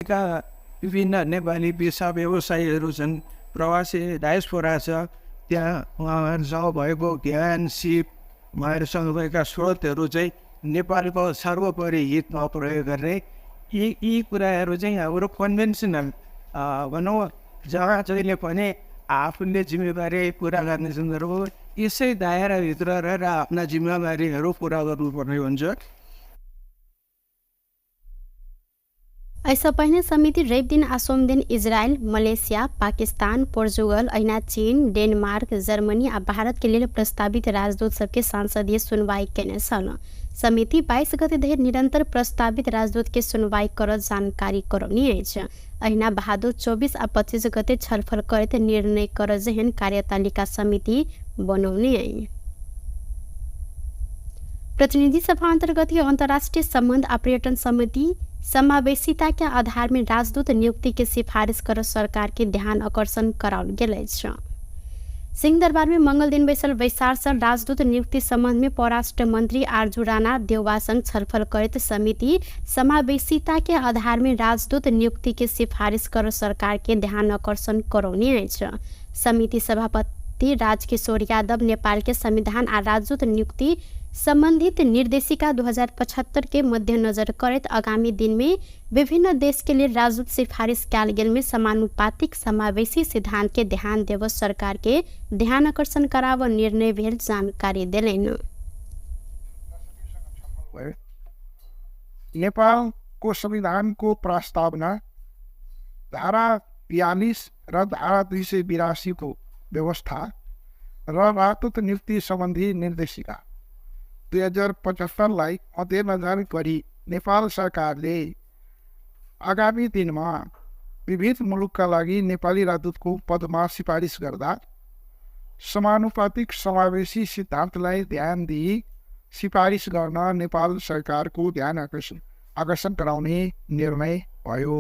नेपालका विभिन्न नेपाली पेसा व्यवसायीहरू छन्, प्रवासी डायस्पोरा छ, त्यहाँ उहाँहरूसँग भएको ज्ञान सिप उहाँहरूसँग भएका स्रोतहरू चाहिँ नेपालको सर्वोपरि हितमा प्रयोग गर्ने यी कुराहरू चाहिँ हाम्रो कन्भेन्सनल भनौँ जहाँ जहिले पनि आफूले जिम्मेवारी पुरा गर्ने सन्दर्भमा यसै दायराभित्र रहेर आफ्ना जिम्मेवारीहरू पुरा गर्नुपर्ने हुन्छ। ऐसा पहिने समिति रवि दिन आ सोम दिन इजरायल, मलेशिया, पाकिस्तान, पोर्चुगल, अहिना चीन, डेनमार्क, जर्मनी आ भारत के लिए प्रस्तावित राजदूत सबके सांसदीय सुनवाई केने छन्। समिति 22 गते धरि निरंतर प्रस्तावित राजदूत के सुनवाई कर जानकारी करौनी अछि। अहिना बहादुर 24 आ 25 गते छलफल करैत निर्णय कर जेहन कार्यतालिका समिति बनौने अछि। प्रतिनिधि सभा अंतर्गत अंतर्राष्ट्रीय संबंध आ पर्यटन समिति समावेशिता के आधार में राजदूत नियुक्ति के सिफारिश कर सरकार के ध्यान आकर्षण कराओल गेल अछि। सिंहदरबार में मंगल दिन बैसल वैसार राजदूत नियुक्ति संबंध में परराष्ट्र मंत्री आरजू राणा देउवा संग छलफल करत समिति समावेशिता के आधार में राजदूत नियुक्ति के सिफारिश कर सरकार के ध्यान आकर्षण करौने अछि। समिति सभापति राजकिशोर यादव नेपाल के संविधान आ राजदूत नियुक्ति संबंधित निर्देशिका 2075 के मद्देनजर करत आगामी दिन में विभिन्न देश के लिए राजदूत सिफारिश कैल गेल में समानुपातिक समावेशी सिद्धांत के ध्यान देव सरकार के ध्यान आकर्षण कराव निर्णय भेल जानकारी देलैन। नेपाल को संविधान को प्रस्तावना धारा 42 र धारा 282 को व्यवस्था र राजदूत नियुक्ति संबंधी निर्देशिका 2075 मध्यनजर गरी नेपाल सरकारले आगामी दिनमा विविध मुलुकका लागि नेपाली राजदूतको पदमा सिफारिस गर्दा समानुपातिक समावेशी सिद्धान्तलाई ध्यान दिई सिफारिस गर्न नेपाल सरकारको ध्यान आकर्षण गराउने निर्णय भयो।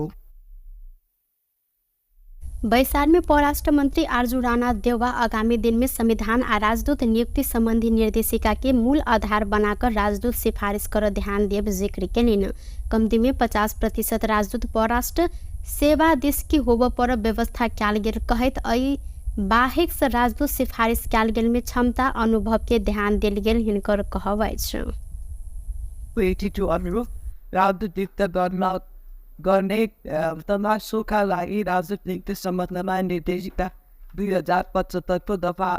बैसार में परराष्ट्र मंत्री आरजू राणा देउवा आगामी दिन में संविधान आ राजदूत नियुक्ति संबंधी निर्देशिका के मूल आधार बनाकर राजदूत सिफारिश कर ध्यान देव जिक्र केलिन। कम्ती में 50% राजदूत परराष्ट्र सेवा देश की होब पर व्यवस्था कैल गेल कहत अई बाहेक से राजदूत सिफारिश कैल गेल में क्षमता अनुभव के ध्यान देल गेल हिनकर कहब अछि। गर्ने तमासोका लागि राजदूत नियुक्ति सम्बन्धमा निर्देशिका 2075 को दफा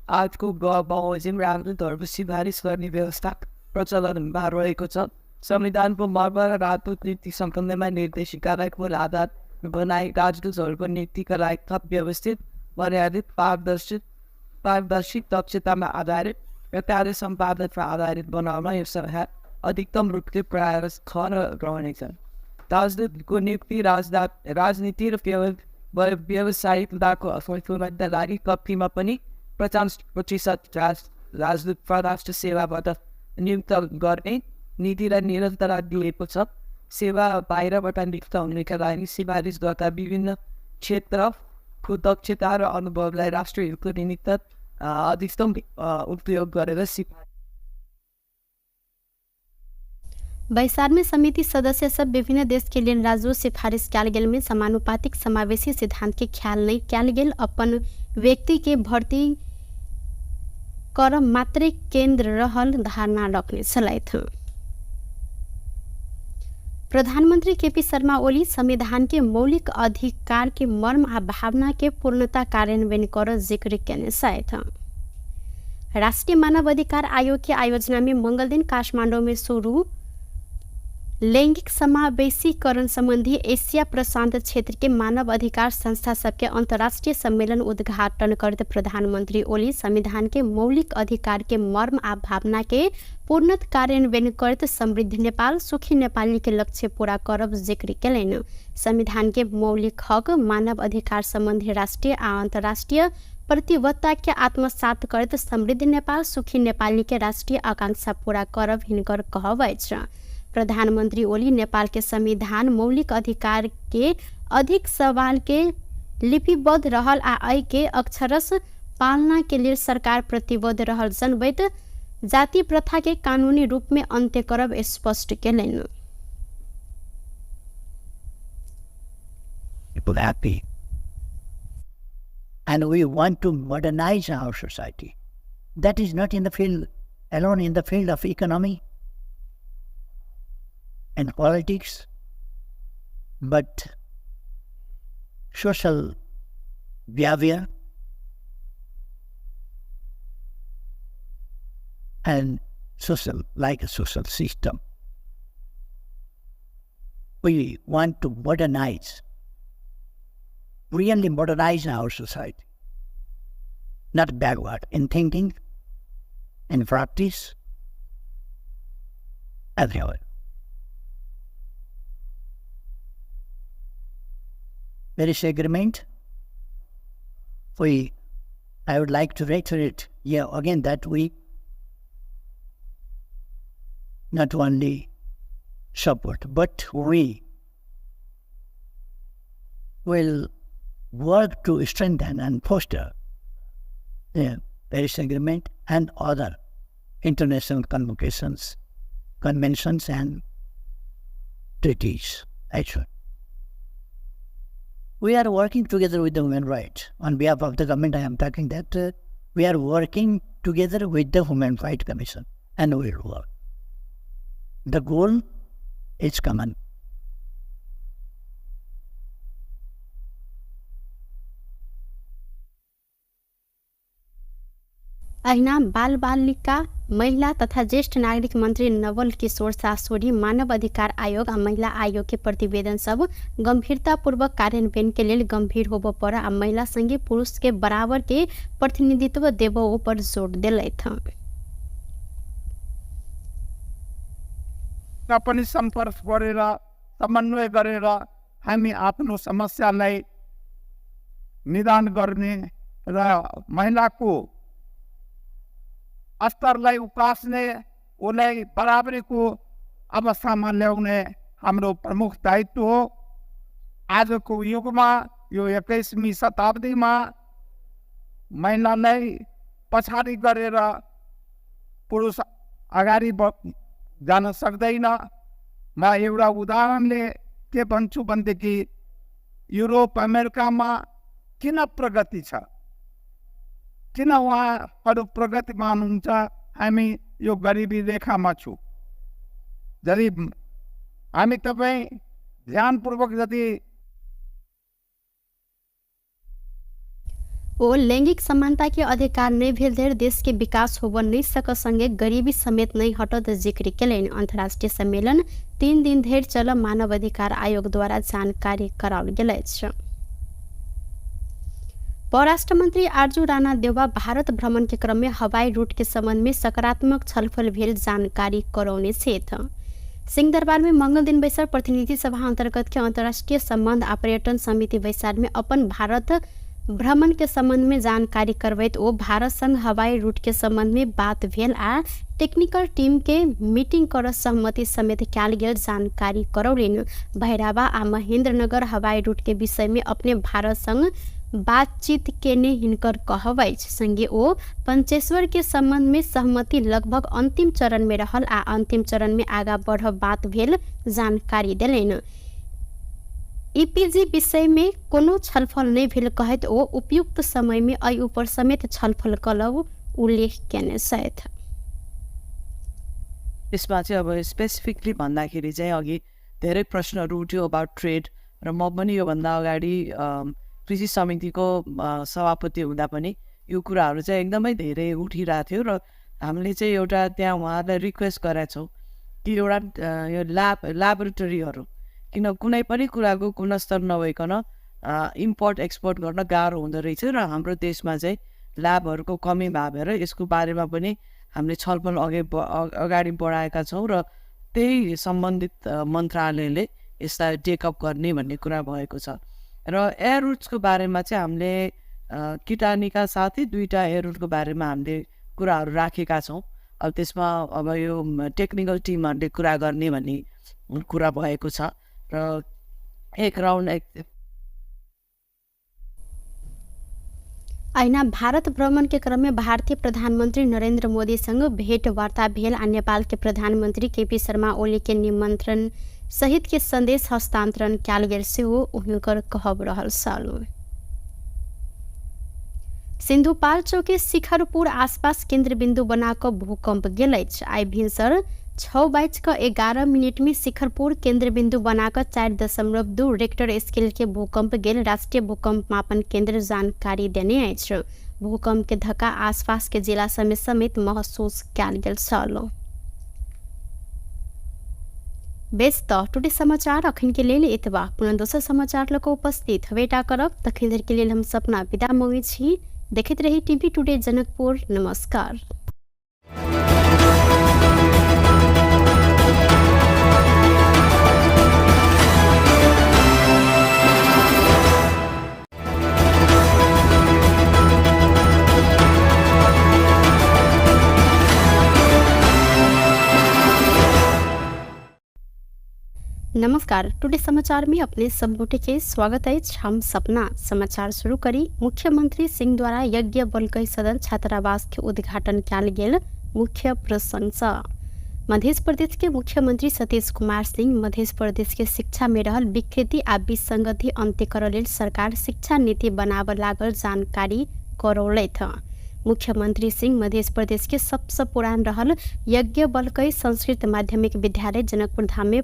8 को बमोजिम राजदूतहरूको सिफारिस गर्ने व्यवस्था प्रचलनमा रहेको छ। संविधानको मर्म र राजदूत नियुक्ति सम्बन्धमा निर्देशिकालाई मूल आधार बनाई राजदूतहरूको नियुक्तिका लागि थप व्यवस्थित, मर्यादित, पारदर्शी, दक्षतामा आधारित र कार्य सम्पादनमा आधारित बनाउन यो सरकार अधिकतम रूपले प्रयास रहनेछ। राजदूतको नियुक्ति राजनीति र व्यावसायिकताको असफलताका लागि कम्तीमा पनि 50% राजदूत परराष्ट्र सेवाबाट नियुक्त गर्ने नीतिलाई निरन्तरता दिएको छ। सेवा बाहिरबाट नियुक्त हुनेका लागि सिफारिस गर्दा विभिन्न क्षेत्रको दक्षता र अनुभवलाई राष्ट्रिय हितको निमित्त अधिकतम उपयोग गरेर सिफारिस। बैसार में समिति सदस्य सब विभिन्न देश के लिए राजदूत सिफारिश कैल गेल में समानुपातिक समावेशी सिद्धांत के ख्याल नहीं कैल गेल अपन व्यक्ति के भर्ती कर मात्रै केंद्र रहल धारणा रखने छलैथ। प्रधानमंत्री केपी शर्मा ओली संविधान के मौलिक अधिकार के मर्म आ भावना के पूर्णता कार्यान्वयन कर जिक्र केने छथि। राष्ट्रीय मानव अधिकार आयोग के आयोजना में मंगल दिन काठमांडू में शुरू लैंगिक समावेशीकरण संबंधी एशिया प्रशांत क्षेत्र के मानव अधिकार संस्था सबके अंतर्राष्ट्रीय सम्मेलन उद्घाटन करते प्रधानमंत्री ओली संविधान के मौलिक अधिकार के मर्म आ भावना के पूर्णत कार्यान्वयन करते समृद्ध नेपाल सुखी नेपाली के लक्ष्य पूरा करब जिक्र केलैन। संविधान के मौलिक हक मानव अधिकार संबंधी राष्ट्रीय आ अंतर्राष्ट्रीय प्रतिबद्धता के आत्मसात करते समृद्ध नेपाल सुखी नेपाली के राष्ट्रीय आकांक्षा पूरा करब हिनकर कहब अछि। प्रधानमंत्री ओली नेपाल के संविधान मौलिक अधिकार के अधिक सवाल के लिपिबद्ध रहल आ आई के अक्षरश पालना के लिए सरकार प्रतिबद्ध रहल जनबैत जाति प्रथा के कानूनी रूप में अंत्य करब स्पष्ट केलैन। people happy. And we want to modernize our society. That is not in the field alone, in the field of economy and politics, but social behavior and social, like a social system. We want to modernize, really modernize our society, not backward in thinking, in practice, everywhere. Paris Agreement, I would like to reiterate here again that we not only support, but we will work to strengthen and foster the Paris Agreement and other international conventions and treaties. Actually, we are working together with the human rights. On behalf of the government, I am talking that we are working together with the Human Rights Commission, and we will work. The goal is common. ऐना बाल बालिका महिला तथा ज्येष्ठ नागरिक मंत्री नवल किशोर सासोरी मानव अधिकार आयोग आ महिला आयोग के प्रतिवेदन सब गंभीरतापूर्वक कार्यान्वयन के लिए गंभीर होबो पर आ महिला संगे पुरुष के बराबर के प्रतिनिधित्व देबो पर जोड़ दिलैथ। पनि सम्पर्क गरेर समन्वय गरेर हामी आफ्नो समस्यालाई निदान गर्ने र महिलाको स्तरलाई उकास्ने, उसलाई बराबरीको अवस्थामा ल्याउने हाम्रो प्रमुख दायित्व हो। आजको युगमा यो 21वीं शताब्दीमा महिलालाई पछाडि गरेर पुरुष अगाडि जान सक्दैन। म एउटा उदाहरणले के भन्छु भनेदेखि युरोप अमेरिकामा किन प्रगति छ, किन उहाँहरू प्रगतिमान हुन्छ, हामी यो गरिबी रेखामा छौँ। यदि हामी तपाईँ ध्यानपूर्वक यदि ओ लैंगिक समानता के अधिकार नहीं भेल धरि देश के विकास होब नहीं सक संगे गरीबी समेत नहीं हटत जिक्र केलनि। अंतर्राष्ट्रीय सम्मेलन 3 दिन धरि चल मानव अधिकार आयोग द्वारा जानकारी कराओल गेल अछि। परराष्ट्र मंत्री आरजू राणा देउबा भारत भ्रमण के क्रम में हवाई रूट के संबंध में सकारात्मक छलफल भेल जानकारी करौने छेथ। सिंहदरबार में मंगल दिन बैसार प्रतिनिधि सभा अंतर्गत के अंतर्राष्ट्रीय संबंध आ पर्यटन समिति बैसार में अपन भारत भ्रमण के संबंध में जानकारी करवैत ओ भारत संग हवाई रूट के संबंध में बात भेल आ टेक्निकल टीम के मीटिंग कर सहमति समेत कयल गेल जानकारी करौलनि। भैरावा आ महेंद्रनगर हवाई रूट के विषय में अपने भारत संग बातचीत केने हिनकर कहबै संगे ओ पंचेश्वर के संबंध में सहमति लगभग अंतिम चरण में रहल आ अंतिम चरण में आगा बढ़ बात भेल जानकारी देलनि। ईपीजी विषय में कोनो छलफल नहीं भेल कहत ओ उपयुक्त समय में अय ऊपर समेत छलफल कलव उल्लेख केने छथि। यसमा चाहिँ अब स्पेसिफिकली भन्दाखेरि चाहिँ अघि धेरै प्रश्नहरू उठ्यो अबाउट ट्रेड र म पनि योभन्दा अगाडि कृषि समितिको सभापति हुँदा पनि यो कुराहरू चाहिँ एकदमै धेरै उठिरहेको थियो र हामीले चाहिँ एउटा त्यहाँ उहाँलाई रिक्वेस्ट गरेका छौँ कि एउटा यो ल्याबोरेटरीहरू, किन कुनै पनि कुराको गुणस्तर नभइकन इम्पोर्ट एक्सपोर्ट गर्न गाह्रो हुँदो रहेछ र हाम्रो देशमा चाहिँ ल्याबहरूको कमी भएर यसको बारेमा पनि हामीले छलफल अगाडि बढाएका छौँ र त्यही सम्बन्धित मन्त्रालयले यसलाई टेकअप गर्ने भन्ने कुरा भएको छ। र एयर रुट्सको बारेमा चाहिँ हामीले किटानीका साथै 2टा एयर रुटको बारेमा हामीले कुराहरू राखेका छौँ। अब त्यसमा अब यो टेक्निकल टिमहरूले कुरा गर्ने भन्ने कुरा भएको छ र एक राउन्ड ऐना भारत भ्रमण के क्रम में भारतीय प्रधानमंत्री नरेंद्र मोदी संग भेंट वार्ता भेल आ नेपाल के प्रधानमंत्री केपी शर्मा ओली के निमंत्रण सहित के संदेश हस्तांतरण कयल गेल सेहो हुनकर कहब रहल साल। सिन्धुपाल चौकी शिखरपुर आसपास केंद्र बिंदु बनाकर भूकंप गेल अछि। आइ भिनसर 6:11 में शिखरपुर केंद्र बिंदु बनाकर 4.2 रेक्टर स्केल के भूकंप गेल राष्ट्रीय भूकंप मापन केंद्र जानकारी देने अछि। भूकंप के धक्का आसपास के जिला समेत महसूस कयल गेल छल। बेस त टुडे समाचार अखन के लेल एतबा। पुनः दोसर समाचार लक उपस्थित हवेटा करब। तखन धरि के लेल हम सपना विदा मंगै छी। देखैत रही टीवी टुडे जनकपुर। नमस्कार। नमस्कार। टुडे समाचार में अपने सब गोटे के स्वागत है। हम सपना समाचार शुरू करी। मुख्यमंत्री सिंह द्वारा यज्ञ बलकई सदन छात्रावास के उद्घाटन कयल गेल। मुख्य प्रशंसा। मध्य प्रदेश के मुख्यमंत्री सतीश कुमार सिंह मध्य प्रदेश के शिक्षा में रहल विकृति आ विसंगति अंत्य करय लेल सरकार शिक्षा नीति बनाबऽ लागल जानकारी करौलथि। मुख्यमंत्री सिंह मध्य प्रदेश के सबसे पुरान रहल यज्ञ बलकई संस्कृत माध्यमिक विद्यालय जनकपुर धाम में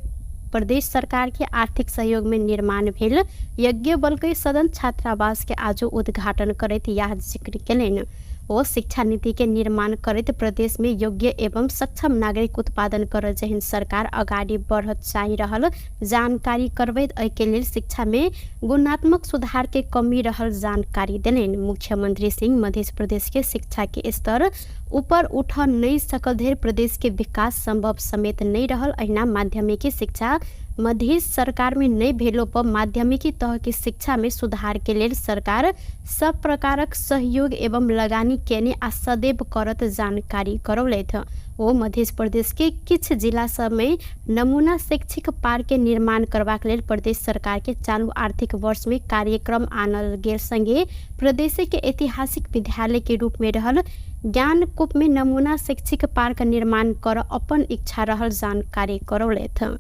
प्रदेश सरकार के आर्थिक सहयोग में निर्माण भेल यज्ञ बलकई सदन छात्रावास के आज उद्घाटन करैत यह जिक्र केलनि। ओ शिक्षा नीति के निर्माण करैत प्रदेश में योग्य एवं सक्षम नागरिक उत्पादन कर जहन सरकार अगाडि बढ़त चाहि रहल जानकारी करबैत एहि के लेल शिक्षा में गुणात्मक सुधार के कमी रहल जानकारी देलनि। मुख्यमंत्री सिंह मध्य प्रदेश के शिक्षा के स्तर ऊपर उठ नहीं सकल धरि प्रदेश के विकास संभव समेत नहीं रहल। अहिना माध्यमिकी शिक्षा मध्य सरकार में नहीं भेलो पर माध्यमिकी तह की शिक्षा में सुधार के लेल सरकार सब प्रकारक सहयोग एवं लगानी केने आ सदैव करत जानकारी करौलथि। ओ मध्य प्रदेश के किछ जिला सब में नमूना शैक्षिक पार्क के निर्माण करबाक लेल प्रदेश सरकार के चालू आर्थिक वर्ष में कार्यक्रम आनल गेल संगे प्रदेश के ऐतिहासिक विद्यालय के रूप में रहल ज्ञानकूप में नमूना शैक्षिक पार्क निर्माण कर अपन इच्छा रहल जानकारी करौलथि।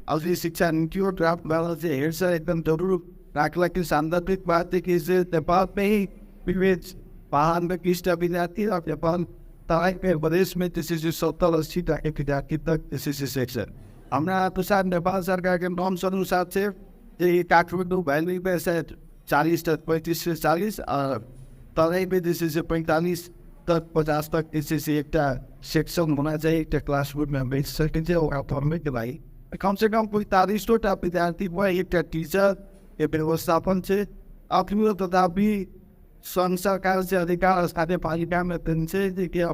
आज शिक्षा नीतियों ड्राफ्ट वाला से हेरसा एकदम जरूर राखला की सांदर्भिक बात है कि इसे नेपाल में ही विविध पहाड़ में किस्टा विद्यार्थी और नेपाल तराई के प्रदेश में जैसे 70-80 तक विद्यार्थी तक जैसे सेक्शन हमारा अनुसार नेपाल सरकार के नॉर्म्स अनुसार से ये काठमाडौँ वैली में से 40 तक 35 से 40 और तराई में जैसे 45 तक 50 तक जैसे एक सेक्शन होना चाहिए। एक क्लासरूम में बैठ सके और फॉर्म के भाई कम से कम 45 विद्यार्थी व एक टीचर के व्यवस्थापन से अपनी तथापि संघ सरकार से अधिकार स्थानीय पालिका में से कि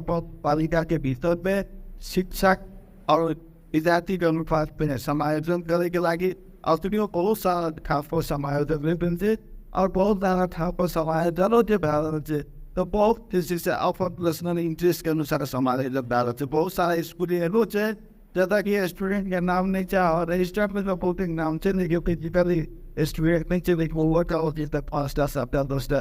पालिका के भीतर में शिक्षक और विद्यार्थी के अनुपात में समायोजन करे के लगी अपनी बहुत सारा ठाव पर समायोजन से और बहुत सारा ठाव पर समायोजनों के भारत से तो बहुत जैसे अपन पर्सनल इंटरेस्ट के अनुसार समायोजन भारत से बहुत सारा स्कूल एनो है जैसा कि स्टूडेंट का नाम नहीं चाह और रजिस्टर में तो बहुत नाम से नहीं फिजिकली स्टूडेंट नहीं चाहिए वो work out is the past सप्ताह दोस्त।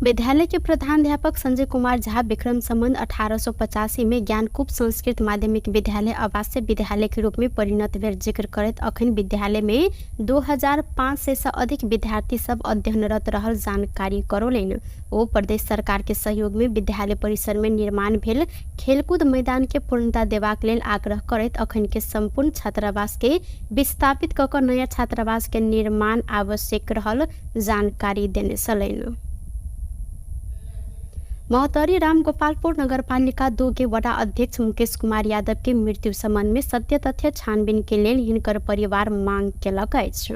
विद्यालय के प्रधानाध्यापक संजय कुमार झा विक्रम संबंध 1885 में ज्ञानकूप संस्कृत माध्यमिक विद्यालय आवासीय विद्यालय के रूप में परिणत भेल जिक्र करत अखन विद्यालय में 2500 से अधिक विद्यार्थी सब अध्ययनरत रहल जानकारी करौलनि। ओ प्रदेश सरकार के सहयोग में विद्यालय परिसर में निर्माण भेल खेलकूद मैदान के पूर्णता देबाक लेल आग्रह करैत अखन के संपूर्ण छात्रावास के विस्थापित कऽ कऽ नया छात्रावास के निर्माण आवश्यक रहल जानकारी देने छलनि। महोत्तरी रामगोपालपुर नगरपालिका 2 के वडा अध्यक्ष मुकेश कुमार यादव के मृत्यु संबंध में सत्य तथ्य छानबीन के लेल हिनकर परिवार मांग केलक अछि।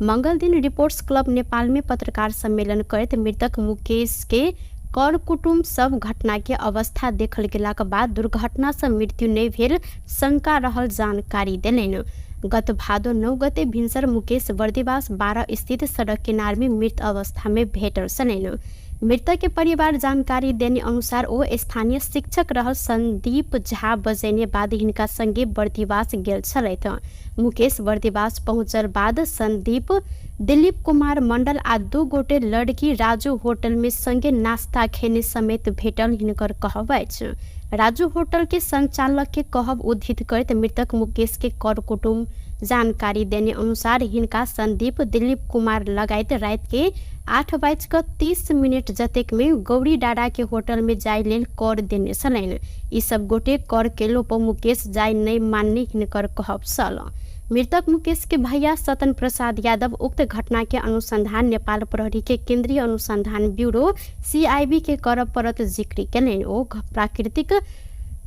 मंगल दिन रिपोर्ट्स क्लब नेपाल में पत्रकार सम्मेलन करैत मृतक मुकेश के कर कुटुम्ब सब घटना के अवस्था देखल गेलाक बाद दुर्घटना से मृत्यु नहीं भेल शंका रहल जानकारी देलनि। गत भादो 9 गते भिनसर मुकेश बर्दिवास 12 स्थित सड़क किनार में मृत अवस्था में भेटल छलनि। मृतक के परिवार जानकारी देने अनुसार ओ स्थानीय शिक्षक रहल संदीप झा बजेने बाद हिनका संगे बर्दिवास गेल छलथि। मुकेश बर्दिवास पहुंचल बाद संदीप दिलीप कुमार मंडल आ 2 गोटे लड़की राजू होटल में संगे नाश्ता खेने समेत भेटल हिनकर कहब अछि। राजू होटल के संचालक के कहब उद्धृत करते मृतक मुकेश के कर कुटुम्ब जानकारी देने अनुसार हिनका संदीप दिलीप कुमार लगायत रात के 8:30 जतेक में गौरी डाडा के होटल में जाय लेल कर देने छलैन। ई सब गोटे कर केलो पर मुकेश जाय नहीं मानने हिनकर कहब छल। मृतक मुकेश के भैया सतन प्रसाद यादव उक्त घटना के अनुसंधान नेपाल प्रहरी के केंद्रीय अनुसंधान ब्यूरो CIB के कर परत जिक्र केलनि। ओ प्राकृतिक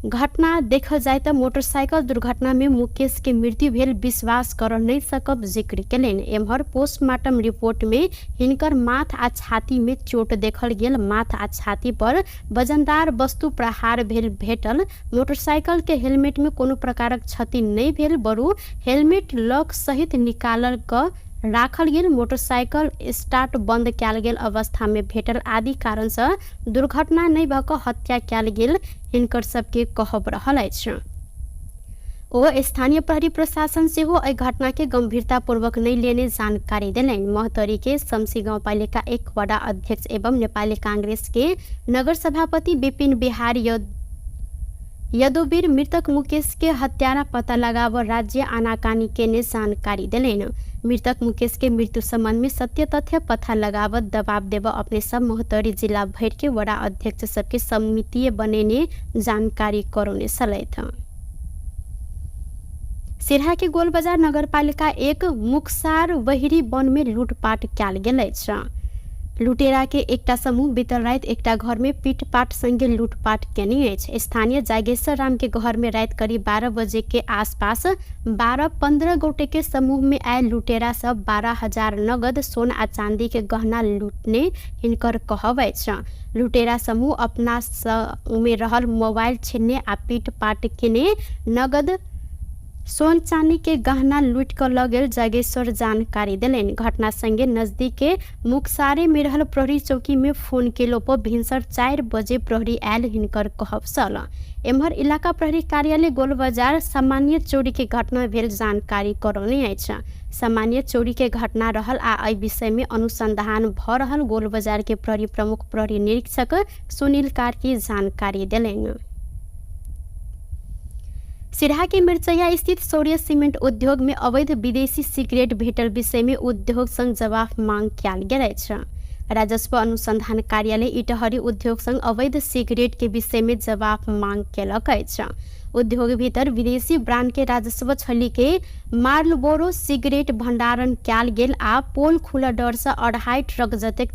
घटना देखल जाए तो मोटरसाइकिल दुर्घटना में मुकेश के मृत्यु भेल विश्वास कर नहीं सकब जिक्र केलनि। एम्हर पोस्टमार्टम रिपोर्ट में हिनकर माथ आ छाती में चोट देखल गेल। माथ आ छाती पर वजनदार वस्तु प्रहार भेल भेटल। मोटरसाइकिल के हेलमेट में कोनो प्रकारक क्षति नहीं भेल, बरु हेलमेट लॉक सहित निकालल क राखल गेल। मोटरसाइकिल स्टार्ट बंद कैल गेल अवस्था में भेटल आदि कारण से दुर्घटना नहीं भ क हत्या कैल गेल हिनकर सबके कहब रहल अछि। ओ स्थानीय प्रहरी प्रशासन से हो एहि घटना के गंभीरता पूर्वक नहीं लेने जानकारी देलनि। महतरी के शमसी गाउँपालिका 1 वडा अध्यक्ष एवं नेपाली कांग्रेस के नगर सभापति विपिन बिहारी यदुवीर मृतक मुकेश के हत्यारा पता लगाव राज्य आनाकानी केने जानकारी देलनि। मृतक मुकेश के मृत्यु संबंध में सत्य तथ्य पता लगावत दबाव देव अपने सब मोहतरी जिला भर के वडा अध्यक्ष सबके समिति बनेने जानकारी करौने छलैथ। सिरहा के गोलबजार नगरपालिका 1 मुक्सार वहिरी वन में लूटपाट कैल गेल अछि। लुटेरा के एकटा समूह बीतल रात एकटा घर में पीटपाट संगे लूटपाट केने अछि। स्थानीय जागेश्वर राम के घर में रात करीब 12 बजे के आसपास 12-15 गोटे के समूह में आयल लुटेरा सब 12,000 नगद सोना आ चांदी के गहना लूटने हिनकर कहब अछि। लुटेरा समूह अपना में रहल मोबाइल छीनने आ पीटपाट केने नगद सोन चांदी के गहना लूट कर ल गेल जागेश्वर जानकारी दिलनि। घटना संगे नजदीक के मुक्सारे में रहल प्रहरी चौकी में फोन केलो पर भिनसर 4 बजे प्रहरी आयल हिनकर कहब छल। एम्हर इलाका प्रहरी कार्यालय गोलबजार सामान्य चोरी के घटना भेल जानकारी करौने अछि। सामान्य चोरी के घटना रहल आ एहि विषय में अनुसंधान भ रहल गोलबजार के प्रहरी प्रमुख प्रहरी निरीक्षक सुनील कार्की जानकारी दिलनि। सिरहा के मिर्चैया स्थित सौर्य सीमेंट उद्योग में अवैध विदेशी सिगरेट भेटल विषय में उद्योग संघ जवाब मांग कैल गेल अछि। राजस्व अनुसंधान कार्यालय इटहरी उद्योग संघ अवैध सिगरेट के विषय में जवाब मांग केलक अछि। उद्योग भीतर विदेशी ब्रांड के राजस्व छली के मार्लबोरो सिगरेट भंडारण कैल गेल आ पोल खुला डर से 2.5 ट्रक जतेक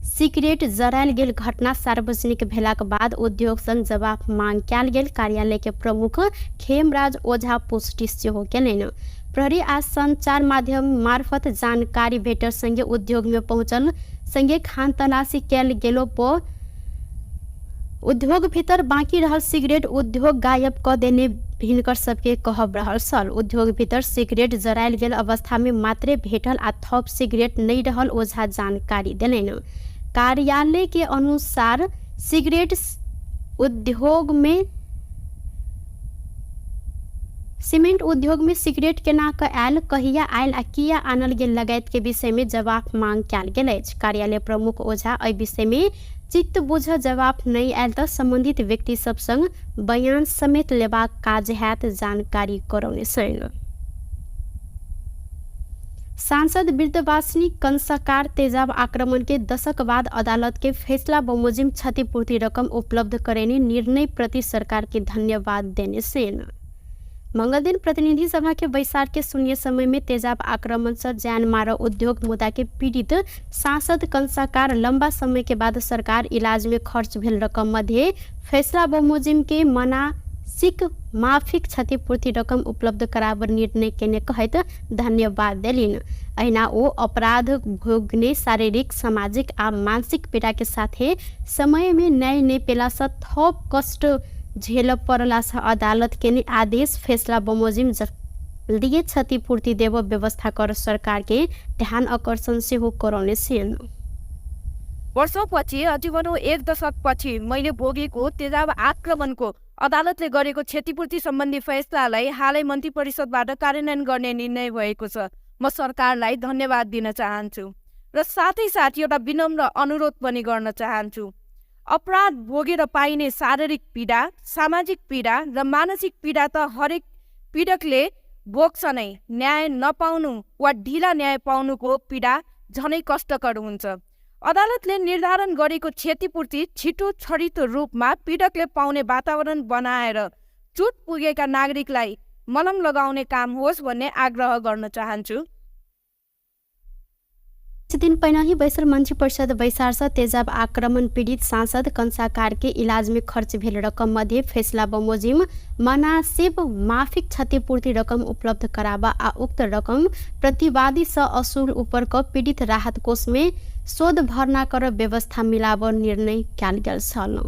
सिगरेट जरायल गेल घटना सार्वजनिक भेलाक बाद उद्योग संघ जवाब मांग कैल गेल कार्यालय के प्रमुख खेमराज ओझा पुष्टि सेहो केलनि। प्रहरी आ संचार माध्यम मार्फत जानकारी भेटल संगे उद्योग में पहुंचल संगे खान तलाशी कैल गेलो पर उद्योग भीतर बाकी रहल सिगरेट उद्योग गायब क देने हिनकर सबके कहब रहल छल। उद्योग भीतर सिगरेट जरायल गेल अवस्था में मात्रे भेटल आ थप सिगरेट नहीं रहल ओझा जानकारी देलनि। कार्यालय के अनुसार सिगरेट उद्योग में सीमेंट उद्योग में सिगरेट केना क आयल, कहिया आयल आ किया आनल गेल लगायत के विषय में जवाब मांग कैल गेल अछि। कार्यालय प्रमुख ओझा एहि विषय में चित्त बुझ जवाब नहीं आयल तो संबंधित व्यक्ति सब संग बयान समेत लेबाक काज हैत जानकारी करौने छल। सांसद वृद्धवासिनी कंसाकार तेजाब आक्रमण के दशक बाद अदालत के फैसला बमोजिम क्षतिपूर्ति रकम उपलब्ध करेने निर्णय प्रति सरकार के धन्यवाद देने सेन। मंगल दिन प्रतिनिधि सभा के बैसार के शून्य समय में तेजाब आक्रमण से जान मार उद्योग मुद्दा के पीड़ित सांसद कंसाकार लंबा समय के बाद सरकार इलाज में खर्च भेल रकम मध्य फैसला बमोजिम के मानसिक माफिक क्षतिपूर्ति रकम उपलब्ध कराबर निर्णय केने कहत धन्यवाद देलिन। अहिना ओ अपराध भोगने शारीरिक सामाजिक आ मानसिक पीड़ा के साथे समय में न्याय नहीं पेला से थप कष्ट झेल पड़ला से अदालत के आदेश फैसला बमोजिम जल्दी क्षतिपूर्ति देव व्यवस्था कर सरकार के ध्यान आकर्षण से हो करौने सेन। वर्षौंपछि अझै 1 दशकपछि मैले भोगेको तेजाब आक्रमणको अदालतले गरेको क्षतिपूर्ति सम्बन्धी फैसलालाई हालै मन्त्री परिषदबाट कार्यान्वयन गर्ने निर्णय भएको छ। म सरकारलाई धन्यवाद दिन चाहन्छु र साथै साथ एउटा विनम्र अनुरोध पनि गर्न चाहन्छु। अपराध भोगेर पाइने शारीरिक पीडा, सामाजिक पीडा र मानसिक पीडा त हरेक पीडकले भोग्छ नै। न्याय नपाउनु वा ढिला न्याय पाउनुको पीडा झनै कष्टकर हुन्छ। अदालतले निर्धारण गरेको क्षतिपूर्ति छिटो छरितो रूपमा पीडकले पाउने वातावरण बनाएर चोट पुगेका नागरिकलाई मलम लगाउने काम होस् भन्ने आग्रह गर्न चाहन्छु। कुछ दिन पहले ही बैसल मंत्री परिषद बैसार तेजाब आक्रमण पीड़ित सांसद कंसा कार्की इलाज में खर्च भेल रकम मध्ये फैसला बमोजिम मनासिब माफिक क्षतिपूर्ति रकम उपलब्ध करावा आ उक्त रकम प्रतिवादी स असूल ऊपर क पीड़ित राहत कोष में शोध भर्ना कर व्यवस्था मिलाव निर्णय कैल गेल छल।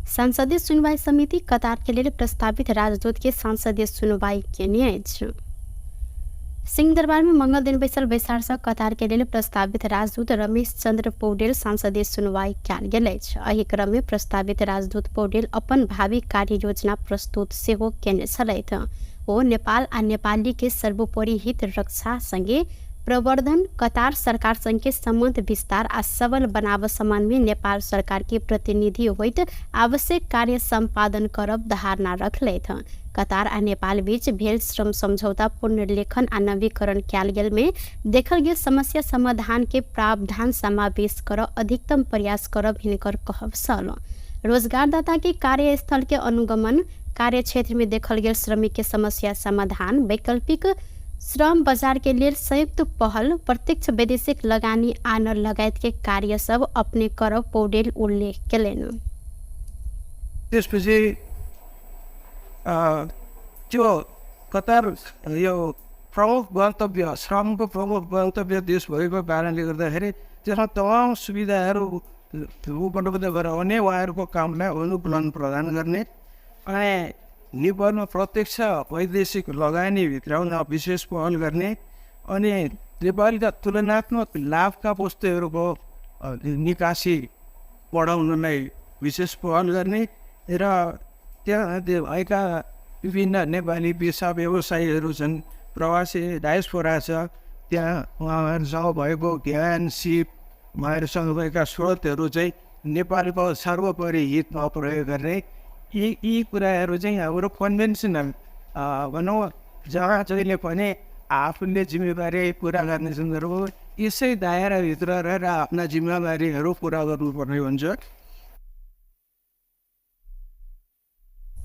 संसदीय सुनवाई समिति कतार के लिए प्रस्तावित राजदूत के संसदीय सुनवाई केने छ। सिंहदरबार में मंगल दिन बैसल बैसार से कतार के लिए प्रस्तावित राजदूत रमेश चंद्र पौडेल संसदीय सुनवाई कैल गेल। एहि क्रम में प्रस्तावित राजदूत पौडेल अपन भावी कार्य योजना प्रस्तुत सेहो केने छलैथ। ओ नेपाल आ नेपाली के सर्वोपरि हित रक्षा संगे प्रवर्धन, कतार सरकार संग के संबंध विस्तार आ सबल बनाव सम्मान में नेपाल सरकार के प्रतिनिधि होइत आवश्यक कार्य संपादन करब धारणा रखलैथ। कतार आ नेपाल बीच भेल श्रम समझौता पुनर्लेखन आ नवीकरण कैल गेल में देखल गेल समस्या समाधान के प्रावधान समावेश कर अधिकतम प्रयास करब हिनकर कहब छल। रोजगारदाता के कार्यस्थल के अनुगमन, कार्य क्षेत्र में देखल गेल श्रमिक के समस्या समाधान, वैकल्पिक श्रम बाजार के लिए संयुक्त पहल, प्रत्यक्ष वैदेशिक लगानी आनर लगायत के कार्य सब अपने करब पौडेल उल्लेख केलैन। त्यसपछि त्यो कतार यो प्रमुख गन्तव्य, श्रमको प्रमुख गन्तव्य देश भएको कारणले गर्दाखेरि त्यसमा तमाम सुविधाहरू उपलब्ध गराउने, उहाँहरूको कामलाई अनुकूलन प्रदान गर्ने अनि नेपालमा प्रत्यक्ष वैदेशिक लगानी भित्राउन विशेष पहल गर्ने अनि नेपालका तुलनात्मक लाभका वस्तुहरूको निकासी बढाउनलाई विशेष पहल गर्ने र त्यहाँ भएका विभिन्न नेपाली पेसा व्यवसायीहरू छन्, प्रवासी डायस्पोरा छ, त्यहाँ उहाँहरूसँग भएको ज्ञान, सिप, उहाँहरूसँग भएका स्रोतहरू चाहिँ नेपालको सर्वोपरि हितमा प्रयोग गर्ने यी कुराहरू चाहिँ हाम्रो कन्भेन्सनल भनौँ जहाँ जहिले पनि आफूले जिम्मेवारी पुरा गर्ने सन्दर्भमा यसै दायराभित्र रहेर आफ्ना जिम्मेवारीहरू पुरा गर्नुपर्ने हुन्छ।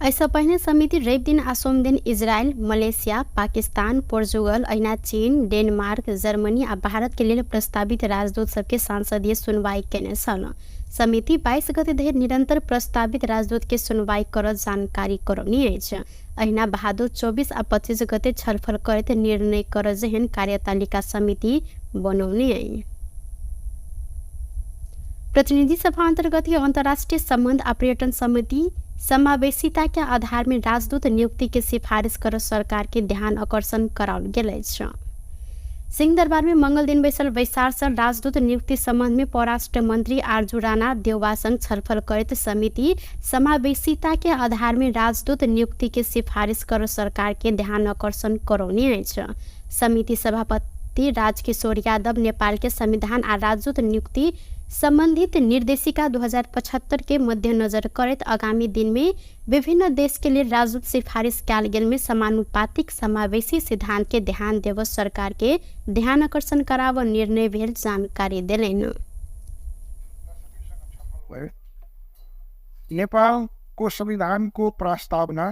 ऐसा पहले समिति रवि दिन आ सोम दिन इजरायल, मलेशिया, पाकिस्तान, पोर्चुगल, ऐना चीन, डेनमार्क, जर्मनी आ भारत के लिए प्रस्तावित राजदूत सबके सांसदीय सुनवाई केने छल। समिति 22 गते धरि निरंतर प्रस्तावित राजदूत के सुनवाई कर जानकारी करौनी अछि। अहिना भादो 24 आ 25 गते छलफल करैत निर्णय कर जेहन कार्यतालिका समिति बनौनी है। प्रतिनिधि सभा अंतर्गत अंतर्राष्ट्रीय संबंध आ पर्यटन समिति समावेशिता के आधार में राजदूत नियुक्ति के सिफारिश कर सरकार के ध्यान आकर्षण कराओल गेल अछि। सिंहदरबार में मंगल दिन बैसल बैसार राजदूत नियुक्ति संबंध में परराष्ट्र मंत्री आरजू राणा देउवा संग छलफल करते समिति समावेशिता के आधार में राजदूत नियुक्ति के सिफारिश कर सरकार के ध्यान आकर्षण करौनी अछि। समिति सभापति राजकिशोर यादव नेपाल के संविधान आ राजदूत नियुक्ति संबंधित निर्देशिका 2075 के मद्देनजर करत आगामी दिन में विभिन्न देश के लिए राजदूत सिफारिश कैल गेल में समानुपातिक समावेशी सिद्धांत के ध्यान देव सरकार के ध्यान आकर्षण कराव निर्णय भेल जानकारी देलैन। नेपालको संविधानको प्रस्तावना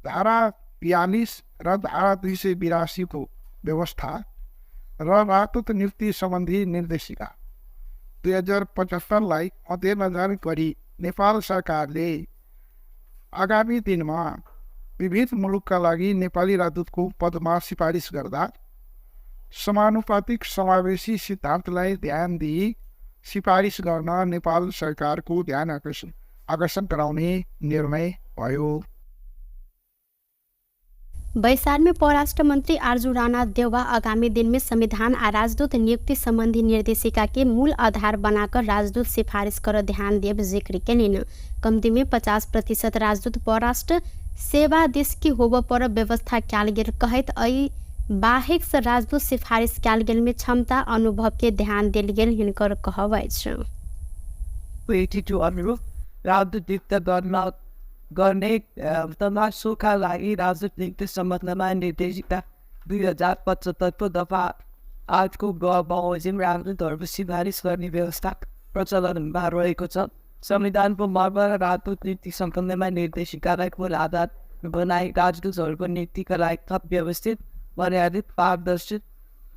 धारा 42 र धारा 282 को व्यवस्था र राजदूत नियुक्ति सम्बन्धी निर्देशिका 2075 मध्यनजर गरी नेपाल सरकारले आगामी दिनमा विविध मुलुकका लागि नेपाली राजदूतको पदमा सिफारिस गर्दा समानुपातिक समावेशी सिद्धान्तलाई ध्यान दिई सिफारिस गर्न नेपाल सरकारको ध्यान आकर्षण गराउने निर्णय भयो। बैसार में परराष्ट्र मंत्री आरजू राणा देउवा आगामी दिन में संविधान आ राजदूत नियुक्ति संबंधी निर्देशिका के मूल आधार बनाकर राजदूत सिफारिश कर ध्यान देव जिक्र केलिन। कम्ती में 50% राजदूत परराष्ट्र सेवा देश की होब पर व्यवस्था कैल गेल कहत अई बाहेक से राजदूत सिफारिश कैल गेल में क्षमता अनुभव के ध्यान देल गेल हिनकर कहब अछि। एटिट्युड अनुरूप राजनीतिक गर्ने तमासुका लागि राजनीतिक सम्बन्धमा निर्देशिका 2075 दफा 8 को बमोजिम राजदूतहरूको सिफारिस गर्ने व्यवस्था प्रचलनमा रहेको छ। संविधानको मर्म र राजनीतिक सम्बन्धमा निर्देशिकालाई मूल आधार बनाई राजदूतहरूको नियुक्तिका लागि थप व्यवस्थित, मर्यादित,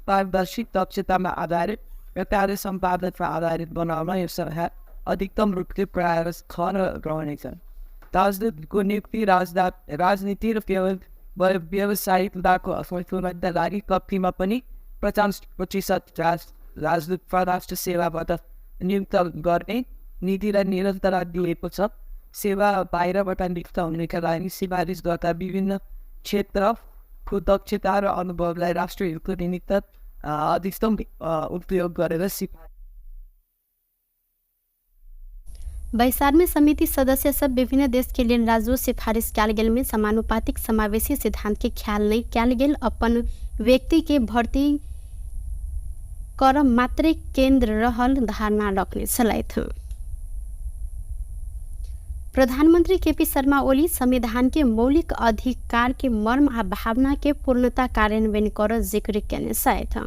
पारदर्शी, दक्षतामा आधारित र कार्य सम्पादनमा आधारित बनाउन यो सरकार अधिकतम रूपले प्रयास रहनेछ। राजदूतको नियुक्ति राजनीति र व्यावसायिकताको असफलताका लागि कम्तीमा पनि 50% राजदूत परराष्ट्र सेवाबाट नियुक्त गर्ने नीति र निरन्तरता दिएको छ। सेवा बाहिरबाट नियुक्त हुनेका लागि सिफारिस गर्दा विभिन्न क्षेत्रको दक्षता र अनुभवलाई राष्ट्रिय हितको निमित्त अधिकतम उपयोग गरेर बैसार में समिति सदस्य सब विभिन्न देश के लिए राजदूत सिफारिश कैल गेल में समानुपातिक समावेशी सिद्धांत के ख्याल नहीं कैल गेल, अपन व्यक्ति के भर्ती कर मात्रै केंद्र रहल धारणा रखने चलाइत। प्रधानमंत्री केपी शर्मा ओली संविधान के मौलिक अधिकार के मर्म आ भावना के पूर्णता कार्यान्वयन कर जिक्र केने साथ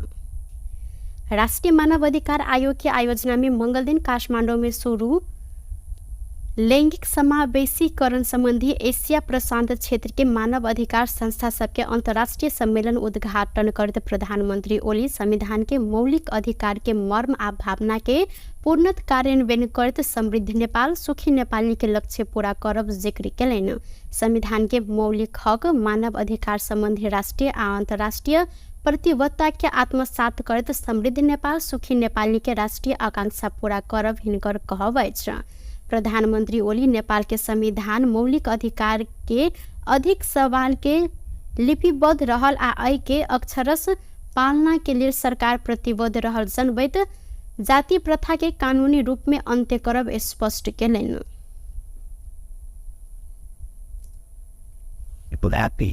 राष्ट्रीय मानव अधिकार आयोग की आयोजना में मंगल दिन काठमांडू में शुरू लैंगिक समावेशीकरण संबंधी एशिया प्रशांत क्षेत्र के मानव अधिकार संस्था सबके अंतर्राष्ट्रीय सम्मेलन उद्घाटन करते प्रधानमंत्री ओली संविधान के मौलिक अधिकार के मर्म आ भावना के पूर्णत कार्यान्वयन करते समृद्ध नेपाल सुखी नेपाली के लक्ष्य पूरा करब जिक्र केलैन। संविधान के मौलिक हक मानव अधिकार संबंधी राष्ट्रीय आ अंतर्राष्ट्रीय प्रतिबद्धता के आत्मसात करते समृद्ध नेपाल सुखी नेपाली के राष्ट्रीय आकांक्षा पूरा करब हिनकर कहबै छ। प्रधानमंत्री ओली नेपाल के संविधान मौलिक अधिकार के अधिक सवाल के लिपिबद्ध रहल आ आई के अक्षरश पालना के लिए सरकार प्रतिबद्ध रहल जनबैत जाति प्रथा के कानूनी रूप में अंत्य करब स्पष्ट केलैन। People happy,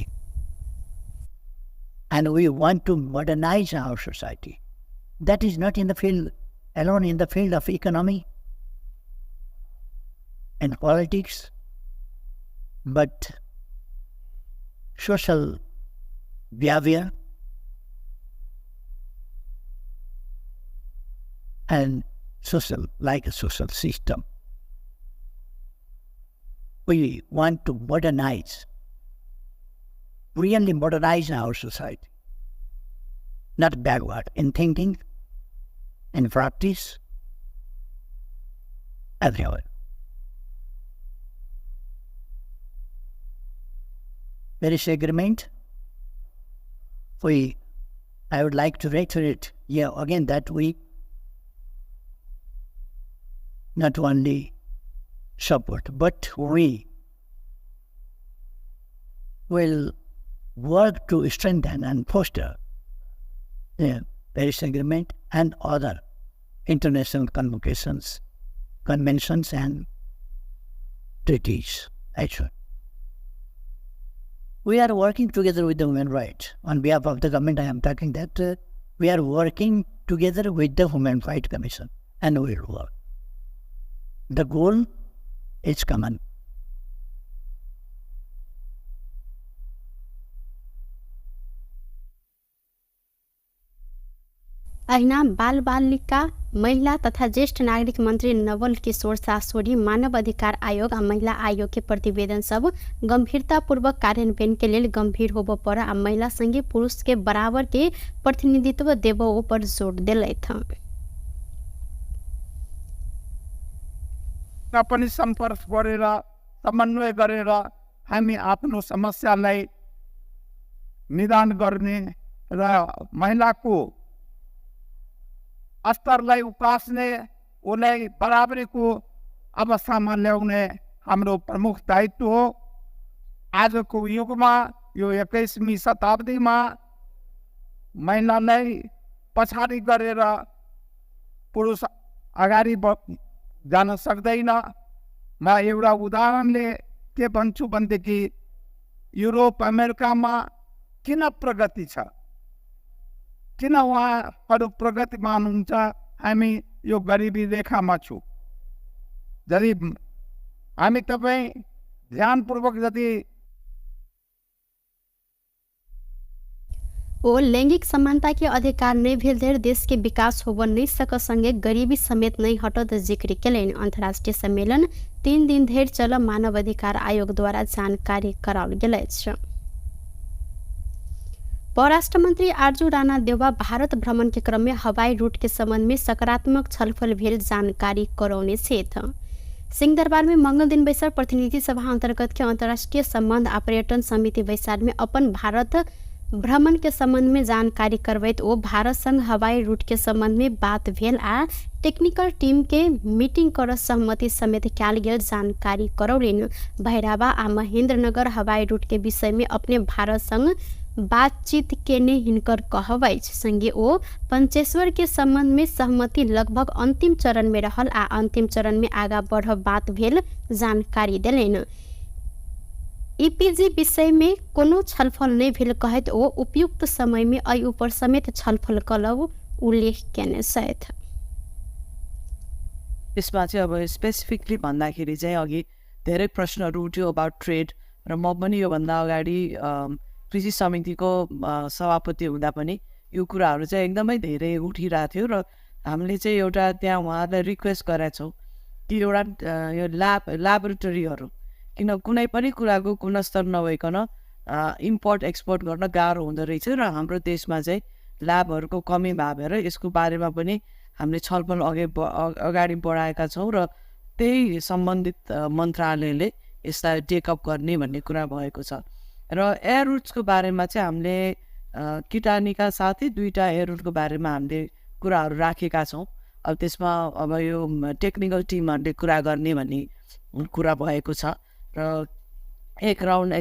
and we want to modernize our society. That is not in the field alone, in the field of economy and politics, but social behavior and social, like a social system. We want to modernize, really modernize our society, not backward in thinking, in practice, everywhere. Paris Agreement, I would like to reiterate here again that we not only support, but we will work to strengthen and foster the Paris Agreement and other international conventions and treaties. Actually, we are working together with the human rights. On behalf of the government, I am talking that we are working together with the Human Rights Commission, and we will work. The goal is common. अहिना बाल बालिका महिला तथा ज्येष्ठ नागरिक मंत्री नवल किशोर सासोरी मानव अधिकार आयोग आ महिला आयोग के प्रतिवेदन सब गंभीरतापूर्वक कार्यान्वयन के लिए गंभीर होबो पर आ महिला संगे पुरुष के बराबर के प्रतिनिधित्व देबो पर जोड़ देलैथ। पनि सम्पर्क गरेर समन्वय गरेर हामी आफ्नो समस्यालाई निदान गर्ने र महिलाको स्तरलाई उकास्ने, उसलाई बराबरीको अवस्थामा ल्याउने हाम्रो प्रमुख दायित्व हो। आजको युगमा यो 21वीं शताब्दीमा महिलालाई पछाडि गरेर पुरुष अगाडि जान सक्दैन। म एउटा उदाहरणले के भन्छु भनेदेखि युरोप अमेरिकामा किन प्रगति छ, किन उहाँहरू प्रगतिमान हुन्छ, हामी यो गरिबी रेखामा छौँ। यदि हामी तपाईँ ध्यानपूर्वक यदि ओ लैंगिक समानता के अधिकार नहीं भेल धरि देश के विकास होब नहीं सक संगे गरीबी समेत नहीं हटत जिक्र केलनि। अंतर्राष्ट्रीय सम्मेलन 3 दिन धरि चल मानव अधिकार आयोग द्वारा जानकारी कराओल गेल अछि। परराष्ट्र मंत्री आरजू राणा देउवा भारत भ्रमण के क्रम में हवाई रूट के संबंध में सकारात्मक छलफल भेल जानकारी करौने छथि। सिंहदरबार में मंगल दिन बैसार प्रतिनिधि सभा अंतर्गत के अंतर्राष्ट्रीय संबंध आ पर्यटन समिति बैसार में अपन भारत भ्रमण के संबंध में जानकारी करवैत ओ भारत संग हवाई रूट के संबंध में बात भेल आ टेक्निकल टीम के मीटिंग कर सहमति समेत कयल गेल जानकारी करौलनि। भैरावा आ महेंद्रनगर हवाई रूट के विषय में अपने भारत संग बातचीत केने हिनकर कहबै संगे ओ पंचेश्वर के संबंध में सहमति लगभग अंतिम चरण में रहल आ अंतिम चरण में आगा बढ़ब बात भेल जानकारी देलनि। ईपीजी विषय में कोनो छलफल नहीं भेल कहैत ओ उपयुक्त समय में एहि ऊपर समेत छलफल कलब उल्लेख केने छथि। यसमा चाहिँ अब स्पेसिफिकली भन्दाखेरि चाहिँ अघि धेरै प्रश्नहरू उठ्यो अबाउट ट्रेड र म पनि योभन्दा अगाडि कृषि समितिको सभापति हुँदा पनि यो कुराहरू चाहिँ एकदमै धेरै उठिरहेको थियो र हामीले चाहिँ एउटा त्यहाँ उहाँहरूलाई रिक्वेस्ट गरेका छौँ कि एउटा यो ल्याबोरेटरीहरू किन कुनै पनि कुराको गुणस्तर नभइकन इम्पोर्ट एक्सपोर्ट गर्न गाह्रो हुँदो रहेछ र हाम्रो देशमा चाहिँ ल्याबहरूको कमी भएर यसको बारेमा पनि हामीले छलफल अगाडि बढाएका छौँ र त्यही सम्बन्धित मन्त्रालयले यसलाई टेकअप गर्ने भन्ने कुरा भएको छ। र एयर रुट्सको बारेमा चाहिँ हामीले किटानीका साथै 2टा एयर रुटको बारेमा हामीले कुराहरू राखेका छौँ। अब त्यसमा अब यो टेक्निकल टिमहरूले कुरा गर्ने भन्ने कुरा भएको छ र एक राउन्ड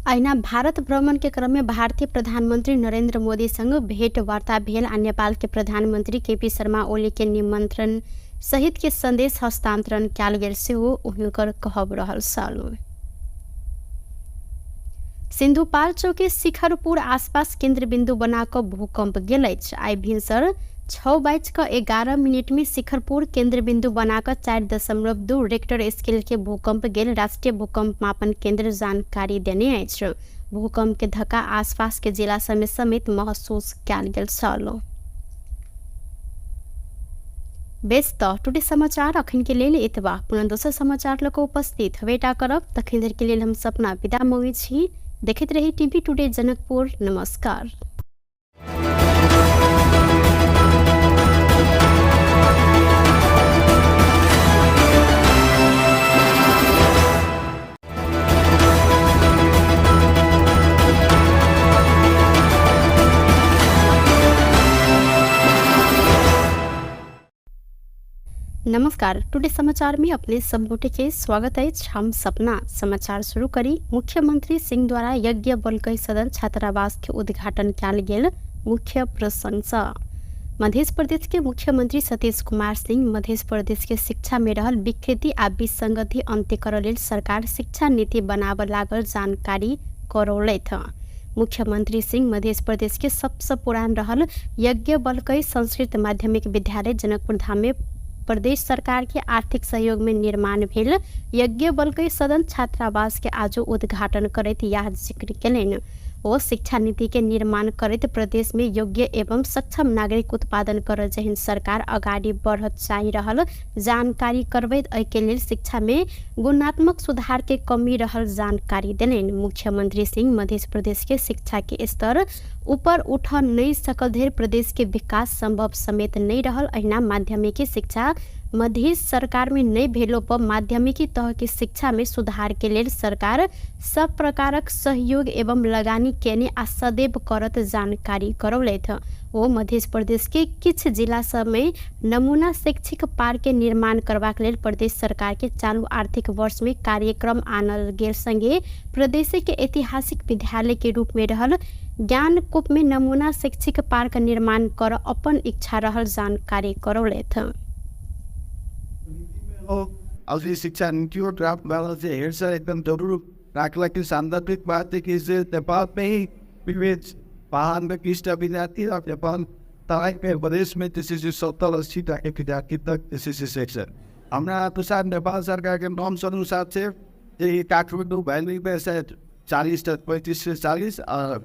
ऐना भारत भ्रमण के क्रम में भारतीय प्रधानमंत्री नरेंद्र मोदी संग भेंटवार्ता भेल आ नेपाल के प्रधानमंत्री केपी शर्मा ओली के निमंत्रण सहित के संदेश हस्तांतरण कयल गेल सेहो हुनकर कहब रहल छल। सिंधुपाल्चोक के शिखरपुर आसपास केंद्र बिंदु बनाकर भूकंप गेल अछि। आई भिनसर 6:11 में शिखरपुर केंद्र बिंदु बनाकर 4.2 रेक्टर स्केल के भूकंप गेल राष्ट्रीय भूकंप मापन केंद्र जानकारी देने अछि। भूकंप के धक्का आसपास के जिला समेत महसूस कयल गेल छल। बेस्त टुडे समाचार अखन के लेल एतबा पुनः दोसर समाचार लऽ कऽ उपस्थित हवेटा करब तखन धरि के लेल हम सपना विदा मोगी छी। देखैत रही टीवी टुडे जनकपुर। नमस्कार। नमस्कार। टुडे समाचार में अपने सब गोटे के स्वागत है। हम सपना समाचार शुरू करी। मुख्यमंत्री सिंह द्वारा यज्ञ बलकै सदन छात्रावास के उद्घाटन कयल गेल। मुख्य प्रशंसा मध्य प्रदेश के मुख्यमंत्री सतीश कुमार सिंह मध्य प्रदेश के शिक्षा में रहल विकृति आ विसंगति अंत्य करय लेल सरकार शिक्षा नीति बनाबय लागल जानकारी करौलथि। मुख्यमंत्री सिंह मध्य प्रदेश के सबसे पुरान रहल यज्ञ बलकै संस्कृत माध्यमिक विद्यालय जनकपुर धाम में प्रदेश सरकार के आर्थिक सहयोग में निर्माण भेल यज्ञ बलकै सदन छात्रावास के आज उद्घाटन करैत यह जिक्र केलनि। ओ शिक्षा नीति के निर्माण करैत प्रदेश में योग्य एवं सक्षम नागरिक उत्पादन कर जहन सरकार अगाडि बढ़त चाहि रहल जानकारी करबैत एहि के लेल शिक्षा में गुणात्मक सुधार के कमी रहल जानकारी देलनि। मुख्यमंत्री सिंह मध्य प्रदेश के शिक्षा के स्तर ऊपर उठ नहीं सकल धरि प्रदेश के विकास संभव समेत नहीं रहल। अहिना माध्यमिकी शिक्षा मध्य सरकार में नहीं भेलो पर माध्यमिकी तह की शिक्षा में सुधार के लेल सरकार सब प्रकारक सहयोग एवं लगानी केने आ सदैव करत जानकारी करौलथि। वो मध्य प्रदेश के किछ जिला सब में नमूना शैक्षिक पार्क के निर्माण करबाक लेल प्रदेश सरकार के चालू आर्थिक वर्ष में कार्यक्रम आनल गेल संगे प्रदेश के ऐतिहासिक विद्यालय के रूप में रहल ज्ञानकूप में नमूना शैक्षिक पार्क निर्माण कर अपन इच्छा रहल जानकारी करौलथि। आज शिक्षा नीति और ड्राफ्ट वाला से हेरसा एकदम जरूर राखला की सांदर्भिक बात है कि इसे नेपाल में ही विविध महान विशिष्ट विद्यार्थी और नेपाल तराई के प्रदेश में जैसे 70-80 के विद्यार्थी तक जैसे सेक्शन हमारा अनुसार नेपाल सरकार के नॉर्म्स अनुसार से ये काठमाडौँ वैली में से 40 तक 35 से 40 और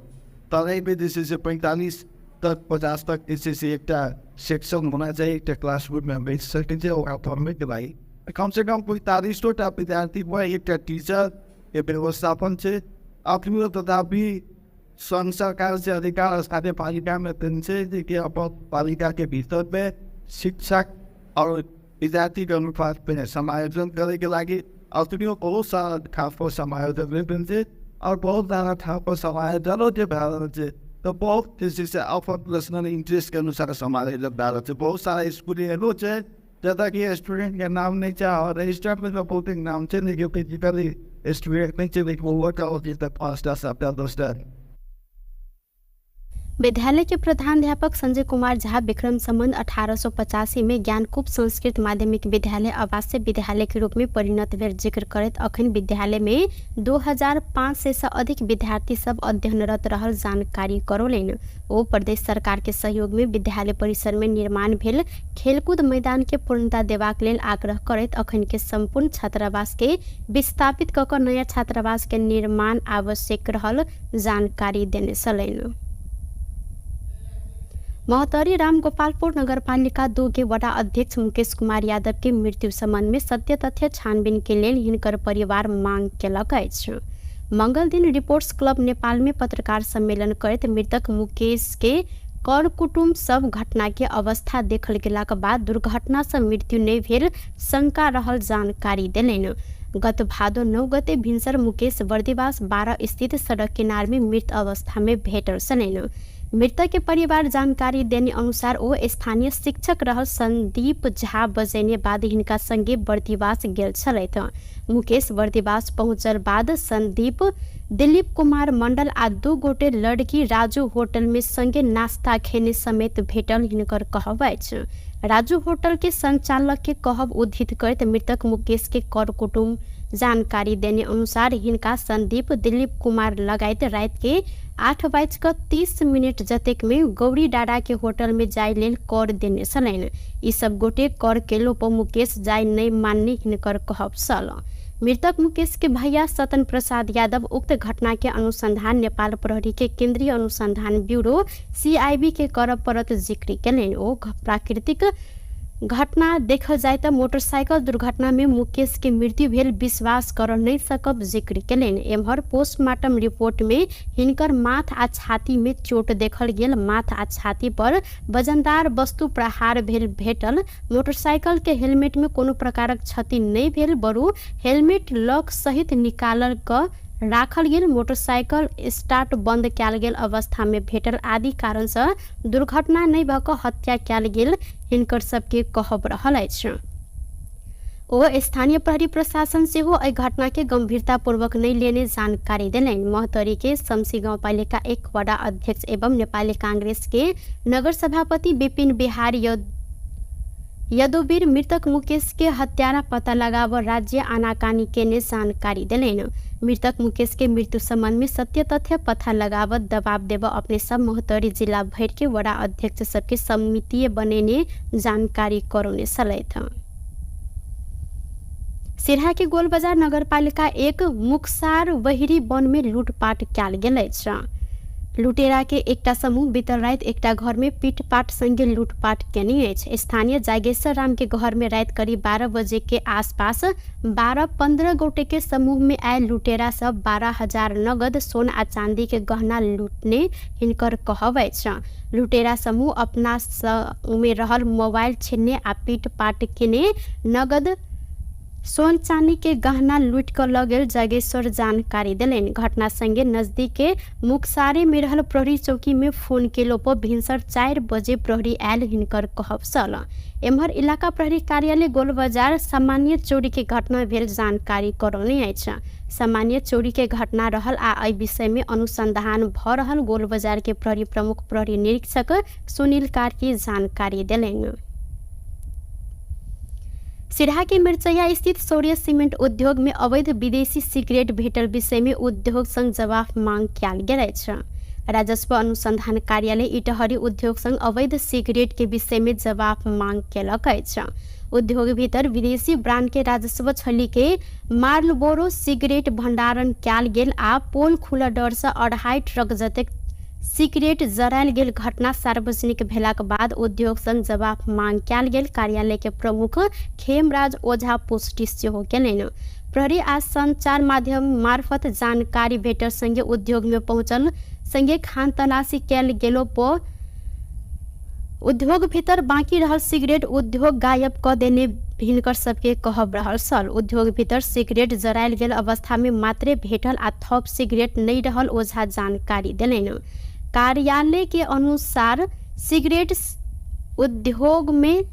तराई में जैसे 45 तक 50 तक जैसे एक सेक्शन होना चाहिए, एक क्लासरूम में बैठ सके और पढ़ने के लिए कम से कम 45 विद्यार्थी व एक टीचर के व्यवस्थापन से अपनी तथापि संघ सरकार से अधिकार स्थानीय पालिका में दिन कि अब पालिका के भीतर में शिक्षक और विद्यार्थी के अनुपात में समायोजन करने के लिए अपनी बहुत सारा ठाव पर समायोजन दिन और बहुत सारा ठाव पर समायोजनों के भारत से तो बहुत जैसे अपन पर्सनल इंटरेस्ट के अनुसार समायोजन भारत से बहुत सारा स्कूली है जैसा कि स्टूडेंट का नाम नहीं चाह और रजिस्टर में बहुत नाम से लेकिन फिजिकली स्टूडेंट नहीं चाहिए वो वर्कआउट तक 5 सप्ताह 10 विद्यालय के प्रधानाध्यापक संजय कुमार झा विक्रम संबंध 1885 में ज्ञानकूप संस्कृत माध्यमिक विद्यालय आवासीय विद्यालय के रूप में परिणत भेल जिक्र करत अखन विद्यालय में 2500 से अधिक विद्यार्थी सब अध्ययनरत रहल जानकारी करौलेन। ओ प्रदेश सरकार के सहयोग में विद्यालय परिसर में निर्माण भेल खेलकूद मैदान के पूर्णता देबाक लेल आग्रह करत अखन के संपूर्ण छात्रावास के विस्थापित क क नया छात्रावास के निर्माण आवश्यक रहल जानकारी देने छलैन। महोत्तरी रामगोपालपुर नगरपालिका 2 के वडा अध्यक्ष मुकेश कुमार यादव के मृत्यु संबंध में सत्य तथ्य छानबीन के लेल हिनकर परिवार मांग केलक अछि। मंगल दिन रिपोर्ट्स क्लब नेपाल में पत्रकार सम्मेलन करत मृतक मुकेश के कर कुटुम्ब सब घटना के अवस्था देखल गेलाक बाद दुर्घटना से मृत्यु नहीं भेल शंका रहल जानकारी देलैन। गत भादो 9 गते भिनसर मुकेश बर्दिवास 12 स्थित सड़क किनार में मृत अवस्था में भेटल छलैन। मृतक के परिवार जानकारी देने अनुसार वो स्थानीय शिक्षक रहल संदीप झा बजैने बाद हिनका संगे बर्दिवास गेल छलैथ। मुकेश बर्दिवास पहुंचल बाद संदीप दिलीप कुमार मंडल आ 2 गोटे लड़की राजू होटल में संगे नाश्ता खेने समेत भेटल हिनकर कहब अछि। राजू होटल के संचालक के कहब उद्धृत करत मृतक मुकेश के कर कुटुम्ब जानकारी देने अनुसार हिनका संदीप दिलीप कुमार लगायत रात के 8:30 जतेक में गौरी डाडा के होटल में जाय लेल कर देने छलैन। ई सब गोटे कर केलो पर मुकेश जाय नहीं मानने हिनकर कहब छल। मृतक मुकेश के भैया सतन प्रसाद यादव उक्त घटना के अनुसंधान नेपाल प्रहरी के केंद्रीय अनुसंधान ब्यूरो CIB के करब परत जिक्र केलैन। ओ प्राकृतिक घटना देखल जाए तो मोटरसाइकिल दुर्घटना में मुकेश के मृत्यु भेल विश्वास कर नहीं सकब जिक्र केलैन। एम्हर पोस्टमार्टम रिपोर्ट में हिनकर माथ आ छाती में चोट देखल गेल। माथ आ छाती पर वजनदार वस्तु प्रहार भेल भेटल। मोटरसाइकिल के हेलमेट में कोनो प्रकारक क्षति नहीं भेल बरु हेलमेट लॉक सहित निकालल क राखल गेल। मोटरसाइकिल स्टार्ट बंद कैल गेल अवस्था में भेटल आदि कारण से दुर्घटना नहीं भऽ कऽ हत्या कैल गेल हिनकर सबके कहब रहल अछि। ओ स्थानीय प्रहरी प्रशासन से हो घटना के गंभीरता पूर्वक नहीं लेने जानकारी देलैन। महोत्तरी के शमसी गाउँपालिका 1 वडा अध्यक्ष एवं नेपाली कांग्रेस के नगर सभापति विपिन बिहारी यदुवीर मृतक मुकेश के हत्यारा पता लगाव राज्य आनाकानी केने जानकारी देलैन। मृतक मुकेश के मृत्यु संबंध में सत्य तथ्य पता लगावत दबाव देव अपने सब महोत्तरी जिला भर के वडा अध्यक्ष सबके समिति बनेने जानकारी करौने छलैथ। सिरहा के गोलबजार नगरपालिका 1 मुक्सार वहिरी वन में लूटपाट कैल गेल अछि। लुटेरा के एकटा समूह बीतल रात एकटा घर में पीटपाट संगे लूटपाट केने अछि। स्थानीय जागेश्वर राम के घर में रात करीब 12 बजे के आसपास 12-15 गोटे के समूह में आए लुटेरा सब 12,000 नगद सोन आ चांदी के गहना लूटने हिनकर कहब अछि। लुटेरा समूह अपना में रहल मोबाइल छीनने आ पीटपाट केने नगद सोन चांदी के गहना लूट कर ल गेल जागेश्वर जानकारी देलैन। घटना संगे नजदीक के मुक्सारे में रहल प्रहरी चौकी में फोन केलो पर भिनसर 4 बजे प्रहरी आयल हिनकर कहब छल। एम्हर इलाका प्रहरी कार्यालय गोलबजार सामान्य चोरी के घटना भेल जानकारी करौने अछि। सामान्य चोरी के घटना रहल आ एहि विषय में अनुसंधान भ रहल गोलबजार के प्रहरी प्रमुख प्रहरी निरीक्षक सुनील कार्की जानकारी देलैन। सिरहा के मिर्चैया स्थित सौर्य सीमेंट उद्योग में अवैध विदेशी सिगरेट भेटल विषय में उद्योग संघ जवाब मांग कैल गेल अछि। राजस्व अनुसंधान कार्यालय इटहरी उद्योग संघ अवैध सिगरेट के विषय में जवाब मांग केलक अछि। उद्योग भीतर विदेशी ब्रांड के राजस्व छली के मार्लबोरो सिगरेट भंडारण कयल गेल आ पोल खुला डर से 2.5 ट्रक जतेक सिगरेट जरायल गेल घटना सार्वजनिक भेलाक बाद उद्योग संघ जवाब मांग कयल गेल कार्यालय के प्रमुख खेमराज ओझा पुष्टि सेहो केलनि। प्रहरी आ संचार माध्यम मार्फत जानकारी भेटल संगे उद्योग में पहुंचल संगे खान तलाशी कयल गेलो पर उद्योग भीतर बाकी रहल सिगरेट उद्योग गायब क देने हिनकर सबके कहब रहल सल। उद्योग भीतर सिगरेट जरायल गेल अवस्था में मात्रे भेटल आ थप सिगरेट नहीं रहल ओझा जानकारी देलनि। कार्यालय के अनुसार सिगरेट उद्योग में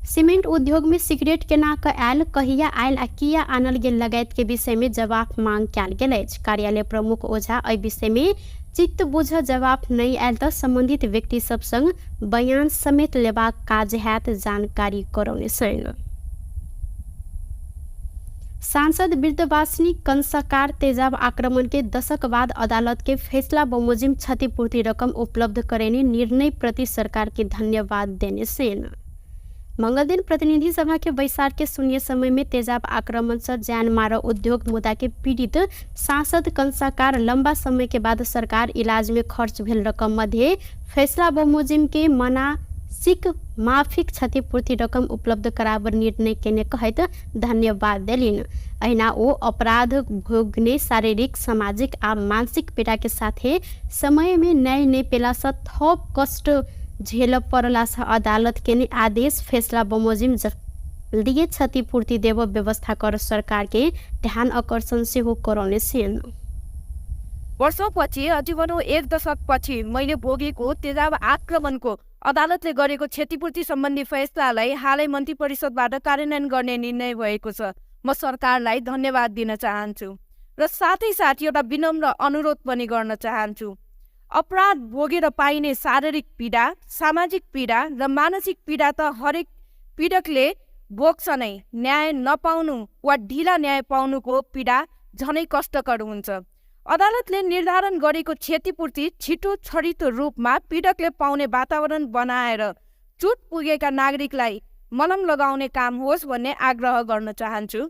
सीमेंट उद्योग में सिगरेट केना आयल, कहिया आयल आ किया आनल गेल लगायत के विषय में जवाब मांग कयल गेल अछि। कार्यालय प्रमुख ओझा एहि विषय में चित्त बुझ जवाब नहीं आयल तो संबंधित व्यक्ति सब संग बयान समेत लेबाक काज हैत जानकारी करौने छनि। सांसद वृद्धवासिनी कंसाकार तेजाब आक्रमण के दशक बाद अदालत के फैसला बमोजिम क्षतिपूर्ति रकम उपलब्ध करेने निर्णय प्रति सरकार के धन्यवाद देने छन्। मंगल दिन प्रतिनिधि सभा के बैसार के शून्य समय में तेजाब आक्रमण से जान मार उद्योग मुद्दा के पीड़ित सांसद कंसाकार लंबा समय के बाद सरकार इलाज में खर्च भेल रकम मध्य फैसला बमोजिम के मानसिक माफिक क्षतिपूर्ति रकम उपलब्ध कराबर निर्णय केने कहत धन्यवाद देलिन। अहिना ओ अपराध भोगने शारीरिक सामाजिक आ मानसिक पीड़ा के साथे समय में न्याय नहीं पेला से थप कष्ट झेल पड़ला से अदालत के आदेश फैसला बमोजिम जल्दी क्षतिपूर्ति देव व्यवस्था कर सरकार के ध्यान आकर्षण से हो करौने छन्। वर्षौंपछि आजीवनौ 1 दशकपछि मैले भोगेको तेजाब आक्रमणको अदालतले गरेको क्षतिपूर्ति सम्बन्धी फैसलालाई हालै मन्त्री परिषदबाट कार्यान्वयन गर्ने निर्णय भएको छ। म सरकारलाई धन्यवाद दिन चाहन्छु र साथै साथ एउटा विनम्र अनुरोध पनि गर्न चाहन्छु। अपराध भोगेर पाइने शारीरिक पीडा, सामाजिक पीडा र मानसिक पीडा त हरेक पीडकले भोग्छ नै। न्याय नपाउनु वा ढिला न्याय पाउनुको पीडा झनै कष्टकर हुन्छ। अदालतले निर्धारण गरेको क्षतिपूर्ति छिटो छरितो रूपमा पीडकले पाउने वातावरण बनाएर चोट पुगेका नागरिकलाई मलम लगाउने काम होस् भन्ने आग्रह गर्न चाहन्छु।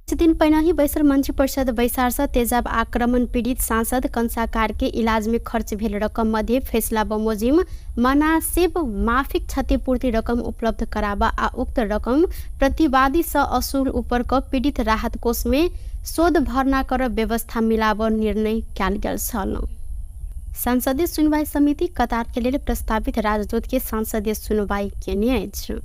कुछ दिन पहले ही बैसर मंत्री परिषद बैसार से तेजाब आक्रमण पीड़ित सांसद कंसाकार के इलाज में खर्च भेल रकम मध्य फैसला बमोजिम मनासिब माफिक क्षतिपूर्ति रकम उपलब्ध कराबा आ उक्त रकम प्रतिवादी से असूल ऊपर क पीड़ित राहत कोष में शोध भर्ना कर व्यवस्था मिलाब निर्णय कयल गेल छल। संसदीय सुनवाई समिति कतार के लिए प्रस्तावित राजदूत के संसदीय सुनवाई केने अछि।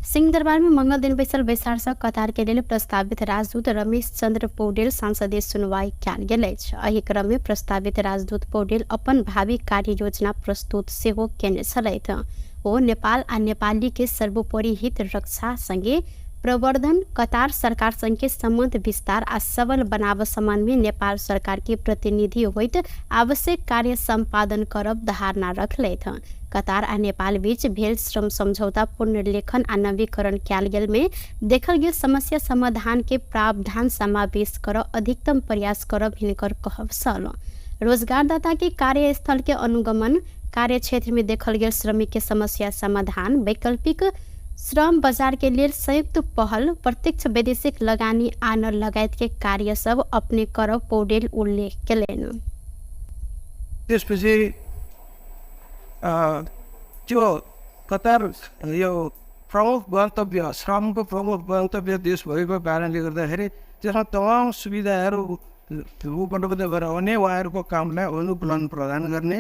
सिंहदरबार में मंगल दिन बैसल बैसार से कतार के लिए प्रस्तावित राजदूत रमेश चंद्र पौडेल संसदीय सुनवाई कयल गेल अछि। एहि क्रम में प्रस्तावित राजदूत पौडेल अपन भावी कार्य योजना प्रस्तुत सेहो केने छलथि। ओ नेपाल आ नेपाली के सर्वोपरि हित रक्षा संगे प्रवर्धन, कतार सरकार संग के संबंध विस्तार आ सबल बनाव सम्बन्ध में नेपाल सरकार के प्रतिनिधि होइत आवश्यक कार्य संपादन करब धारणा रखलथि। कतार आ नेपाल बीच भेल श्रम समझौता पुनर्लेखन आ नवीकरण कयल गेल में देखल गेल समस्या समाधान के प्रावधान समावेश कर अधिकतम प्रयास करब हिनकर कहब छल। रोजगारदाता के कार्यस्थल के अनुगमन, कार्य क्षेत्र में देखल गेल श्रमिक के समस्या समाधान, वैकल्पिक श्रम बाजार के लिए संयुक्त पहल, प्रत्यक्ष वैदेशिक लगानी आन लगायत के कार्य सब अपने कर पौडेल उल्लेख केलनि। त्यसपछि त्यो कतार यो प्रमुख गन्तव्य, श्रमको प्रमुख गन्तव्य देश भएको कारणले गर्दाखेरि त्यसमा तमाम सुविधाहरू उपलब्ध गराउने, उहाँहरूको कामलाई अनुकूलन प्रदान गर्ने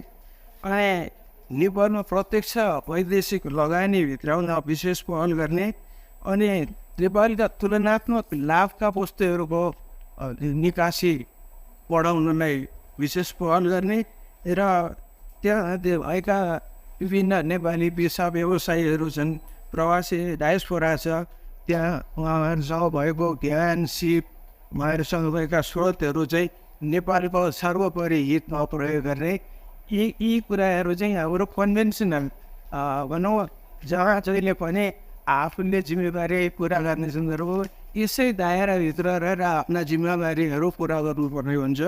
अनि नेपालमा प्रत्यक्ष वैदेशिक लगानी भित्राउन विशेष पहल गर्ने अनि नेपालका तुलनात्मक लाभका वस्तुहरूको निकासी बढाउनलाई विशेष पहल गर्ने र त्यहाँ भएका विभिन्न नेपाली पेसा व्यवसायीहरू छन्, प्रवासी डायस्पोरा छ, त्यहाँ उहाँहरूसँग भएको ज्ञान, सिप, उहाँहरूसँग भएका स्रोतहरू चाहिँ नेपालको सर्वोपरि हितमा प्रयोग गर्ने यी कुराहरू चाहिँ हाम्रो कन्भेन्सनल भनौँ जहाँ जहिले पनि आफूले जिम्मेवारी पुरा गर्ने सन्दर्भ यसै दायराभित्र रहेर आफ्ना जिम्मेवारीहरू पुरा गर्नुपर्ने हुन्छ।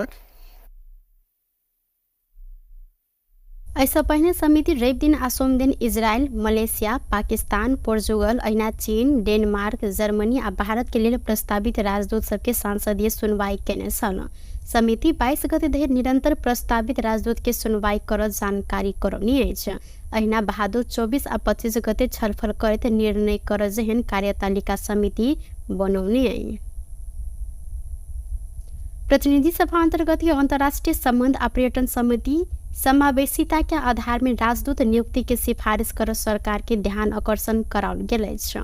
ऐसा पहले समिति रवि दिन आ सोम दिन इजरायल, मलेशिया, पाकिस्तान, पोर्चुगल, ऐना चीन, डेनमार्क, जर्मनी आ भारत के लिए प्रस्तावित राजदूत सबके सांसदीय सुनवाई केने सन। समिति 22 गते धरि निरंतर प्रस्तावित राजदूत के सुनवाई कर जानकारी करौनी अछि। अहिना भादो 24 आ 25 गते छलफल करैत निर्णय कर जेहन कार्यतालिका समिति बनौनी अछि। प्रतिनिधि सभा अंतर्गत अंतर्राष्ट्रीय संबंध आ पर्यटन समिति समावेशिता के आधार में राजदूत नियुक्ति के सिफारिश कर सरकार के ध्यान आकर्षण कराओल गेल अछि।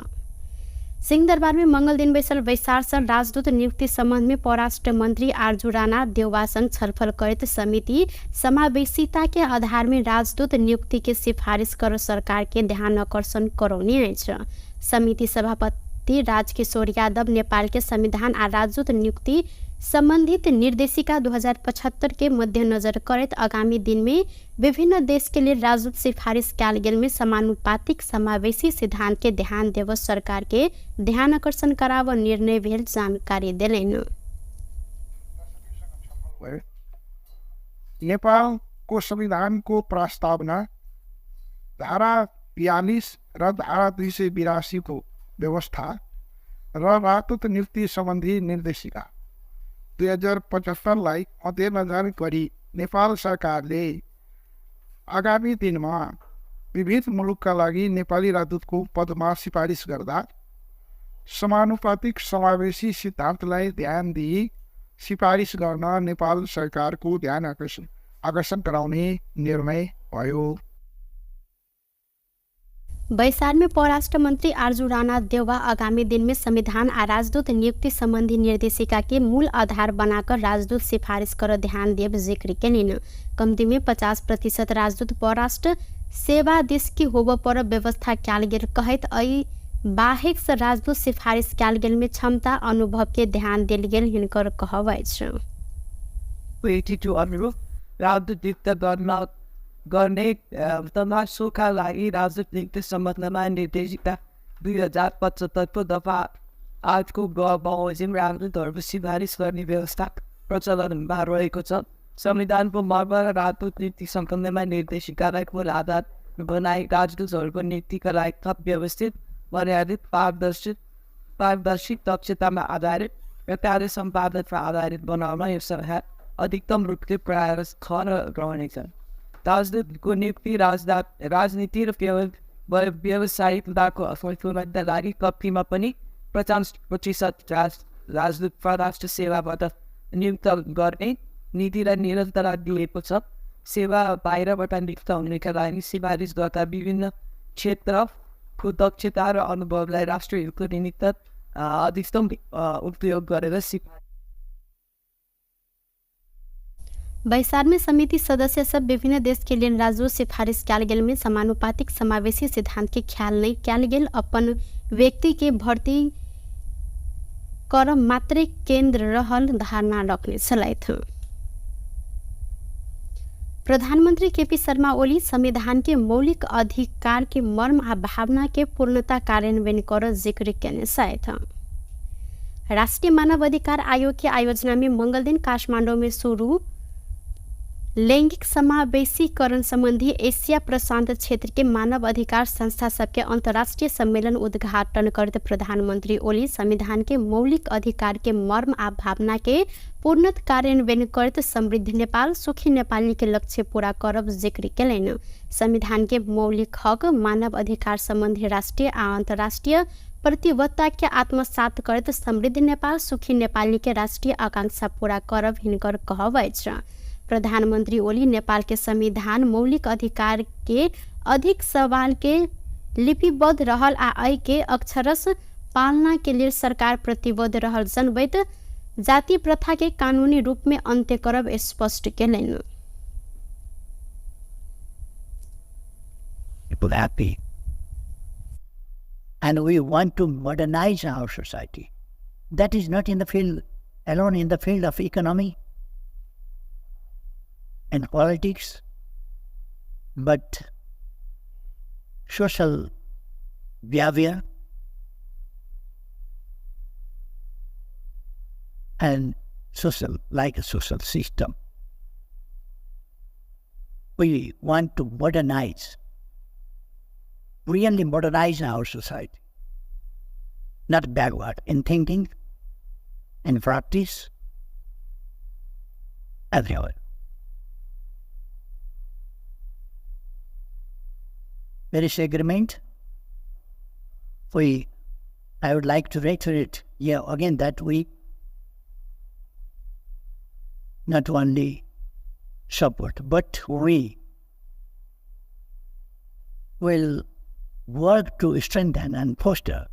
सिंह दरबार में मंगल दिन बैसल वैसार सन राजदूत नियुक्ति संबंध में परराष्ट्र मंत्री आरजू राणा देउवा संग छलफल करैत समिति समावेशिता के आधार में राजदूत नियुक्ति के सिफारिश कर सरकार के ध्यान आकर्षण करौनी अछि। समिति सभापति राजकिशोर यादव नेपाल के संविधान आ राजदूत नियुक्ति संबंधित निर्देशिका 2075 के मद्देनजर करैत आगामी दिन में विभिन्न देश के लिए राजदूत सिफारिश कैल गेल में समानुपातिक समावेशी सिद्धांत के ध्यान देव सरकार के ध्यान आकर्षण कराव निर्णय भेल जानकारी देलैन। नेपालको संविधानको प्रस्तावना धारा 42 र धारा 282 को व्यवस्था र राजदूत नियुक्ति सम्बन्धी निर्देशिका 2075 मध्यनजर गरी नेपाल सरकारले आगामी दिनमा विविध मुलुकका लागि नेपाली राजदूतको पदमा सिफारिस गर्दा समानुपातिक समावेशी सिद्धान्तलाई ध्यान दिई सिफारिस गर्न नेपाल सरकारको ध्यान आकर्षण गराउने निर्णय भयो। बैसार में परराष्ट्र मंत्री आरजू राणा देउवा आगामी दिन में संविधान आ राजदूत नियुक्ति संबंधी निर्देशिका के मूल आधार बनाकर राजदूत सिफारिश कर ध्यान देव जिक्र केलिन। कम्ती में 50% राजदूत परराष्ट्र सेवा देश की होब पर व्यवस्था कैल गेल कहैत अई बाहेक से राजदूत सिफारिश कैल गेल में क्षमता अनुभव के ध्यान देल गेल हिनकर कहब अछि। राजदूत नियुक्त गर्ने तमासुका लागि राजदूत नियुक्ति सम्बन्धमा निर्देशिका 2075 को दफा 8 को बमोजिम राजदूतहरूको सिफारिस गर्ने व्यवस्था प्रचलनमा रहेको छ। संविधानको मर्म र राजदूत नीति सम्बन्धमा निर्देशिकालाई मूल आधार बनाई राजदूतहरूको नीतिका लागि थप व्यवस्थित, मर्यादित, पारदर्शी, दक्षतामा आधारित र कार्य सम्पादनमा आधारित बनाउन यो सरकार अधिकतम रूपले प्रयास रहनेछ। राजदूतको नियुक्ति राजनीति र व्यावसायिकताको असफलताका लागि कम्तीमा पनि 50% राजदूत परराष्ट्र सेवाबाट नियुक्त गर्ने नीति र निरन्तरता दिएको छ। सेवा बाहिरबाट नियुक्त हुनेका लागि सिफारिस गर्दा विभिन्न क्षेत्रको दक्षता र अनुभवलाई राष्ट्रिय हितको निमित्त अधिकतम उपयोग गरेर बैसार में समिति सदस्य सब विभिन्न देश के लिए राजदूत सिफारिश कैल गेल में समानुपातिक समावेशी सिद्धांत के ख्याल नहीं कैल गेल, अपन व्यक्ति के भर्ती कर मात्रै केंद्र रहल धारणा रखने छलैथ। प्रधानमंत्री केपी शर्मा ओली संविधान के मौलिक अधिकार के मर्म आ भावना के पूर्णता कार्यान्वयन कर जिक्र केने छथि। राष्ट्रीय मानव अधिकार आयोग के आयोजना में मंगल दिन काठमांडू में शुरू लैंगिक समावेशीकरण संबंधी एशिया प्रशांत क्षेत्र के मानव अधिकार संस्था सबके अंतर्राष्ट्रीय सम्मेलन उद्घाटन करते प्रधानमंत्री ओली संविधान के मौलिक अधिकार के मर्म आ भावना के पूर्णत कार्यान्वयन करते समृद्ध नेपाल, सुखी नेपाली के लक्ष्य पूरा करब जिक्र केलैन। संविधान के मौलिक हक, मानव अधिकार संबंधी राष्ट्रीय आ अंतर्राष्ट्रीय प्रतिबद्धता के आत्मसात करते समृद्ध नेपाल, सुखी नेपाली के राष्ट्रीय आकांक्षा पूरा करब हिनकर कहब अछि। प्रधानमंत्री ओली नेपाल के संविधान मौलिक अधिकार के अधिक सवाल के लिपिबद्ध रहल आ अय के अक्षरश पालना के लिए सरकार प्रतिबद्ध रहल जनबैत जाति प्रथा के कानूनी रूप में अंत्य करब स्पष्ट केलैन। People happy, and we want to modernize our society. That is not in the field alone, in the field of economy and politics, but social behavior, and social, like a social system. We want to modernize, really modernize our society, not backward in thinking, in practice, everywhere. Paris Agreement, I would like to reiterate here again that we not only support, but we will work to strengthen and foster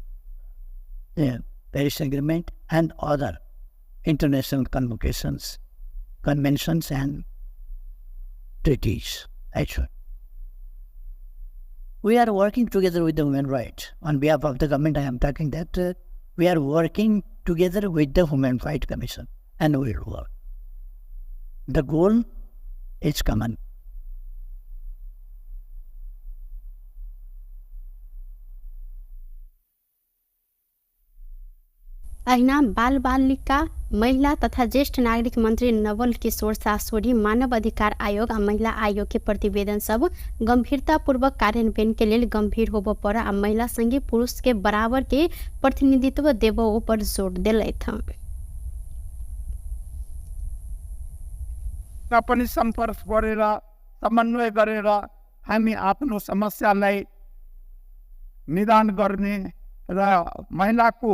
the Paris Agreement and other international conventions and treaties. Actually, we are working together with the human rights. On behalf of the government, I am talking that we are working together with the Human Rights Commission, and we will work. The goal is common. ऐना बाल बालिका महिला तथा ज्येष्ठ नागरिक मंत्री नवल किशोर सासोरी मानव अधिकार आयोग आ महिला आयोग के प्रतिवेदन सब गंभीरतापूर्वक कार्यान्वयन के लिए गंभीर होबो पर आ महिला संगे पुरुष के बराबर के प्रतिनिधित्व देबो पर जोड़ दिलैथ। पनि सम्पर्क गरेर समन्वय गरेर हामी आफ्नो समस्यालाई निदान गर्ने र महिलाको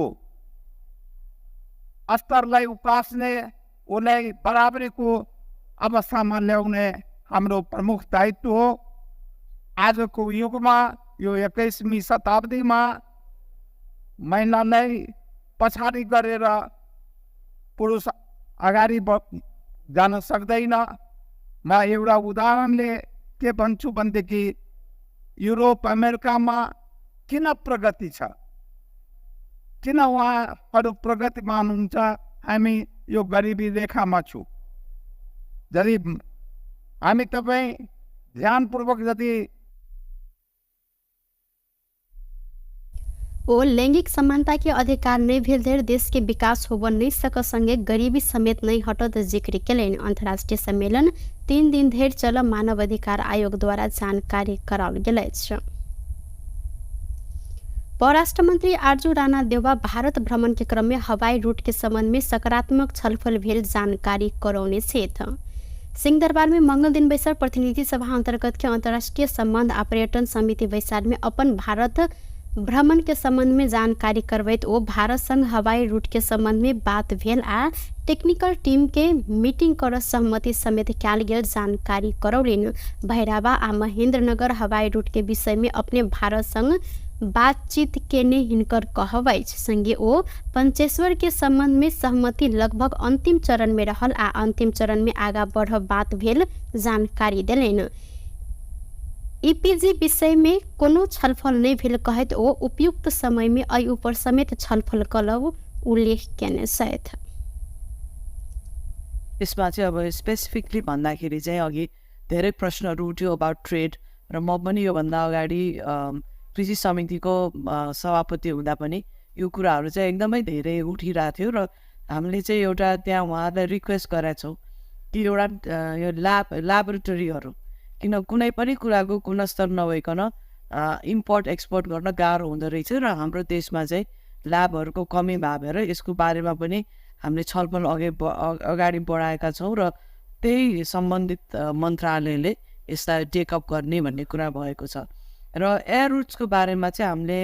स्तरलाई उकास्ने, उसलाई बराबरीको अवस्थामा ल्याउने हाम्रो प्रमुख दायित्व हो। आजको युगमा यो 21वीं शताब्दीमा महिलालाई पछाडि गरेर पुरुष अगाडि जान सक्दैन। म एउटा उदाहरणले के भन्छु भनेदेखि युरोप अमेरिकामा किन प्रगति छ, किन उहाँहरू प्रगतिमान हुन्छ, हामी यो गरिबी रेखामा छौँ। यदि हामी तपाईँ ध्यानपूर्वक यदि ओ लैंगिक समानता के अधिकार नहीं भेल धरि देश के विकास होब नहीं सक संगे गरीबी समेत नहीं हटत जिक्र केलनि। अंतर्राष्ट्रीय सम्मेलन 3 दिन धरि चल मानव अधिकार आयोग द्वारा जानकारी कराओल गेल अछि। परराष्ट्र मंत्री आरजू राणा देउवा भारत भ्रमण के क्रम में हवाई रूट के संबंध में सकारात्मक छलफल भेल जानकारी करौने छेथ। सिंहदरबार में मंगल दिन बैसार प्रतिनिधि सभा अंतर्गत के अंतर्राष्ट्रीय संबंध आ पर्यटन समिति बैसार में अपन भारत भ्रमण के संबंध में जानकारी करवैत ओ भारत संग हवाई रूट के संबंध में बात भेल आ टेक्निकल टीम के मीटिंग कर सहमति समेत कयल गेल जानकारी करौलनि। भैरावा आ महेंद्रनगर हवाई रूट के विषय में अपने भारत संग बातचीत केने हिनकर कहबै संगे ओ पंचेश्वर के संबंध में सहमति लगभग अंतिम चरण में रहल आ अंतिम चरण में आगा बढ़ बात भेल जानकारी देलनि। ईपीजी विषय में कोनो छलफल नहीं भेल कहत ओ उपयुक्त समय में अय ऊपर समेत छलफल कलब उल्लेख केने छथि। यसमा चाहिँ अब स्पेसिफिकली भन्दाखेरि चाहिँ अघि धेरै प्रश्नहरू उठ्यो अबाउट ट्रेड र म पनि योभन्दा अगाडि कृषि समितिको सभापति हुँदा पनि यो कुराहरू चाहिँ एकदमै धेरै उठिरहेको थियो र हामीले चाहिँ एउटा त्यहाँ उहाँलाई रिक्वेस्ट गरेका छौँ कि एउटा यो ल्याबोरेटरीहरू किन कुनै पनि कुराको गुणस्तर नभइकन इम्पोर्ट एक्सपोर्ट गर्न गाह्रो हुँदो रहेछ र हाम्रो देशमा चाहिँ ल्याबहरूको कमी भएर यसको बारेमा पनि हामीले छलफल अगाडि बढाएका छौँ र त्यही सम्बन्धित मन्त्रालयले यसलाई टेकअप गर्ने भन्ने कुरा भएको छ। र एयर रुट्सको बारेमा चाहिँ हामीले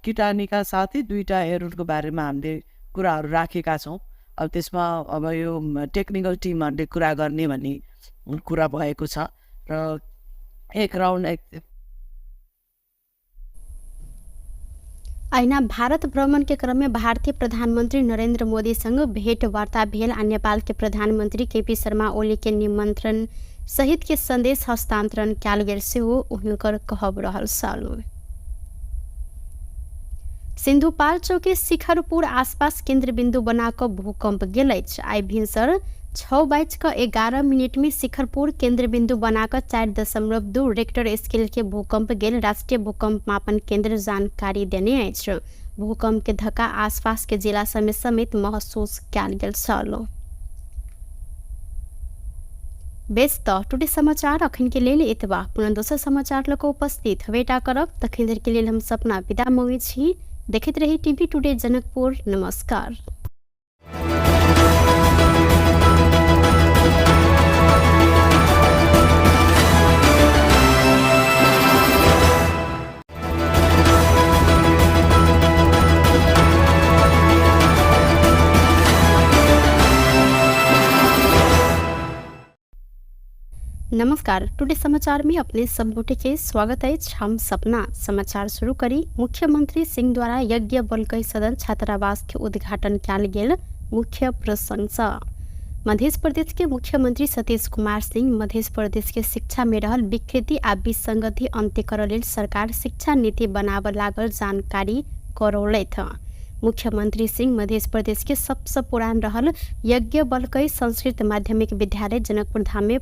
किटानीका साथै 2टा एयर रुटको बारेमा हामीले कुराहरू राखेका छौँ। अब त्यसमा अब यो टेक्निकल टिमहरूले कुरा गर्ने भन्ने कुरा भएको छ र एक राउन्ड ऐना भारत भ्रमण के क्रम में भारतीय प्रधानमंत्री नरेंद्र मोदी संग भेंट वार्ता भेल आ नेपाल के प्रधानमंत्री केपी शर्मा ओली के निमंत्रण सहित के संदेश हस्तांतरण कयल गेल सेहो हुनकर कहब रहल छल। सिंधुपाल्चोक के शिखरपुर आसपास केंद्र बिंदु बनाकर भूकंप गेल अछि। आई भिनसर 6:11 में शिखरपुर केंद्र बिंदु बनाकर 4.2 रेक्टर स्केल के भूकंप गेल राष्ट्रीय भूकंप मापन केंद्र जानकारी देने अछि। भूकंप के धक्का आसपास के जिला समेत महसूस कयल गेल छल। बेस त टुडे समाचार अखन के लेल एतबा। पुनः दोसर समाचार लऽ कऽ उपस्थित हवेटा करब। तखन धरि के लेल हम सपना विदा मंगै छी। देखैत रही टीवी टुडे जनकपुर। नमस्कार। नमस्कार। टुडे समाचार में अपने सब गोटे के स्वागत है। हम सपना समाचार शुरू करी। मुख्यमंत्री सिंह द्वारा यज्ञ बलकै सदन छात्रावास के उद्घाटन कयल गेल। मुख्य प्रशंसा। मध्य प्रदेश के मुख्यमंत्री सतीश कुमार सिंह मध्य प्रदेश के शिक्षा में रहल विकृति आ विसंगति अंत्य करऽ लेल सरकार शिक्षा नीति बनाबऽ लागल जानकारी करौलथि। मुख्यमंत्री सिंह मध्य प्रदेश के सबसे पुरान रहल यज्ञ बलकै संस्कृत माध्यमिक विद्यालय जनकपुर धाम में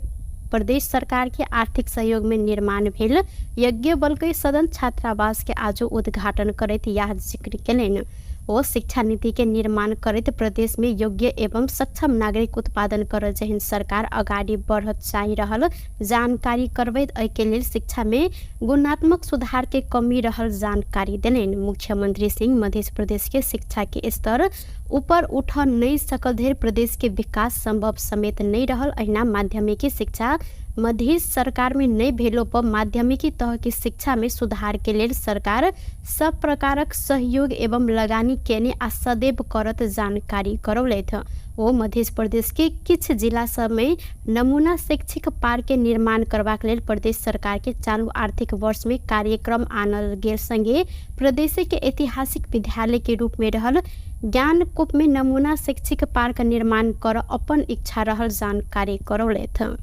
प्रदेश सरकार के आर्थिक सहयोग में निर्माण भेल यज्ञ बलकै सदन छात्रावास के आज उद्घाटन करैत यह जिक्र केलनि। ओ शिक्षा नीति के निर्माण करैत प्रदेश में योग्य एवं सक्षम नागरिक उत्पादन करऽ जेहन सरकार आगाड़ी बढ़त चाहि रहल जानकारी करबैत एहि के लेल शिक्षा में गुणात्मक सुधार के कमी रहल जानकारी देलनि। मुख्यमंत्री सिंह मध्य प्रदेश के शिक्षा के स्तर ऊपर उठ नहीं सकल धरि प्रदेश के विकास संभव समेत नहीं रहल। अहिना माध्यमिकी शिक्षा मध्य सरकार में नहीं भेलो पर माध्यमिकी तह की शिक्षा में सुधार के लेल सरकार सब प्रकारक सहयोग एवं लगानी केने आ सदैव करत जानकारी करौलथि। ओ मध्य प्रदेश के किछ जिला सब में नमूना शैक्षिक पार्क के निर्माण करबाक लेल प्रदेश सरकार के चालू आर्थिक वर्ष में कार्यक्रम आनल गेल संगे प्रदेश के ऐतिहासिक विद्यालय के रूप में रहल ज्ञानकूप में नमूना शैक्षिक पार्क निर्माण कर अपन इच्छा रहल जानकारी करौलथि।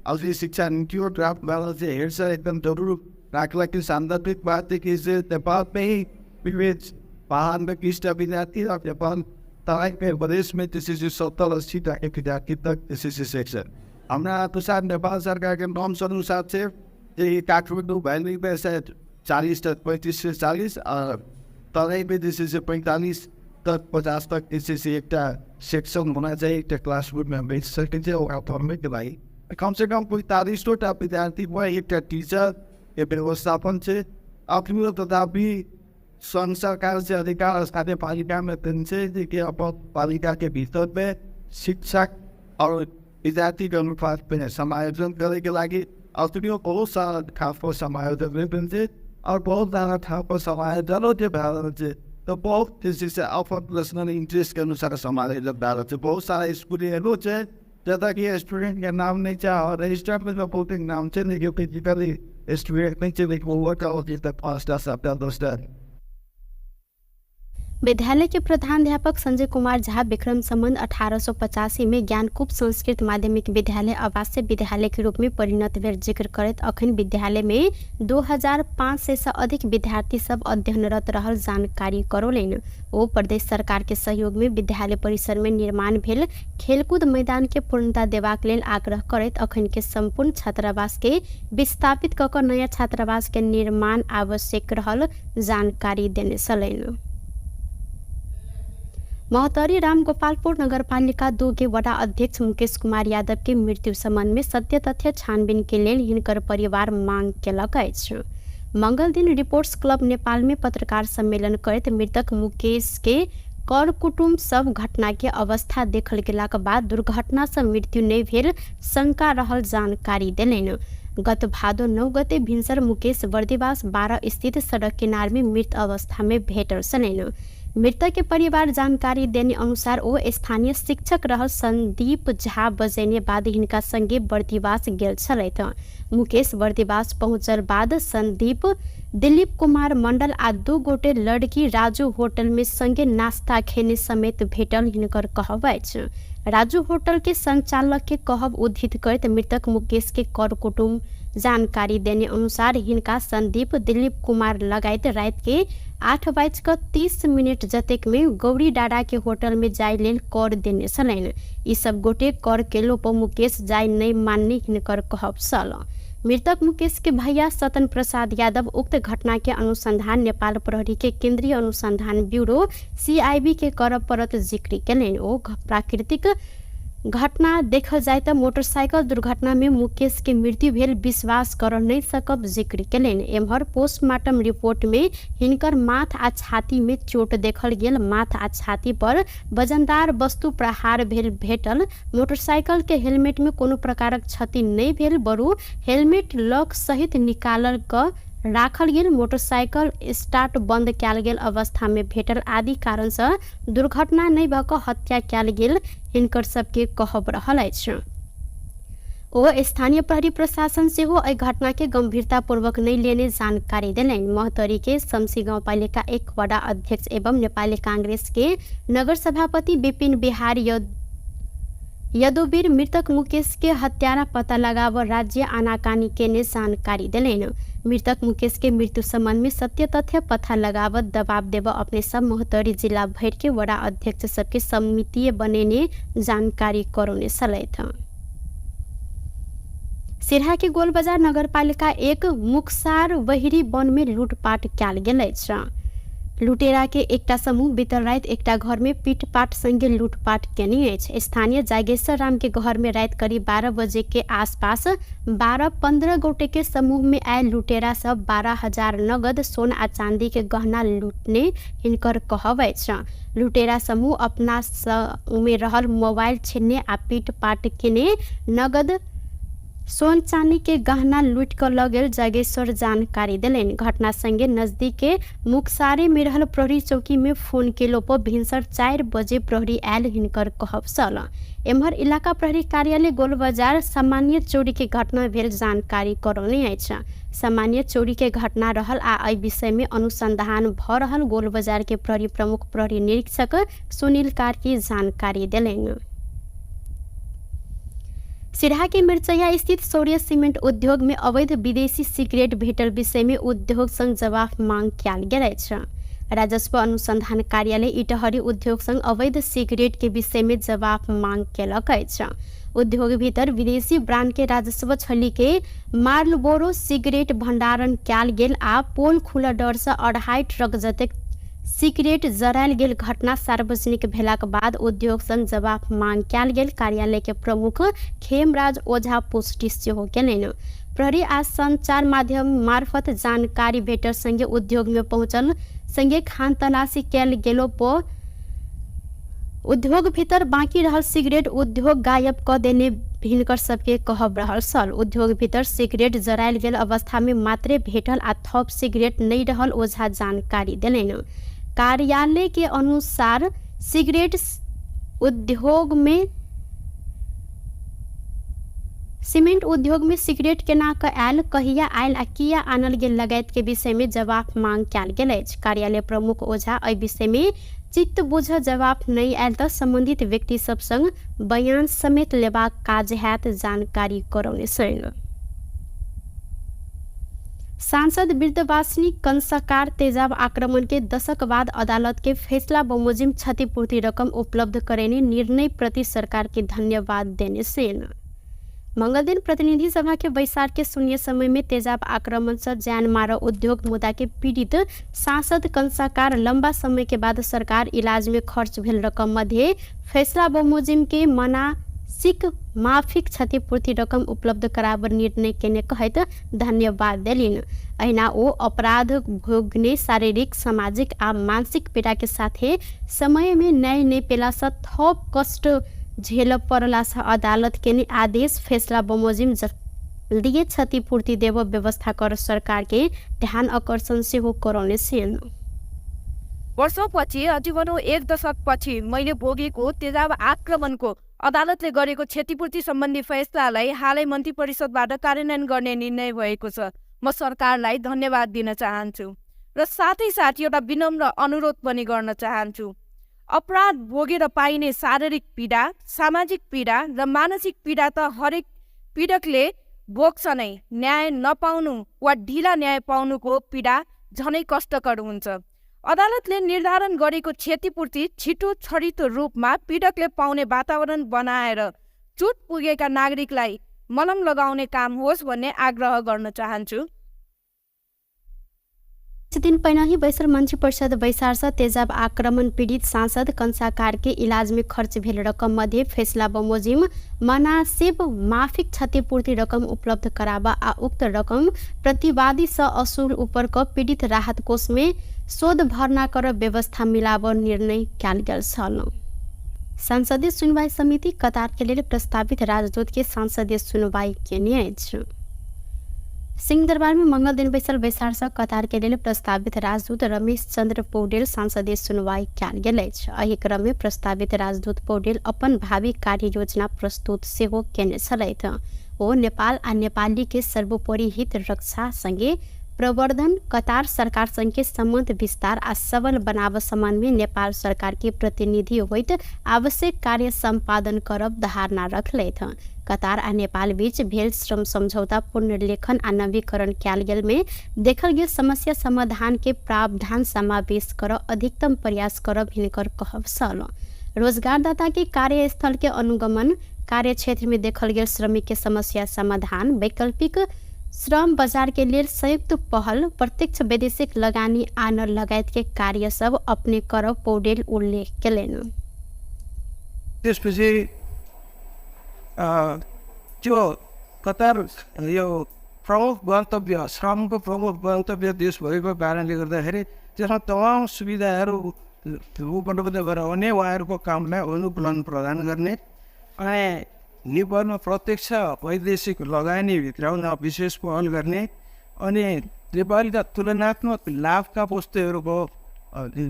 अझै शिक्षा नीति और ड्राफ्ट वाला से हेर्छ एकदम जरूर राख्ला कि सांदर्भिक बात है कि इसे नेपाल में ही विविध पहाड़ में कृष्ण विद्यार्थी और नेपाल तराई के प्रदेश में जैसे 70-80 तक विद्यार्थी तक जैसे सेक्शन हमारा अनुसार नेपाल सरकार के नॉर्म्स अनुसार से ये काठमाडौँ वैली में से 40 तक 35 से 40 और तराई में जैसे 45 तक 50 तक जैसे एक सेक्शन होना चाहिए। एक क्लासरूम में बैठ सके और पढ़ने के लिए कम से कम 45 विद्यार्थी हुआ एक टीचर ये व्यवस्थापन से अपनी तथापि संघ सरकार से अधिकार स्थानीय पालिका में कि पालिका के भीतर में शिक्षक और विद्यार्थी के अनुपात में समायोजन करने के लगी अपनी बहुत सारा ठाप पर समायोजन और बहुत सारा ठाप पर समायोजनों के भारत से तो बहुत जैसे अपन पर्सनल इंटरेस्ट के अनुसार समायोजन भारत से बहुत सारा स्कूल है जैसा कि स्टूडेंट का नाम नहीं चाह और रजिस्टर में तो बहुत नाम से नहीं फिजिकली स्टूडेंट नहीं चाहिए वो वर्कआउट जितना 5 सप्ताह 10 विद्यालय के प्रधानाध्यापक संजय कुमार झा विक्रम संबंध 1885 में ज्ञानकूप संस्कृत माध्यमिक विद्यालय आवासीय विद्यालय के रूप में परिणत भेल जिक्र करैत अखन विद्यालय में 2500 से अधिक विद्यार्थी सब अध्ययनरत रहल जानकारी करौलनि। ओ प्रदेश सरकार के सहयोग में विद्यालय परिसर में निर्माण भेल खेलकूद मैदान के पूर्णता देबाक लेल आग्रह करैत अखन के संपूर्ण छात्रावास के विस्थापित कऽ कऽ नया छात्रावास के निर्माण आवश्यक रहल जानकारी देने छलनि। महोत्तरी रामगोपालपुर नगरपालिका 2 के वडा अध्यक्ष मुकेश कुमार यादव के मृत्यु संबंध में सत्य तथ्य छानबीन के लेल हिनकर परिवार मांग केलक अछि। मंगल दिन रिपोर्ट्स क्लब नेपाल में पत्रकार सम्मेलन करैत मृतक मुकेश के कर कुटुम्ब सब घटना के अवस्था देखल गेलाक बाद दुर्घटना से मृत्यु नहीं भेल शंका रहल जानकारी देलनि। गत भादो 9 गते भिनसर मुकेश बर्दिवास 12 स्थित सड़क किनार में मृत अवस्था में भेटल छलनि। मृतक के परिवार जानकारी देने अनुसार ओ स्थानीय शिक्षक रहल संदीप झा बजेने बाद हिनका संगे बर्दिवास गेल छलथि। मुकेश बर्दिवास पहुंचल बाद संदीप दिलीप कुमार मंडल आ 2 गोटे लड़की राजू होटल में संगे नाश्ता खेने समेत भेटल हिनकर कहब अछि। राजू होटल के संचालक के कहब उद्धृत करैत मृतक मुकेश के कर कुटुम्ब जानकारी देने अनुसार हिनका संदीप दिलीप कुमार लगायत रात के 8:30 जतेक में गौरी डाडा के होटल में जाय लेल कर देने छलनि। ई सब गोटे कर केलो पर मुकेश जाय नहीं मानने हिनकर कहब छल। मृतक मुकेश के भैया सतन प्रसाद यादव उक्त घटना के अनुसंधान नेपाल प्रहरी के केंद्रीय अनुसंधान ब्यूरो CIB के कर परत जिक्र केलनि। ओ प्राकृतिक घटना देखल जाए त मोटरसाइकिल दुर्घटना में मुकेश के मृत्यु भेल विश्वास कर नहीं सकब जिक्र केलनि। एम्हर पोस्टमार्टम रिपोर्ट में हिनकर माथ आ छाती में चोट देखल गेल। माथ आ छाती पर वजनदार वस्तु प्रहार भेल भेटल। मोटरसाइकिल के हेलमेट में कोनो प्रकारक क्षति नहीं भेल, बरु हेलमेट लॉक सहित निकालल क राखल गेल। मोटरसाइकिल स्टार्ट बंद कैल गेल अवस्था में भेटल आदि कारण से दुर्घटना नहीं भऽ कऽ हत्या कैल गेल हिनकर सबके कहब रहल अछि। ओ स्थानीय प्रहरी प्रशासन से एहि घटना के गंभीरतापूर्वक नहीं लेने जानकारी देलनि। महतरी के शमसी गाउँपालिका 1 वडा अध्यक्ष एवं नेपाली कांग्रेस के नगर सभापति विपिन बिहारी यदुवीर मृतक मुकेश के हत्यारा पता लगाव राज्य आनाकानी के ने जानकारी दिलेन। मृतक मुकेश के मृत्यु संबंध में सत्य तथ्य पता लगाव दबाव देव अपने सब मोहतरी जिला भर के वडा अध्यक्ष सबके समिति बनेने जानकारी करौने सलैथ। सिरहा के गोलबजार नगरपालिका 1 मुक्सार वहिरी वन में लूटपाट कैल गेल अछि। लुटेरा के एकटा समूह बीतल राति एकटा घर में पीटपाट संगे लूटपाट केने अछि। स्थानीय जागेश्वर राम के घर में राति करीब 12 बजे के आसपास 12-15 गोटे के समूह में आयल लुटेरा सब 12,000 नगद सोन आ चांदी के गहना लूटने हिनकर कहब अछि। लुटेरा समूह अपना में रहल मोबाइल छीनने आ पीटपाट केने नगद सोन चांदी के गहना लूट कर ल गेल जागेश्वर जानकारी दिलेन। घटना संगे नजदीक के मुक्सारे में रहल प्रहरी चौकी में फोन केलो पर भिनसर 4 बजे प्रहरी आयल हिनकर कहब सल। एम्हर इलाका प्रहरी कार्यालय गोलबजार सामान्य चोरी के घटना भेल जानकारी करौने अछि। सामान्य चोरी के घटना रहल आ एहि विषय में अनुसंधान भ रहल गोलबजार के प्रहरी प्रमुख प्रहरी निरीक्षक सुनील कार्की जानकारी दिलेन। सिरहा के मिर्चैया स्थित सौर्य सीमेंट उद्योग में अवैध विदेशी सिगरेट भेटल विषय में उद्योग संघ जवाब मांग कैल गेल अछि। राजस्व अनुसंधान कार्यालय इटहरी उद्योग संघ अवैध सिगरेट के विषय में जवाब मांग केलक अछि। उद्योग भीतर विदेशी ब्रांड के राजस्व छली के मार्लबोरो सिगरेट भंडारण कैल गेल आ पोल खुला डर से 2.5 ट्रक जतेक सिगरेट जरायल गेल घटना सार्वजनिक भेलाक बाद उद्योग संघ जवाब मांग कैल गेल कार्यालय के प्रमुख खेमराज ओझा पुष्टि सेहो केलनि। प्रहरी आ संचार माध्यम मार्फत जानकारी भेटल संगे उद्योग में पहुंचल संगे खान तलाशी कैल गेलो पर उद्योग भीतर बाकी रहल सिगरेट उद्योग गायब क देने हिनकर सबके कहब रहल सल। उद्योग भीतर सिगरेट जरायल गेल अवस्था में मात्रे भेटल आ थप सिगरेट नहीं रहल ओझा जानकारी देलनि। कार्यालय के अनुसार सिगरेट उद्योग में सीमेंट उद्योग में सिगरेट केना क आयल, कहिया आयल आ किया आनल गेल लगायत के विषय में जवाब मांग कैल गेल अछि। कार्यालय प्रमुख ओझा एहि विषय में चित्त बुझ जवाब नहीं आयल त संबंधित व्यक्ति सब संग बयान समेत लेबाक काज हैत जानकारी करौने सन। सांसद वृद्धवासिनी कंसाकार तेजाब आक्रमण के दशक बाद अदालत के फैसला बमोजिम क्षतिपूर्ति रकम उपलब्ध करने निर्णय प्रति सरकार के धन्यवाद देने सेन। मंगल दिन प्रतिनिधि सभा के बैसार के शून्य समय में तेजाब आक्रमण से जान मार उद्योग मुद्दा के पीड़ित सांसद कंसाकार लंबा समय के बाद सरकार इलाज में खर्च भेल रकम मध्य फैसला बमोजिम के मासिक माफिक क्षतिपूर्ति रकम उपलब्ध कराबर निर्णय केने कहत धन्यवाद देलिन। अहिना ओ अपराध भोगने शारीरिक सामाजिक आ मानसिक पीड़ा के साथे समय में न्याय नहीं पेला से थप कष्ट झेल पड़ला से अदालत के आदेश फैसला बमोजिम जल्दी क्षतिपूर्ति देव व्यवस्था कर सरकार के ध्यान आकर्षण से हो करौने सेन। वर्षौंपछि अझै 1 दशकपछि मैले भोगेको तेजाब आक्रमणको अदालतले गरेको क्षतिपूर्ति सम्बन्धी फैसलालाई हालै मन्त्री परिषदबाट कार्यान्वयन गर्ने निर्णय भएको छ। म सरकारलाई धन्यवाद दिन चाहन्छु र साथै साथ एउटा विनम्र अनुरोध पनि गर्न चाहन्छु। अपराध भोगेर पाइने शारीरिक पीडा, सामाजिक पीडा र मानसिक पीडा त हरेक पीडकले भोग्छ नै। न्याय नपाउनु वा ढिला न्याय पाउनुको पीडा झनै कष्टकर हुन्छ। अदालतले निर्धारण गरेको क्षतिपूर्ति छिटो छरितो रूपमा पीडकले पाउने वातावरण बनाएर चोट पुगेका नागरिकलाई मलम लगाउने काम होस् भन्ने आग्रह गर्न चाहन्छु। कुछ दिन पहिला ही बैसर मन्त्री परिषद बैसार तेजाब आक्रमण पीडित सांसद कंसा कार्के इलाज में खर्च भेल रकम मध्ये फैसला बमोजिम मनासिब माफिक क्षतिपूर्ति रकम उपलब्ध करावा आ उक्त रकम प्रतिवादी स असूल ऊपर क पीडित राहत कोष में शोध भर्ना कर व्यवस्था मिलाव निर्णय कयल गेल छल। संसदीय सुनवाई समिति कतार के लिए प्रस्तावित राजदूत के संसदीय सुनवाई केने अछि। सिंहदरबार में मंगल दिन बैसल बैसार से कतार के लिए प्रस्तावित राजदूत रमेश चंद्र पौडेल संसदीय सुनवाई कयल गेल अछि। एहि क्रम में प्रस्तावित राजदूत पौडेल अपन भावी कार्य योजना प्रस्तुत सेहो केने छलथि। ओ नेपाल आ नेपाली के सर्वोपरि हित रक्षा संगे प्रवर्धन, कतार सरकार संग के संबंध विस्तार आ सबल बनाव सम्बन्ध में नेपाल सरकार के प्रतिनिधि होइत आवश्यक कार्य संपादन करब धारणा रखलथि। कतार आ नेपाल बीच भेल श्रम समझौता पुनर्लेखन आ नवीकरण कयल गेल में देखल गेल समस्या समाधान के प्रावधान समावेश कर अधिकतम प्रयास करब हिनकर कहब छल। रोजगारदाता के कार्यस्थल के अनुगमन, कार्य क्षेत्र में देखल गेल श्रमिक के समस्या समाधान, वैकल्पिक श्रम बाजार के लिए संयुक्त पहल, प्रत्यक्ष वैदेशिक लगानी आन लगायत के कार्य सब अपने कर पौडेल उल्लेख केलनि। त्यसपछि त्यो कतार यो प्रमुख गन्तव्य, श्रमको प्रमुख गन्तव्य देश भएको कारणले गर्दाखेरि त्यसमा तमाम सुविधाहरू उपलब्ध गराउने, उहाँहरूको कामलाई अनुकूलन प्रदान गर्ने अनि नेपालमा प्रत्यक्ष वैदेशिक लगानी भित्राउन विशेष पहल गर्ने अनि नेपालका तुलनात्मक लाभका वस्तुहरूको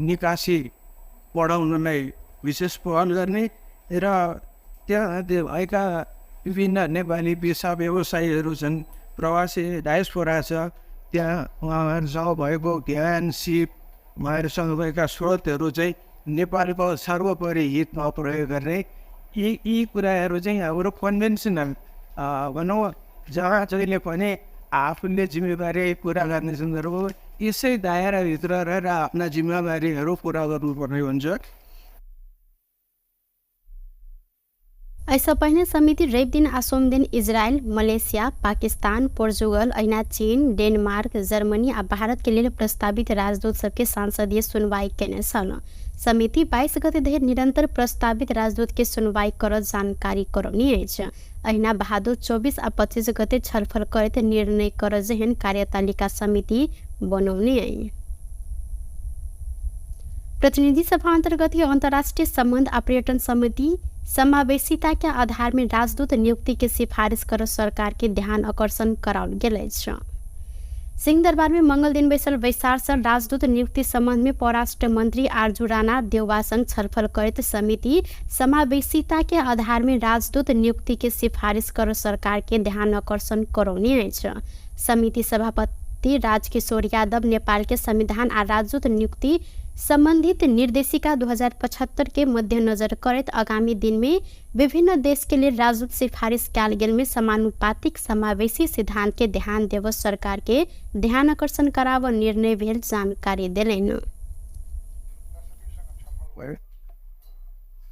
निकासी बढाउनलाई विशेष पहल गर्ने र त्यहाँ भएका विभिन्न नेपाली पेसा व्यवसायीहरू छन्, प्रवासी डायस्पोरा छ, त्यहाँ उहाँहरूसँग भएको ज्ञान, सिप, उहाँहरूसँग भएका स्रोतहरू चाहिँ नेपालको सर्वोपरि हितमा प्रयोग गर्ने यी कुराहरू चाहिँ हाम्रो कन्भेन्सनल भनौँ जहाँ जहिले पनि आफूले जिम्मेवारी पुरा गर्ने सन्दर्भमा यसै दायराभित्र रहेर आफ्ना जिम्मेवारीहरू पुरा गर्नुपर्ने हुन्छ। ऐसा पहले समिति रवि दिन आ सोम दिन इजरायल, मलेशिया, पाकिस्तान, पोर्चुगल, ऐना चीन, डेनमार्क, जर्मनी आ भारत के लिए प्रस्तावित राजदूत सबके संसदीय सुनवाई केने छल। समिति 22 गते धरि निरंतर प्रस्तावित राजदूत के सुनवाई कर जानकारी करौनी अछि। अहिना बहादुर 24 आ 25 गते छलफल करैत निर्णय कर जेहन कार्यतालिका समिति बनौने अछि। प्रतिनिधि सभा अंतर्गत अंतर्राष्ट्रीय संबंध आ पर्यटन समिति समावेशिता के आधार में राजदूत नियुक्ति के सिफारिश कर सरकार के ध्यान आकर्षण कराओल गेल अछि। सिंहदरबार में मंगल दिन बैसल बैसार से राजदूत नियुक्ति संबंध में परराष्ट्र मंत्री आरजू राणा देउवा संग छलफल करैत समिति समावेशिता के आधार में राजदूत नियुक्ति के सिफारिश कर सरकार के ध्यान आकर्षण करौने अछि। समिति सभापति राजकिशोर यादव नेपाल के संविधान आ राजदूत नियुक्ति संबंधित निर्देशिका 2075 के मद्देनजर करत आगामी दिन में विभिन्न देश के लिए राजदूत सिफारिश कयल गेल में समानुपातिक समावेशी सिद्धांत के ध्यान देव सरकार के ध्यान आकर्षण कराव निर्णय भेल जानकारी देलनि।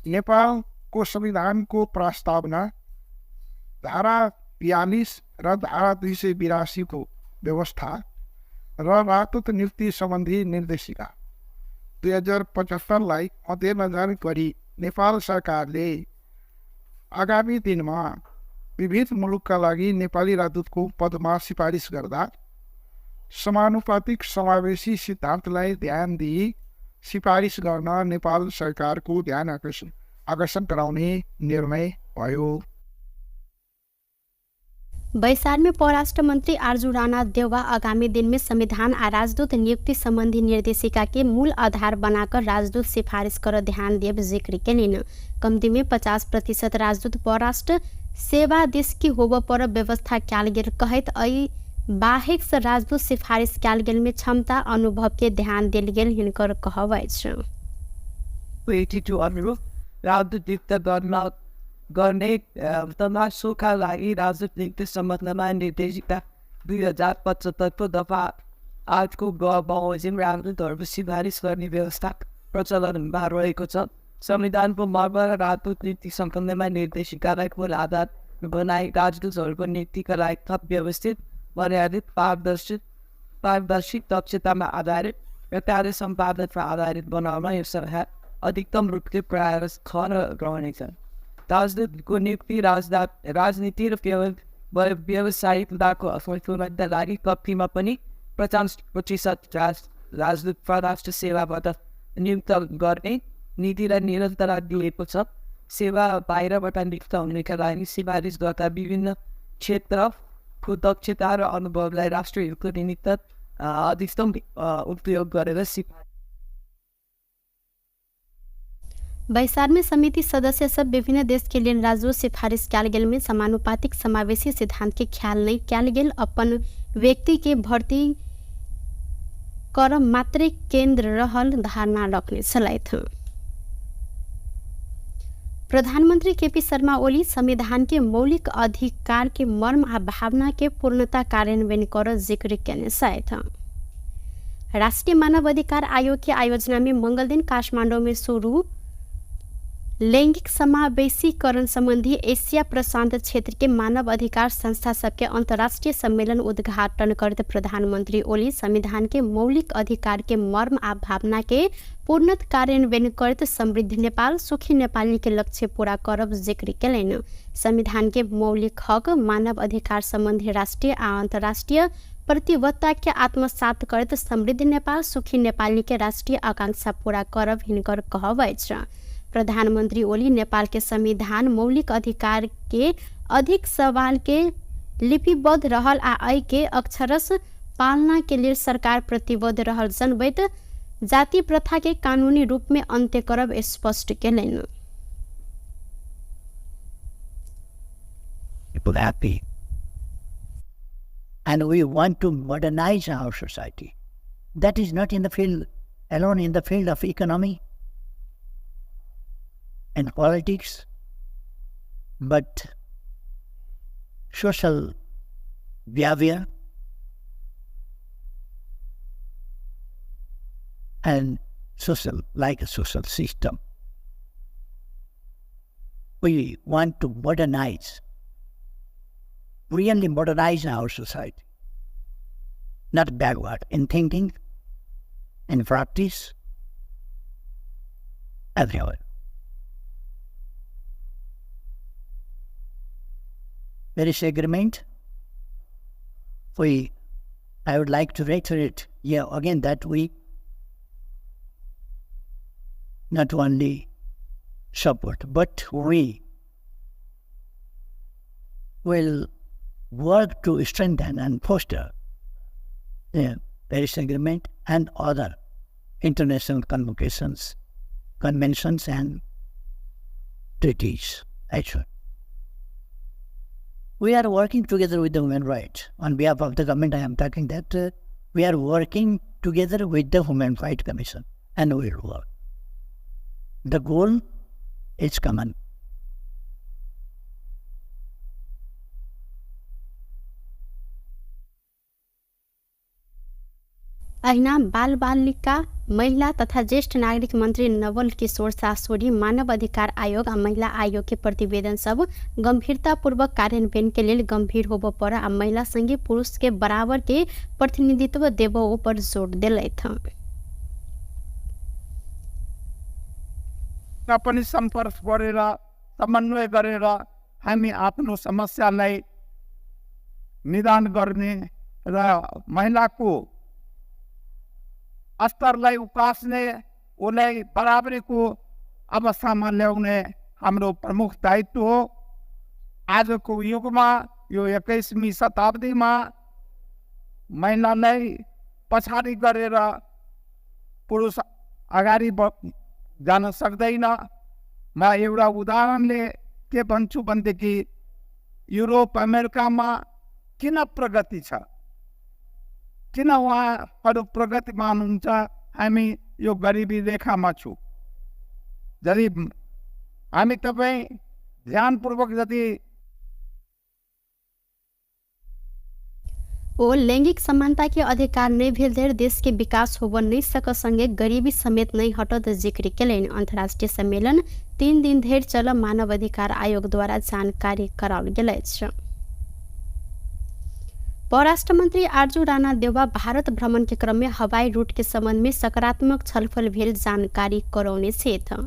नेपालको संविधानको प्रस्तावना धारा 42 र धारा 282 को व्यवस्था र राजदूत नियुक्ति सम्बन्धी निर्देशिका 2075 मध्यनजर गरी नेपाल सरकारले आगामी दिनमा विभिन्न मुलुकका लागि नेपाली राजदूतको पदमा सिफारिस गर्दा समानुपातिक समावेशी सिद्धान्तलाई ध्यान दिई सिफारिस गर्न नेपाल सरकारको ध्यान आकर्षण गराउने निर्णय भयो। बैसार में परराष्ट्र मंत्री आरजू राणा देउवा आगामी दिन में संविधान आ राजदूत नियुक्ति संबंधी निर्देशिका के मूल आधार बनाकर राजदूत सिफारिश कर ध्यान देव जिक्र केलिन। कम्ती में 50% राजदूत परराष्ट्र सेवा देश की होब पर व्यवस्था कयल गेल कहैत अई बाहेक से राजदूत सिफारिश कयल गेल में क्षमता अनुभव के ध्यान देल गेल हिनकर कहब अछि। राजदूत नियुक्त गर्ने तमासुका लागि राजदूत नियुक्ति सम्बन्धमा निर्देशिका 2075 को दफा 8 को बमोजिम राजदूतहरूको सिफारिस गर्ने व्यवस्था प्रचलनमा रहेको छ। संविधानको मर्म र राजदूत नीति सम्बन्धमा निर्देशिकालाई मूल आधार बनाई राजदूतहरूको नियुक्तिका लागि थप व्यवस्थित, मर्यादित, पारदर्शी, दक्षतामा आधारित र कार्य सम्पादनमा आधारित बनाउन यो सरकार अधिकतम रूपले प्रयास छ र रहनेछ। राजदूतको नियुक्ति राजनीति र व्यावसायिकताको असफलताका लागि कम्तीमा पनि 50% राजदूत परराष्ट्र सेवाबाट नियुक्त गर्ने नीतिलाई निरन्तरता दिएको छ। सेवा बाहिरबाट नियुक्त हुनेका लागि सिफारिस गर्दा विभिन्न क्षेत्रको दक्षता र अनुभवलाई राष्ट्रिय हितको निमित्त अधिकतम उपयोग गरेर बैसार में समिति सदस्य सब विभिन्न देश के लिए राज्यों सिफारिश कैल गेल में समानुपातिक समावेशी सिद्धांत के ख्याल नहीं कैल गेल, अपन व्यक्ति के भर्ती कर मात्रै केंद्र रहल धारणा रखने सलाह। प्रधानमंत्री केपी शर्मा ओली संविधान के मौलिक अधिकार के मर्म आ भावना के पूर्णता कार्यान्वयन कर जिक्र करने साथ राष्ट्रीय मानव अधिकार आयोग की आयोजना में मंगल दिन काठमांडू में शुरू लैंगिक समावेशीकरण संबंधी एशिया प्रशांत क्षेत्र के मानव अधिकार संस्था सबके अंतर्राष्ट्रीय सम्मेलन उद्घाटन करते प्रधानमंत्री ओली संविधान के मौलिक अधिकार के मर्म आ भावना के पूर्णत कार्यान्वयन करते समृद्ध नेपाल सुखी नेपाली के लक्ष्य पूरा करब जिक्र कैलन। संविधान के मौलिक हक मानव अधिकार संबंधी राष्ट्रीय आ अंतर्राष्ट्रीय प्रतिबद्धता के आत्मसात करते समृद्ध नेपाल सुखी नेपाली के राष्ट्रीय आकांक्षा पूरा करब हिनकर कहब। प्रधानमंत्री ओली नेपाल के संविधान मौलिक अधिकार के अधिक सवाल के लिपिबद्ध रहल आ आई के अक्षरश पालना के लिए सरकार प्रतिबद्ध रहल जनबैत जाति प्रथा के कानूनी रूप में अंत्य करब स्पष्ट कैलन। People happy, and we want to modernize our society. That is not in the field alone, in the field of economy and politics, but social behavior and social, like a social system. We want to modernize, really modernize our society, not backward in thinking, in practice, everywhere. Paris Agreement, I would like to reiterate here again that we not only support, but we will work to strengthen and foster the Paris Agreement and other international conventions and treaties. Actually, we are working together with the human rights. On behalf of the government, I am talking that we are working together with the Human Rights Commission, and we will work. The goal is common. अहिना बाल बालिका महिला तथा ज्येष्ठ नागरिक मंत्री नवल किशोर सासोरी मानव अधिकार आयोग आ महिला आयोग के प्रतिवेदन सब गंभीरतापूर्वक कार्यान्वयन के लिए गंभीर होब पर आ महिला संगे पुरुष के बराबर के प्रतिनिधित्व देबो पर जोड़ दिलैथ। पनि सम्पर्क गरेर समन्वय गरेर हामी आफ्नो समस्यालाई निदान गर्ने र महिलाको स्तरलाई उकास्ने उसलाई बराबरीको अवस्थामा ल्याउने हाम्रो प्रमुख दायित्व हो। आजको युगमा यो 21वीं शताब्दीमा महिलालाई पछाडि गरेर पुरुष अगाडि जान सक्दैन। म एउटा उदाहरणले के भन्छु भनेदेखि युरोप अमेरिकामा किन प्रगति छ, किन उहाँहरू प्रगतिमान हुन्छ, हामी यो गरिबी रेखामा छौँ। यदि हामी तपाईँ ध्यानपूर्वक यदि ओ लैंगिक समानता के अधिकार नहीं भेल धरि देश के विकास होब नहीं सक संगे गरीबी समेत नहीं हटत जिक्र केलनि। अंतर्राष्ट्रीय सम्मेलन 3 दिन धरि चल मानव अधिकार आयोग द्वारा जानकारी कराओल गेल अछि। परराष्ट्र मंत्री आरजू राणा देउवा भारत भ्रमण के क्रम में हवाई रूट के संबंध में सकारात्मक छलफल भेल जानकारी करौने छथि।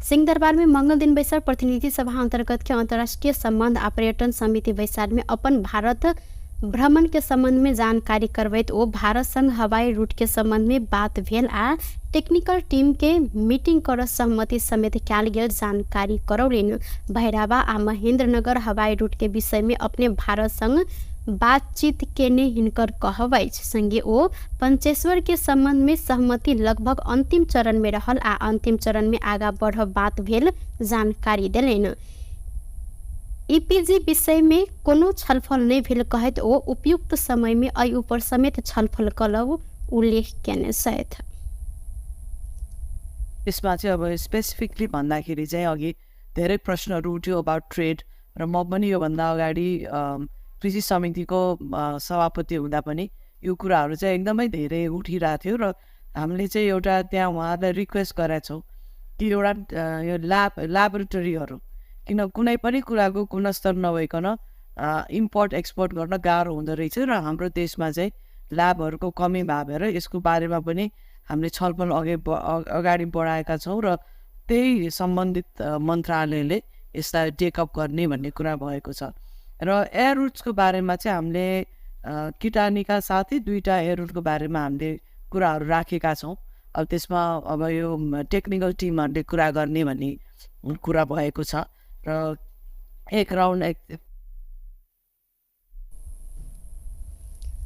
सिंहदरबार में मंगल दिन बैसार प्रतिनिधि सभा अंतर्गत के अंतर्राष्ट्रीय संबंध आ पर्यटन समिति बैसार में अपन भारत भ्रमण के संबंध में जानकारी करवैत ओ भारत संग हवाई रूट के संबंध में बात भेल आ टेक्निकल टीम के मीटिंग कर सहमति समेत कयल गेल जानकारी करौलनि। भैरावा आ महेंद्रनगर हवाई रूट के विषय में अपने भारत संग बातचीत केने हिनकर कहबै संगे ओ पंचेश्वर के संबंध में सहमति लगभग अंतिम चरण में रहल आ अंतिम चरण में आगा बढ़ब बात भेल जानकारी देलनि। ईपीजी विषय में कोनो छलफल नहीं भेल कहैत ओ उपयुक्त समय में एहि ऊपर समेत छलफल कलब उल्लेख केने छथि। यसमा चाहिँ अब स्पेसिफिकली भन्दाखेरि चाहिँ अघि धेरै प्रश्नहरू उठ्यो अबाउट ट्रेड र म पनि योभन्दा अगाडि कृषि समितिको सभापति हुँदा पनि यो कुराहरू चाहिँ एकदमै धेरै उठिरहेको थियो र हामीले चाहिँ एउटा त्यहाँ उहाँहरूलाई रिक्वेस्ट गरेका छौँ कि एउटा यो ल्याबोरेटरीहरू किन कुनै पनि कुराको गुणस्तर नभइकन इम्पोर्ट एक्सपोर्ट गर्न गाह्रो हुँदो रहेछ र हाम्रो देशमा चाहिँ ल्याबहरूको कमी भएर यसको बारेमा पनि हामीले छलफल अगाडि बढाएका छौँ र त्यही सम्बन्धित मन्त्रालयले यसलाई टेकअप गर्ने भन्ने कुरा भएको छ। र एयर रुट्सको बारेमा चाहिँ हामीले किटानीका साथै 2टा एयर रुटको बारेमा हामीले कुराहरू राखेका छौँ। अब त्यसमा अब यो टेक्निकल टिमहरूले कुरा गर्ने भन्ने कुरा भएको छ र एक राउन्ड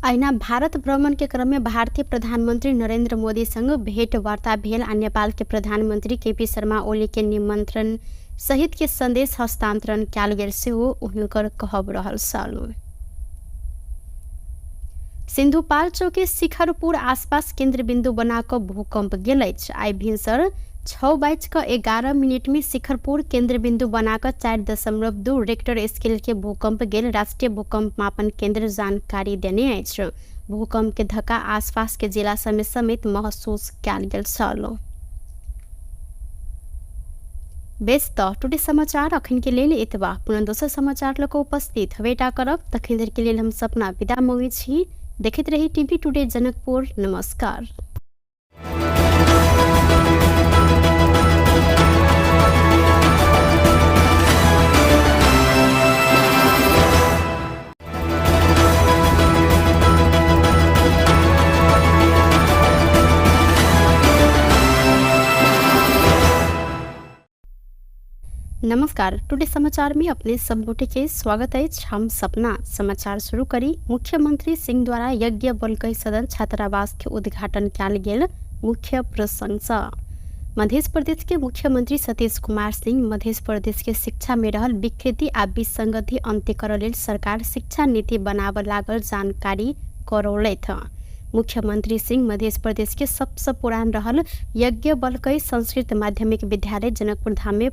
ऐना भारत भ्रमण के क्रम में भारतीय प्रधानमंत्री नरेंद्र मोदी संग भेंट वार्ता भेल आ नेपाल के प्रधानमंत्री केपी शर्मा ओली के निमंत्रण सहित के संदेश हस्तांतरण कयल गेल सेहो हुनकर कहब रहल छल। सिंधुपाल्चोक के शिखरपुर आसपास केंद्र बिंदु बनाकर भूकंप गेल अछि। आई भिनसर 6:11 में शिखरपुर केंद्र बिंदु बनाकर 4.2 रेक्टर स्केल के भूकंप गेल राष्ट्रीय भूकंप मापन केंद्र जानकारी देने अछि। भूकंप के धक्का आसपास के जिला समेत महसूस कयल गेल छल। बेस टुडे समाचार अखन के लेल एतबा पुनः दोसर समाचार लक उपस्थित हवेटा करब तखन देर के लेल हम सपना विदा मंगै छी। देखैत रही टीवी टुडे जनकपुर। नमस्कार। नमस्कार। टुडे समाचार में अपने सबगोटे के स्वागत है। हम सपना समाचार शुरू करी। मुख्यमंत्री सिंह द्वारा यज्ञ बलकै सदन छात्रावास के उद्घाटन कयल गेल मुख्य प्रशंसा। मध्य प्रदेश के मुख्यमंत्री सतीश कुमार सिंह मध्य प्रदेश के शिक्षा में रहल विकृति आ विसंगति अंत्य करय लेल सरकार शिक्षा नीति बनाब लागल जानकारी करौलथि। मुख्यमंत्री सिंह मध्य प्रदेश के सबसे पुरान रहल यज्ञ बलकै संस्कृत माध्यमिक विद्यालय जनकपुर धाम में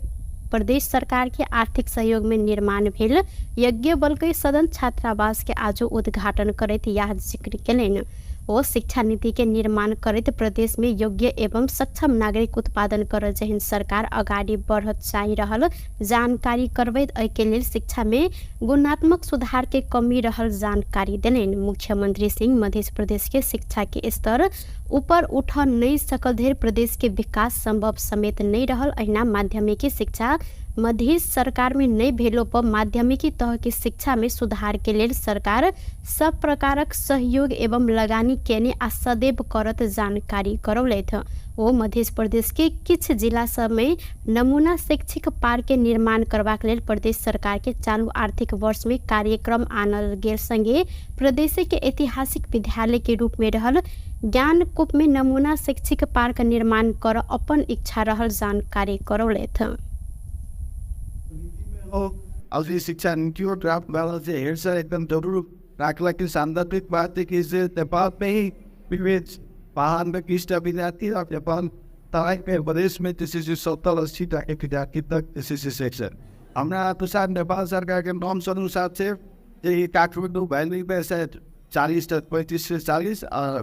प्रदेश सरकार के आर्थिक सहयोग में निर्माण भेल यज्ञ बलकै सदन छात्रावास के आज उद्घाटन करैत यह जिक्र केलनि। ओ शिक्षा नीति के निर्माण करैत प्रदेश में योग्य एवं सक्षम नागरिक उत्पादन कर जहन सरकार अगाडि बढ़त चाहि रहल जानकारी करबैत एहि के लेल शिक्षा में गुणात्मक सुधार के कमी रहल जानकारी देलनि। मुख्यमंत्री सिंह मध्य प्रदेश के शिक्षा के स्तर ऊपर उठ नहीं सकल धरि प्रदेश के विकास संभव समेत नहीं रहल। अहिना माध्यमिकी शिक्षा मध्य सरकार में नहीं भेलो पर माध्यमिकी तह की शिक्षा में सुधार के लेल सरकार सब प्रकारक सहयोग एवं लगानी केने आ सदैव करत जानकारी करौलथि। ओ मध्य प्रदेश के किछ जिला सब में नमूना शैक्षिक पार्क के निर्माण करबाक लेल प्रदेश सरकार के चालू आर्थिक वर्ष में कार्यक्रम आनल गेल संगे प्रदेश के ऐतिहासिक विद्यालय के रूप में रहल ज्ञानकूप में नमूना शैक्षिक पार्क निर्माण कर अपन इच्छा रहल जानकारी करौलथि। अभी शिक्षा नीतियों ड्राफ्ट वाला से हेर्छ एकदम जरूर राख्ला कि सांदर्भिक बात है कि इसे नेपाल में ही विविध पहाड़ में कृष्ण विद्यार्थी और नेपाल तराई में प्रदेश में जैसे 70-80 तक विद्यार्थी तक जैसे सेक्शन हमारा अनुसार नेपाल सरकार के नॉर्म्स अनुसार से ये काठमाडौँ भैली में शायद 40 तक 35 से 40 और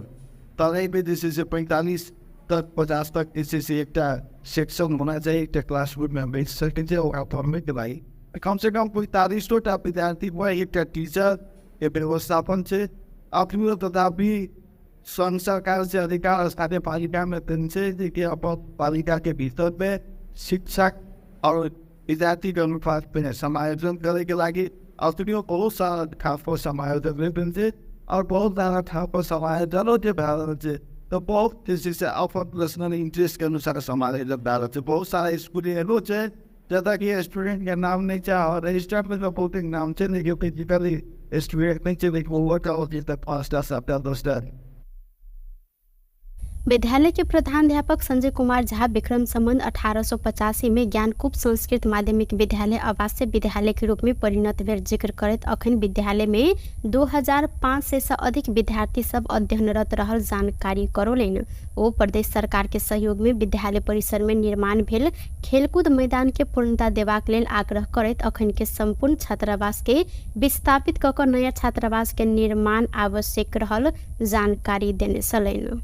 तराई में जैसे से 45 तक 50 तक जैसे से एक सेक्शन होना चाहिए, एक क्लासरूम में बैठ सके और पढ़ने के लिए कम से कम 45 विद्यार्थी हुआ, एक टीचर ये व्यवस्थापन से अपनी तथापि संघ सरकार से अधिकार स्थानीय पालिका में से कि अब पालिका के भीतर में शिक्षक और विद्यार्थी के अनुपात में समायोजन करने के लिए अपनी बहुत सारा ठाव पर समायोजन से और बहुत सारा ठाव पर समायोजनों के भारत से तो बहुत जैसे अपन पर्सनल इंटरेस्ट के अनुसार समायोजन भारत से बहुत सारा स्कूल है जैसा कि स्टूडेंट का नाम नहीं चाह और रजिस्टर में तो बहुत नाम से लेकिन फिजिकली स्टूडेंट नहीं चले वो वर्क आउट जितना 5 सप्ताह 10 विद्यालय के प्रधानाध्यापक संजय कुमार झा विक्रम संबंध 1885 में ज्ञानकूप संस्कृत माध्यमिक विद्यालय आवासीय विद्यालय के रूप में परिणत भेल जिक्र करत अखन विद्यालय में 2500 से अधिक विद्यार्थी सब अध्ययनरत रहल जानकारी करौलनि। ओ प्रदेश सरकार के सहयोग में विद्यालय परिसर में निर्माण भेल खेलकूद मैदान के पूर्णता देबाक लेल आग्रह करत अखन के संपूर्ण छात्रावास के विस्थापित कऽ कऽ नया छात्रावास के निर्माण आवश्यक रहल जानकारी देने छलनि।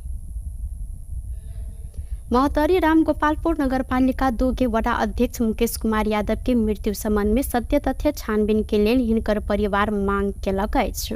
महोत्तरी रामगोपालपुर नगरपालिका 2 के वडा अध्यक्ष मुकेश कुमार यादव के मृत्यु संबंध में सत्य तथ्य छानबीन के लेल हिनकर परिवार मांग केलक अछि।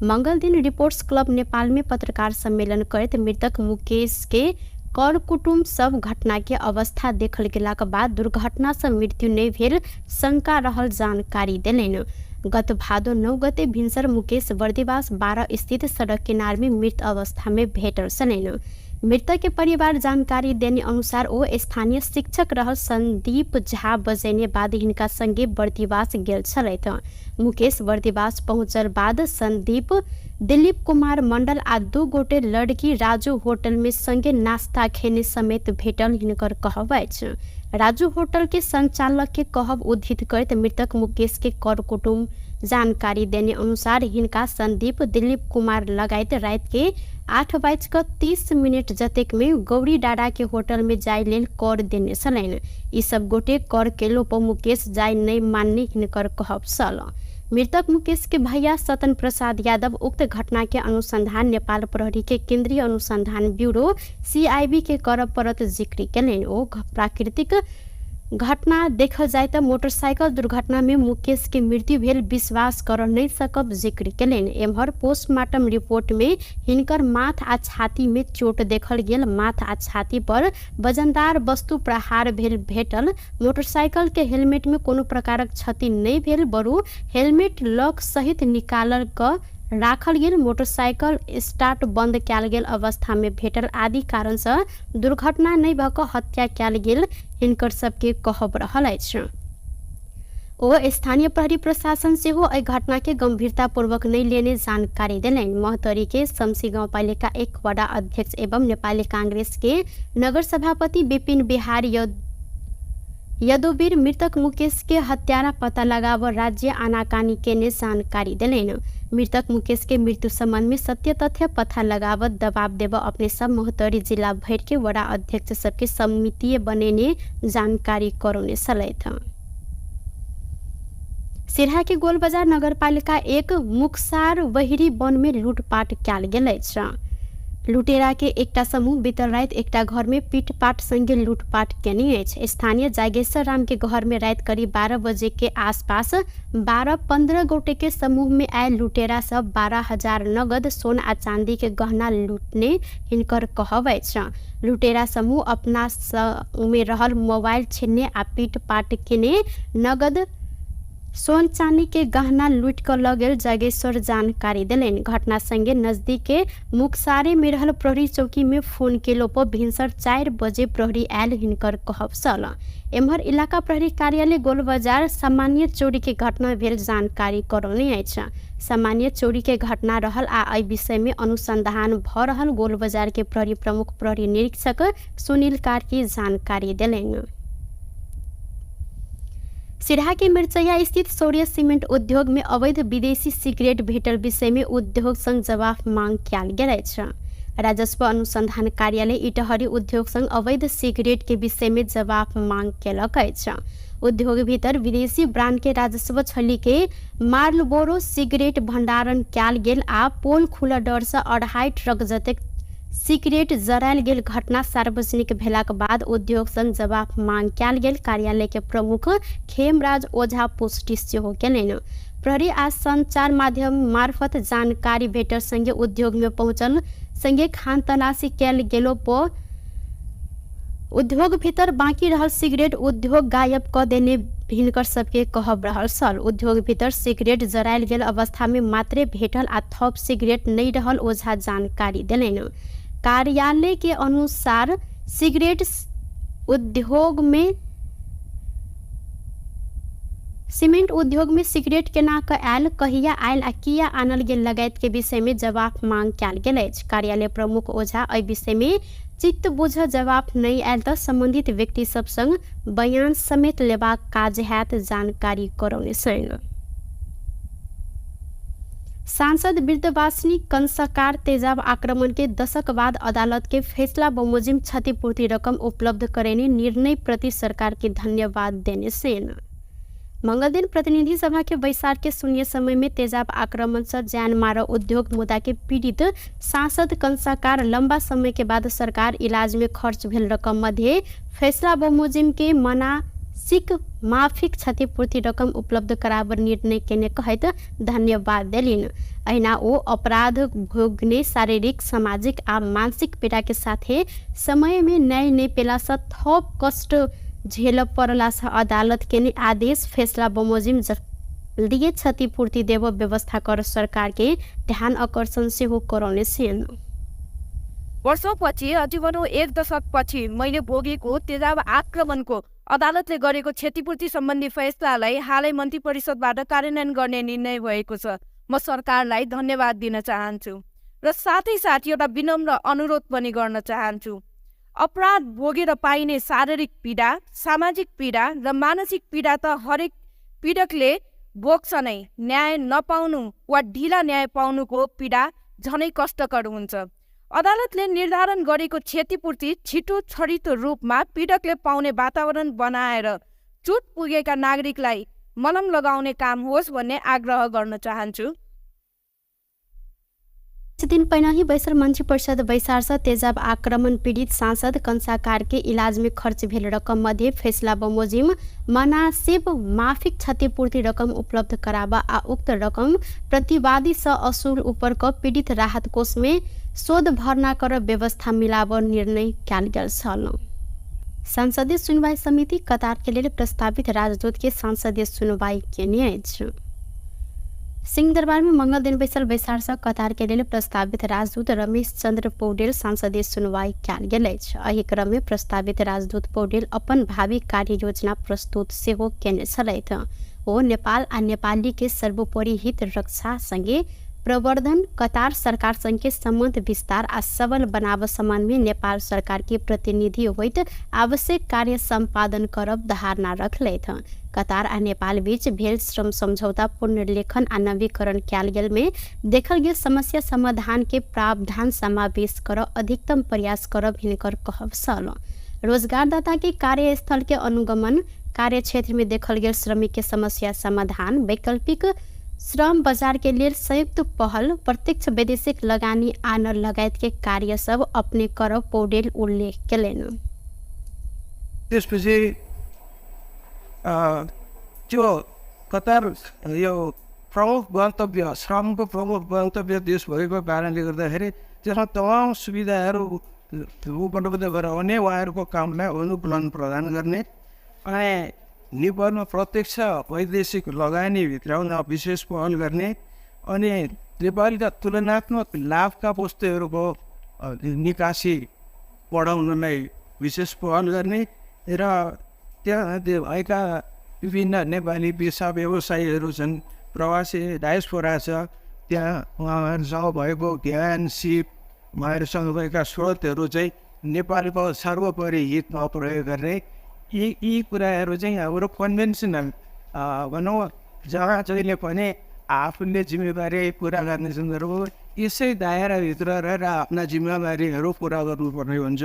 मंगल दिन रिपोर्ट्स क्लब नेपाल में पत्रकार सम्मेलन करैत मृतक मुकेश के कर कुटुम्ब सब घटना के अवस्था देखल गेलाक बाद दुर्घटना से मृत्यु नहीं भेल शंका रहल जानकारी देलनि। गत भादो 9 गते भिनसर मुकेश बर्दिवास 12 स्थित सड़क किनार में मृत अवस्था में भेटल छलनि। मृतक के परिवार जानकारी देने अनुसार ओ स्थानीय शिक्षक रहल संदीप झा बजैने बाद हिनका संगे बर्दिवास गेल छलैथ। मुकेश बर्दिवास पहुंचल बाद संदीप दिलीप कुमार मंडल आ 2 गोटे लड़की राजू होटल में संगे नाश्ता खेने समेत भेटल हिनकर कहब अछि। राजू होटल के संचालक के कहब उद्धृत करैत मृतक मुकेश के कर कुटुम्ब जानकारी देने अनुसार हिनका संदीप दिलीप कुमार लगायत रात के 8:30 जतेक में गौरी डाडा के होटल में जाय लेल कर देने छलनि। ई सब गोटे कर केलो पर मुकेश जाय नहीं मानने हिनकर कहब छल। मृतक मुकेश के भैया सतन प्रसाद यादव उक्त घटना के अनुसंधान नेपाल प्रहरी के केंद्रीय अनुसंधान ब्यूरो CIB के करब परत जिक्र केलनि। ओ प्राकृतिक घटना देखल जाए तो मोटरसाइकिल दुर्घटना में मुकेश के मृत्यु भेल विश्वास कर नहीं सकब जिक्र केलनि। एम्हर पोस्टमार्टम रिपोर्ट में हिनकर माथ आ छाती में चोट देखल गेल। माथ आ छाती पर वजनदार वस्तु प्रहार भेल भेटल। मोटरसाइकिल के हेलमेट में कोनो प्रकारक क्षति नहीं भेल बरु हेलमेट लॉक सहित निकालल क राखल गेल। मोटरसाइकिल स्टार्ट बंद कैल गेल अवस्था में भेटल आदि कारण से दुर्घटना नहीं भऽ कऽ हत्या कैल गेल हिनकर सबके कहब रहल अछि। ओ स्थानीय प्रहरी प्रशासन से हो एहि घटना के गंभीरता पूर्वक नहीं लेने जानकारी देलनि। महोत्तरी के शमसी गाउँपालिका 1 वडा अध्यक्ष एवं नेपाली कांग्रेस के नगर सभापति विपिन बिहारी यदुवीर मृतक मुकेश के हत्यारा पता लगाव राज्य आनाकानी के ने जानकारी देलनि। मृतक मुकेश के मृत्यु संबंध में सत्य तथ्य पता लगावत दबाव देव अपने सब महोत्तरी जिला भर के वडा अध्यक्ष सबके समिति बनेने जानकारी करौने छलैथ। सिरहा के गोलबजार नगरपालिका 1 मुक्सार वहिरी वन में लूटपाट कैल गेल अछि। लुटेरा के एकटा समूह बीतल रात एकटा घर में पीटपाट संगे लूटपाट केने अछि। स्थानीय जागेश्वर राम के घर में रात करीब 12 बजे के आसपास 12-15 गोटे के समूह में आए लुटेरा सब 12,000 नगद सोना आ चांदी के गहना लूटने हिनकर कहब अछि। लुटेरा समूह अपना में रहल मोबाइल छीनने आ पीटपाट केने नगद सोन चांदी के गहना लूट कर ल गेल जागेश्वर जानकारी देलनि। घटना संगे नजदीक के मुक्सारे में रहल प्रहरी चौकी में फोन केलो पर भिनसर 4 बजे प्रहरी आयल हिनकर कहब छल। एम्हर इलाका प्रहरी कार्यालय गोलबजार सामान्य चोरी के घटना भेल जानकारी करौने अछि। सामान्य चोरी के घटना रहल आ एहि विषय में अनुसंधान भ रहल गोलबजार के प्रहरी प्रमुख प्रहरी निरीक्षक सुनील कार्की जानकारी देलनि। सिरहा के मिर्चैया स्थित सौर्य सीमेंट उद्योग में अवैध विदेशी सिगरेट भेटल विषय में उद्योग संघ जवाब मांग कैल गेल अछि। राजस्व अनुसंधान कार्यालय इटहरी उद्योग संघ अवैध सिगरेट के विषय में जवाब मांग केलक अछि। उद्योग भीतर विदेशी ब्रांड के राजस्व छली के मार्लबोरो सिगरेट भंडारण कयल गेल आ पोल खुला डर से 2.5 ट्रक जतेक सिगरेट जरायल गेल घटना सार्वजनिक भेलाक बाद उद्योग संघ जवाब मांग कयल गेल। कार्यालय के प्रमुख खेमराज ओझा पुष्टि सेहो केलनि। प्रहरी आ संचार माध्यम मार्फत जानकारी भेटल संगे उद्योग में पहुंचल संगे खान तलाशी कयल गेलो पर उद्योग भीतर बाकी रहल सिगरेट उद्योग गायब क देने हिनकर सबके कहब रहल सल। उद्योग भीतर सिगरेट जरायल गेल अवस्था में मात्रे भेटल आ थप सिगरेट नहीं रहल ओझा जानकारी देलनि। कार्यालय के अनुसार सिगरेट उद्योग में सीमेंट उद्योग में सिगरेट केना क आयल, कहिया आयल आ किया आनल गेल लगायत के विषय में जवाब मांग कयल गेल अछि। कार्यालय प्रमुख ओझा एहि विषय में चित्त बुझ जवाब नहीं आयल तो संबंधित व्यक्ति सब संग बयान समेत लेबाक काज हैत जानकारी करौने संग। सांसद वृद्धवासिनी कंसाकार तेजाब आक्रमण के दशक बाद अदालत के फैसला बमोजिम क्षतिपूर्ति रकम उपलब्ध करने निर्णय प्रति सरकार के धन्यवाद देने से मंगल दिन प्रतिनिधि सभा के बैसार के शून्य समय में तेजाब आक्रमण से जान मारा उद्योग मुद्दा के पीड़ित सांसद कंसाकार लंबा समय के बाद सरकार इलाज में खर्च भेल रकम मध्य फैसला बमोजिम के मासिक माफिक क्षतिपूर्ति रकम उपलब्ध कराबर निर्णय केने कहत धन्यवाद देलिन। अहिना ओ अपराध भोगने शारीरिक सामाजिक आ मानसिक पीड़ा के साथे समय में न्याय नहीं पेला से थप कष्ट झेल पड़ला से अदालत के आदेश फैसला बमोजिम जल्दीय क्षतिपूर्ति देव व्यवस्था कर सरकार के ध्यान आकर्षण से हो करौने से वर्षौंपछि अजीवनौ 1 दशकपछि मैले भोगेको तेजाब आक्रमणको अदालतले गरेको क्षतिपूर्ति सम्बन्धी फैसलालाई हालै मन्त्री परिषदबाट कार्यान्वयन गर्ने निर्णय भएको छ। म सरकारलाई धन्यवाद दिन चाहन्छु र साथै साथ एउटा विनम्र अनुरोध पनि गर्न चाहन्छु। अपराध भोगेर पाइने शारीरिक पीडा, सामाजिक पीडा र मानसिक पीडा त हरेक पीडकले भोग्छ नै। न्याय नपाउनु वा ढिला न्याय पाउनुको पीडा झनै कष्टकर हुन्छ। अदालतले निर्धारण गरेको क्षतिपूर्ति छिटो छरितो रूपमा पीडकले पाउने वातावरण बनाएर चोट पुगेका नागरिकलाई मलम लगाउने काम होस् भन्ने आग्रह गर्न चाहन्छु। दिन पहिला ही बैसर मंत्री परिषद बैसार से तेजाब आक्रमण पीड़ित सांसद कंसाकार के इलाज में खर्च भेल रकम मध्य फैसला बमोजिम मनासिब माफिक क्षतिपूर्ति रकम उपलब्ध कराबा आ उक्त रकम प्रतिवादी से असूल ऊपर क पीड़ित राहत कोष में शोध भर्ना कर व्यवस्था मिलाब निर्णय कयल गेल छल। संसदीय सुनवाई समिति कतार के लिए प्रस्तावित राजदूत के संसदीय सुनवाई केने अछि। सिंहदरबार में मंगल दिन बैसल बैसार से कतार के लिए प्रस्तावित राजदूत रमेश चंद्र पौडेल संसदीय सुनवाई कयल गेल अछि। एहि क्रम में प्रस्तावित राजदूत पौडेल अपन भावी कार्य योजना प्रस्तुत सेहो केने छलथि। ओ नेपाल आ नेपाली के सर्वोपरि हित रक्षा संगे प्रवर्धन, कतार सरकार संग के संबंध विस्तार आ सबल बनाब सम्मान में नेपाल सरकार के प्रतिनिधि होइत आवश्यक कार्य संपादन करब धारणा रखलथि। कतार आ नेपाल बीच भेल श्रम समझौता पुनर्लेखन आ नवीकरण कयल गेल में देखल गेल समस्या समाधान के प्रावधान समावेश कर अधिकतम प्रयास करब हिनकर कहब छल। रोजगारदाता के कार्यस्थल के अनुगमन, कार्य क्षेत्र में देखल गेल श्रमिक के समस्या समाधान, वैकल्पिक श्रम बाजार के लिए संयुक्त पहल, प्रत्यक्ष वैदेशिक लगानी आनर लगायत के कार्य सब अपने कर पौडेल उल्लेख केलनि। त्यसपछि त्यो कतार यो प्रमुख गन्तव्य, श्रमको प्रमुख गन्तव्य देश भएको कारणले गर्दाखेरि त्यसमा तमाम सुविधाहरू उपलब्ध गराउने, उहाँहरूको कामलाई अनुकूलन प्रदान गर्ने अनि नेपालमा प्रत्यक्ष वैदेशिक लगानी भित्राउन विशेष पहल गर्ने अनि नेपालका तुलनात्मक लाभका वस्तुहरूको निकासी बढाउनलाई विशेष पहल गर्ने र त्यहाँ भएका विभिन्न नेपाली पेसा व्यवसायीहरू छन्, प्रवासी डायस्पोरा छ, त्यहाँ उहाँहरूसँग भएको ज्ञान, सिप, उहाँहरूसँग भएका स्रोतहरू चाहिँ नेपालको सर्वोपरि हितमा प्रयोग गर्ने यी कुराहरू चाहिँ हाम्रो कन्भेन्सनल भनौँ जहाँ जहिले पनि आफूले जिम्मेवारी पुरा गर्ने सन्दर्भमा यसै दायराभित्र रहेर आफ्ना जिम्मेवारीहरू पुरा गर्नुपर्ने हुन्छ।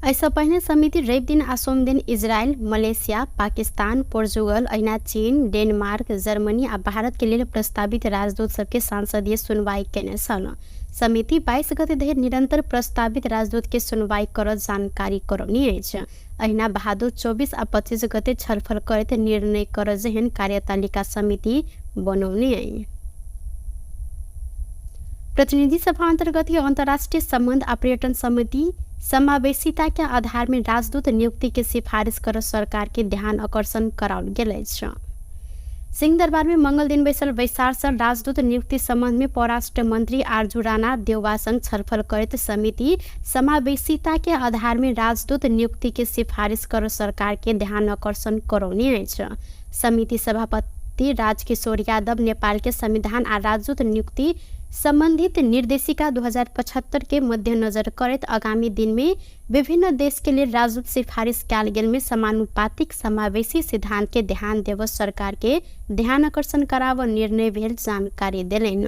ऐसा पहले समिति रवि दिन आ सोम दिन इजरायल, मलेशिया, पाकिस्तान, पोर्चुगल, अहिना चीन, डेनमार्क, जर्मनी आ भारत के लिए प्रस्तावित राजदूत सबके सांसदीय सुनवाई केने छल। समिति 22 गते धरि निरंतर प्रस्तावित राजदूत के सुनवाई कर जानकारी करौनी अछि। अहिना बहादुर 24 आ 25 गते छलफल करैत निर्णय कर जेहन कार्यतालिका समिति बनौने अछि। प्रतिनिधि सभा अंतर्गत अंतर्राष्ट्रीय संबंध आ पर्यटन समिति समावेशिता के आधार में राजदूत नियुक्ति के सिफारिश कर सरकार के ध्यान आकर्षण कराओल गेल अछि। सिंह दरबार में मंगल दिन बैसल वैसार राजदूत नियुक्ति संबंध में परराष्ट्र मंत्री आरजू राणा देउवा संग छलफल करैत समिति समावेशिता के आधार में राजदूत नियुक्ति के सिफारिश कर सरकार के ध्यान आकर्षण करौने अछि। समिति सभापति राजकिशोर यादव नेपाल के संविधान आ राजदूत नियुक्ति संबंधित निर्देशिका 2075 के मद्देनजर करत आगामी दिन में विभिन्न देश के लिए राजदूत सिफारिश कयल गेल में समानुपातिक समावेशी सिद्धांत के ध्यान देव सरकार के ध्यान आकर्षण कराव निर्णय भेल जानकारी देलैन।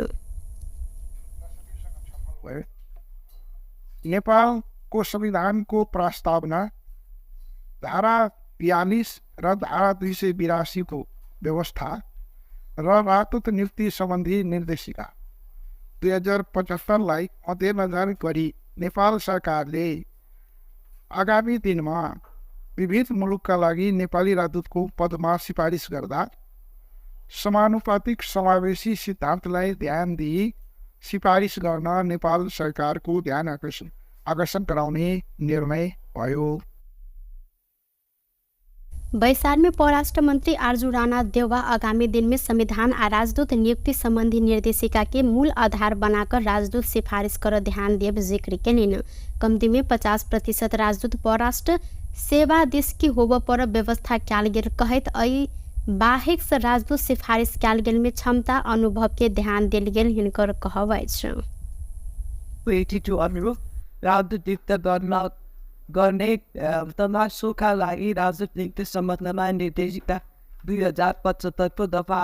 नेपाल को संविधान को प्रस्तावना धारा 42 र धारा 282 को व्यवस्था र राजदूत नियुक्ति सम्बन्धी निर्देशिका 2075 मध्यनजर गरी नेपाल सरकारले आगामी दिनमा विविध मुलुकका लागि नेपाली राजदूतको पदमा सिफारिस गर्दा समानुपातिक समावेशी सिद्धान्तलाई ध्यान दिई सिफारिस गर्न नेपाल सरकारको ध्यान आकर्षण गराउने निर्णय भयो। बैसार में परराष्ट्र मंत्री आरजू राणा देउवा आगामी दिन में संविधान आ राजदूत नियुक्ति संबंधी निर्देशिका के मूल आधार बनाकर राजदूत सिफारिश कर ध्यान देव जिक्र केलिन। कम्ती में 50% राजदूत परराष्ट्र सेवा देश की होब पर व्यवस्था कयल गेल कहैत अई बाहेक से राजदूत सिफारिश कयल गेल में क्षमता अनुभव के ध्यान देल गेल हिनकर कहब अछि। राजदूत नियुक्त गर्ने तमासुका लागि राजदूत नियुक्ति सम्बन्धमा निर्देशिका 2075 को दफा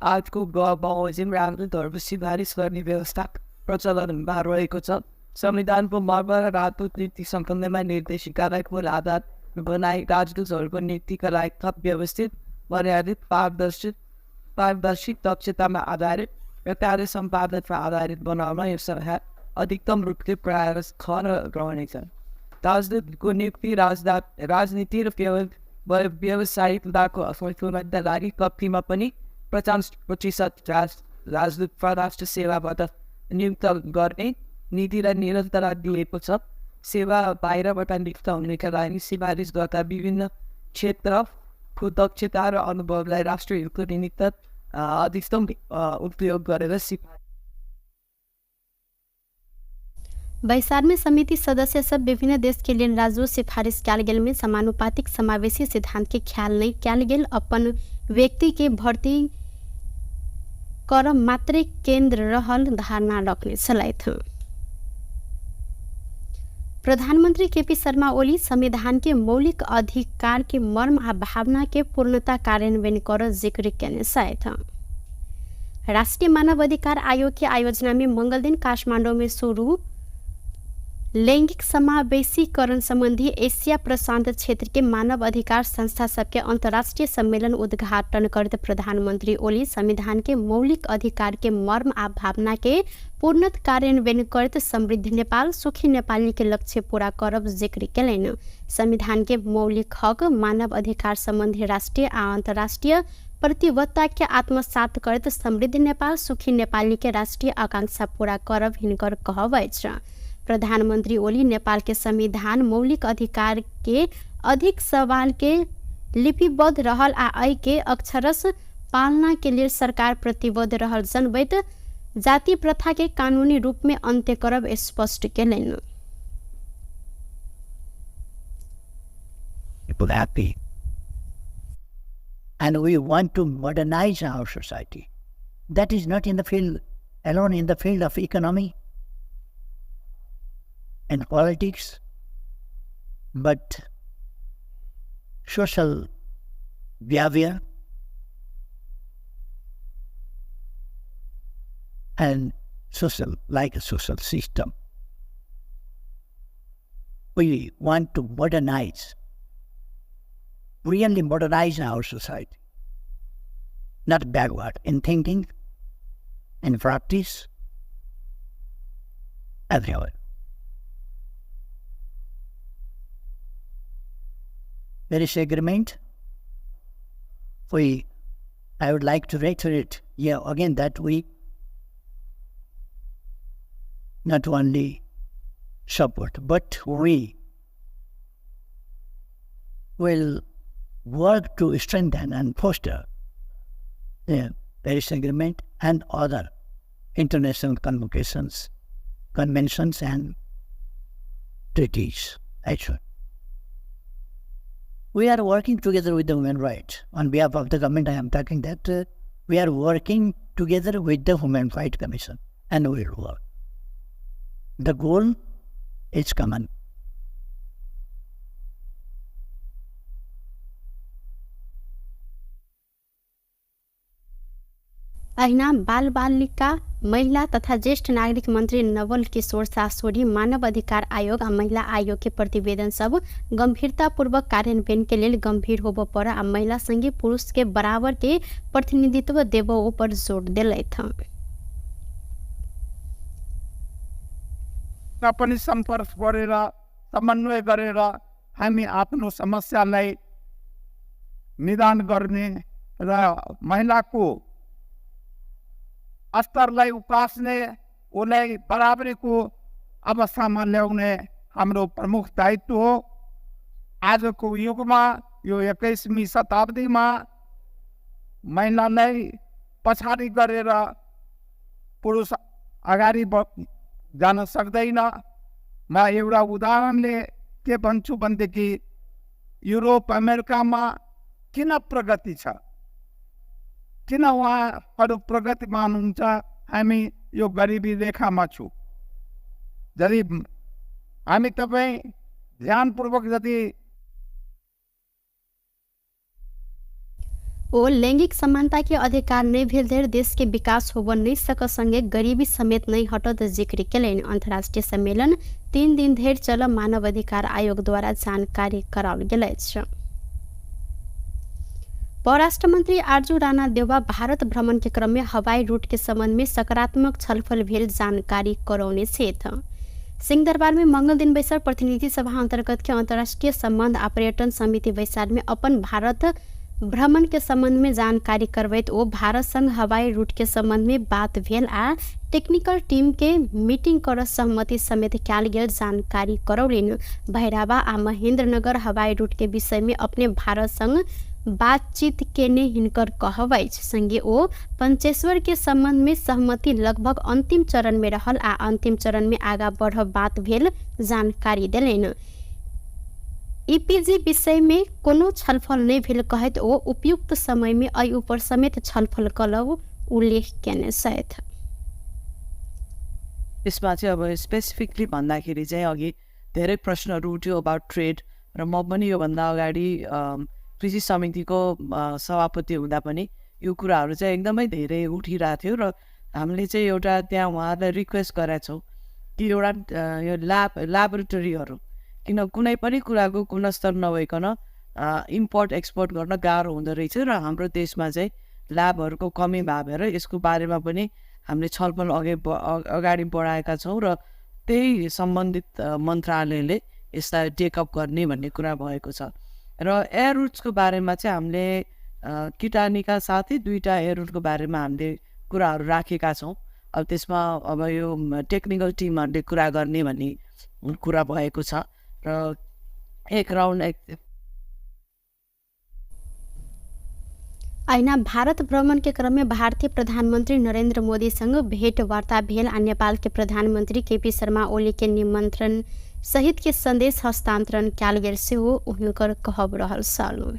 8 को बमोजिम राजदूतहरूको सिफारिस गर्ने व्यवस्था प्रचलनमा रहेको छ। संविधानको मर्म र राजदूत नीति सम्बन्धमा निर्देशिकालाई मूल आधार बनाई राजदूतहरूको नियुक्तिका लागि थप व्यवस्थित, मर्यादित, पारदर्शी, दक्षतामा आधारित र कार्य सम्पादनमा आधारित बनाउन यो सरकार अधिकतम रूपले प्रयास रहनेछ। राजदूतको नियुक्ति राजनीति र व्यावसायिकताको असफलताका लागि कम्तीमा पनि 50% राजदूत परराष्ट्र सेवाबाट नियुक्त गर्ने नीति र निरन्तरता दिएको छ। सेवा बाहिरबाट नियुक्त हुनेका लागि सिफारिस गर्दा विभिन्न क्षेत्रको दक्षता र अनुभवलाई राष्ट्रिय हितको निमित्त अधिकतम उपयोग गरेर सिफारिस। बैसार में समिति सदस्य सब विभिन्न देश के लिए राजदूत सिफारिश कयल गेल में समानुपातिक समावेशी सिद्धांत के ख्याल नहीं कयल गेल, अपन व्यक्ति के भर्ती कर मात्रै केंद्र रहल धारणा रखने छलैथ। प्रधानमंत्री केपी शर्मा ओली संविधान के मौलिक अधिकार के मर्म आ भावना के पूर्णता कार्यान्वयन कर जिक्र केने छथि। राष्ट्रीय मानव अधिकार आयोग के आयोजना में मंगल दिन काठमांडू में शुरू लैंगिक समावेशीकरण संबंधी एशिया प्रशांत क्षेत्र के मानव अधिकार संस्था सबके अंतर्राष्ट्रीय सम्मेलन उद्घाटन करते प्रधानमंत्री ओली संविधान के मौलिक अधिकार के मर्म आ भावना के पूर्णत कार्यान्वयन करते समृद्ध नेपाल, सुखी नेपाली के लक्ष्य पूरा करब जिक्र केलैन। संविधान के मौलिक हक, मानव अधिकार संबंधी राष्ट्रीय आ अंतर्राष्ट्रीय प्रतिबद्धता के आत्मसात करते समृद्ध नेपाल, सुखी नेपाली के राष्ट्रीय आकांक्षा पूरा करब हिनकर कहब अछि। प्रधानमंत्री ओली नेपाल के संविधान मौलिक अधिकार के अधिक सवाल के लिपिबद्ध रहल आ अय के अक्षरश पालना के लिए सरकार प्रतिबद्ध रहल जनबैत जाति प्रथा के कानूनी रूप में अंत्य करब स्पष्ट केलैन। People happy, and we want to modernize our society. That is not in the field alone, in the field of economy and politics, but social behavior, and social, like a social system. We want to modernize, really modernize our society, not backward in thinking, in practice, everywhere. Paris Agreement, I would like to reiterate here again that we not only support, but we will work to strengthen and foster the Paris Agreement and other international conventions and treaties. Actually, we are working together with the human rights. On behalf of the government, I am talking that we are working together with the Human Rights Commission, and we will work. The goal is common. ऐना बाल बालिका महिला तथा ज्येष्ठ नागरिक मंत्री नवल किशोर सासोरी मानव अधिकार आयोग आ महिला आयोग के प्रतिवेदन सब गंभीरतापूर्वक कार्यान्वयन के लिए गंभीर होब पर आ महिला संगे पुरुष के बराबर के प्रतिनिधित्व देबो पर जोड़ दिलैथ। पनि सम्पर्क गरेर समन्वय गरेर हामी आफ्नो समस्यालाई निदान गर्ने र महिलाको स्तरलाई उकास्ने, उसलाई बराबरीको अवस्थामा ल्याउने हाम्रो प्रमुख दायित्व हो। आजको युगमा यो 21वीं शताब्दीमा महिलालाई पछाडि गरेर पुरुष अगाडि जान सक्दैन। म एउटा उदाहरणले के भन्छु भनेदेखि युरोप अमेरिकामा किन प्रगति छ, किन उहाँहरू प्रगतिमान हुन्छ, हामी यो गरिबी रेखामा छौँ। यदि हामी तपाईँ ध्यानपूर्वक यदि ओ लैंगिक समानता के अधिकार नहीं भेल धरि देश के विकास होब नहीं सक संगे गरीबी समेत नहीं हटत जिक्र केलनि। अंतर्राष्ट्रीय सम्मेलन 3 दिन धरि चल मानव अधिकार आयोग द्वारा जानकारी कराओल गेल अछि। परराष्ट्र मंत्री आरजू राणा देउवा भारत भ्रमण के क्रम में हवाई रूट के संबंध में सकारात्मक छलफल भेल जानकारी करौने छेथ। सिंहदरबार में मंगल दिन बैसार प्रतिनिधि सभा अंतर्गत के अंतर्राष्ट्रीय संबंध आ पर्यटन समिति बैसार में अपन भारत भ्रमण के संबंध में जानकारी करवैत ओ भारत संग हवाई रूट के संबंध में बात भेल आ टेक्निकल टीम के मीटिंग कर सहमति समेत कयल गेल जानकारी करौलनि। भैरावा आ महेंद्रनगर हवाई रूट के विषय में अपने भारत संग बातचीत केने हिनकर कहबै संगे ओ पंचेश्वर के संबंध में सहमति लगभग अंतिम चरण में रहल आ अंतिम चरण में आगा बढ़ब बात भेल जानकारी देलनि। ईपीजी विषय में कोनो छलफल नहीं भेल कहत ओ उपयुक्त समय में अय ऊपर समेत छलफल कलौ उल्लेख केने छथि। यसमा चाहिँ अब स्पेसिफिकली भन्दाखेरि चाहिँ अघि धेरै प्रश्नहरू उठ्यो अबाउट ट्रेड र म पनि योभन्दा अगाडि कृषि समितिको सभापति हुँदा पनि यो कुराहरू चाहिँ एकदमै धेरै उठिरहेको थियो र हामीले चाहिँ एउटा त्यहाँ उहाँहरूलाई रिक्वेस्ट गरेका छौँ कि एउटा यो ल्याबोरेटरीहरू, किन कुनै पनि कुराको गुणस्तर नभइकन इम्पोर्ट एक्सपोर्ट गर्न गाह्रो हुँदो रहेछ र हाम्रो देशमा चाहिँ ल्याबहरूको कमी भएर यसको बारेमा पनि हामीले छलफल अगाडि बढाएका छौँ र त्यही सम्बन्धित मन्त्रालयले यसलाई टेकअप गर्ने भन्ने कुरा भएको छ। र एयर रुट्सको बारेमा चाहिँ हामीले किटानीका साथै 2टा एयर रुटको बारेमा हामीले कुराहरू राखेका छौँ। अब त्यसमा अब यो टेक्निकल टिमहरूले कुरा गर्ने भन्ने कुरा भएको छ र एक राउन्ड ऐना भारत भ्रमण के क्रम में भारतीय प्रधानमंत्री नरेंद्र मोदी संग भेंट वार्ता भेल आ नेपाल के प्रधानमंत्री केपी शर्मा ओली के निमंत्रण सहित के संदेश हस्तांतरण कयल गेल सेहो हुनकर कहब रहल छल।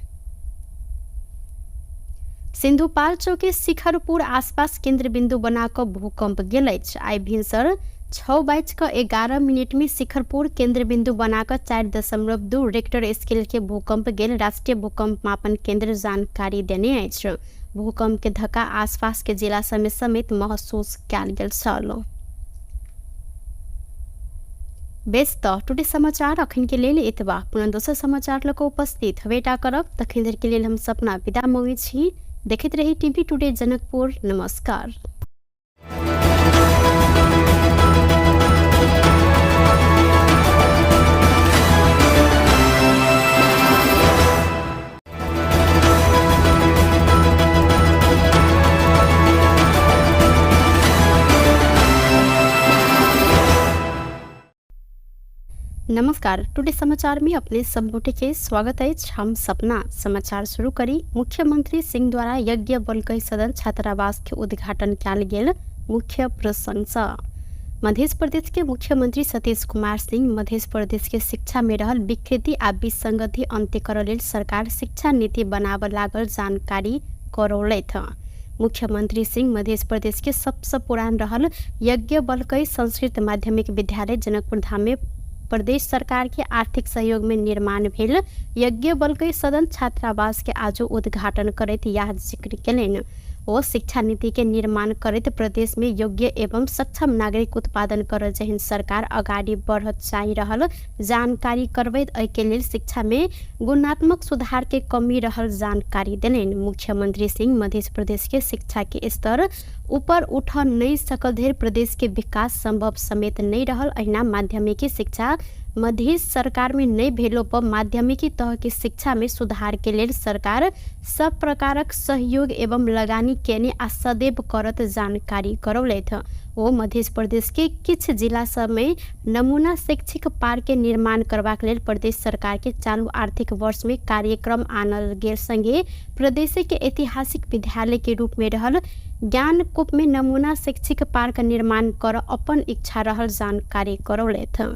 सिंधुपाल्चोक के शिखरपुर आसपास केंद्र बिंदु बनाकर भूकंप गेल अछि। आई भिनसर 6:11 में शिखरपुर केंद्र बिंदु बनाकर 4.2 रेक्टर स्केल के भूकंप गेल राष्ट्रीय भूकंप मापन केंद्र जानकारी देने अछि। भूकंप के धक्का आसपास के जिला समेत महसूस कयल गेल छल। बेस त टुडे समाचार अखन के लेल एतबा। पुनः दोसर समाचार लक उपस्थित हवेटा करब। तखन देर के लेल हम सपना विदा मंगै छी। देखैत रही टीवी टुडे जनकपुर। नमस्कार। नमस्कार। टुडे समाचार में अपने सब गोटे के स्वागत है। हम सपना समाचार शुरू करी। मुख्यमंत्री सिंह द्वारा यज्ञ बलकई सदन छात्रावास के उद्घाटन कयल गेल। मुख्य प्रशंसा। मध्य प्रदेश के मुख्यमंत्री सतीश कुमार सिंह मध्य प्रदेश के शिक्षा में रहल विकृति आ विसंगति अंत्य करय लेल सरकार शिक्षा नीति बनाब लागल जानकारी करौलथि। मुख्यमंत्री सिंह मध्य प्रदेश के सबसे पुरान रहल यज्ञ बलकई संस्कृत माध्यमिक विद्यालय जनकपुर धाम में प्रदेश सरकार के आर्थिक सहयोग में निर्माण भेल यज्ञ बलकई सदन छात्रावास के आज उद्घाटन करैत यह जिक्र कयलनि। ओ शिक्षा नीति के निर्माण करैत प्रदेश में योग्य एवं सक्षम नागरिक उत्पादन कर जहन सरकार अगाडि बढ़ चाहि रहल जानकारी करबैत एहि के लेल शिक्षा में गुणात्मक सुधार के कमी रहल जानकारी देलनि। मुख्यमंत्री सिंह मध्य प्रदेश के शिक्षा के स्तर ऊपर उठ नहीं सकल धरि प्रदेश के विकास संभव समेत नहीं रहल। अहिना माध्यमिकी शिक्षा मध्य सरकार में नहीं भेलो पर माध्यमिकी तह की शिक्षा में सुधार के लेल सरकार सब प्रकारक सहयोग एवं लगानी केने आ सदैव करत जानकारी करौलथि। ओ मध्य प्रदेश के किछ जिला सब में नमूना शैक्षिक पार्क के निर्माण करबाक लेल प्रदेश सरकार के चालू आर्थिक वर्ष में कार्यक्रम आनल गेल संगे प्रदेश के ऐतिहासिक विद्यालय के रूप में रहल ज्ञानकूप में नमूना शैक्षिक पार्क निर्माण कर अपन इच्छा रहल जानकारी करौलथि।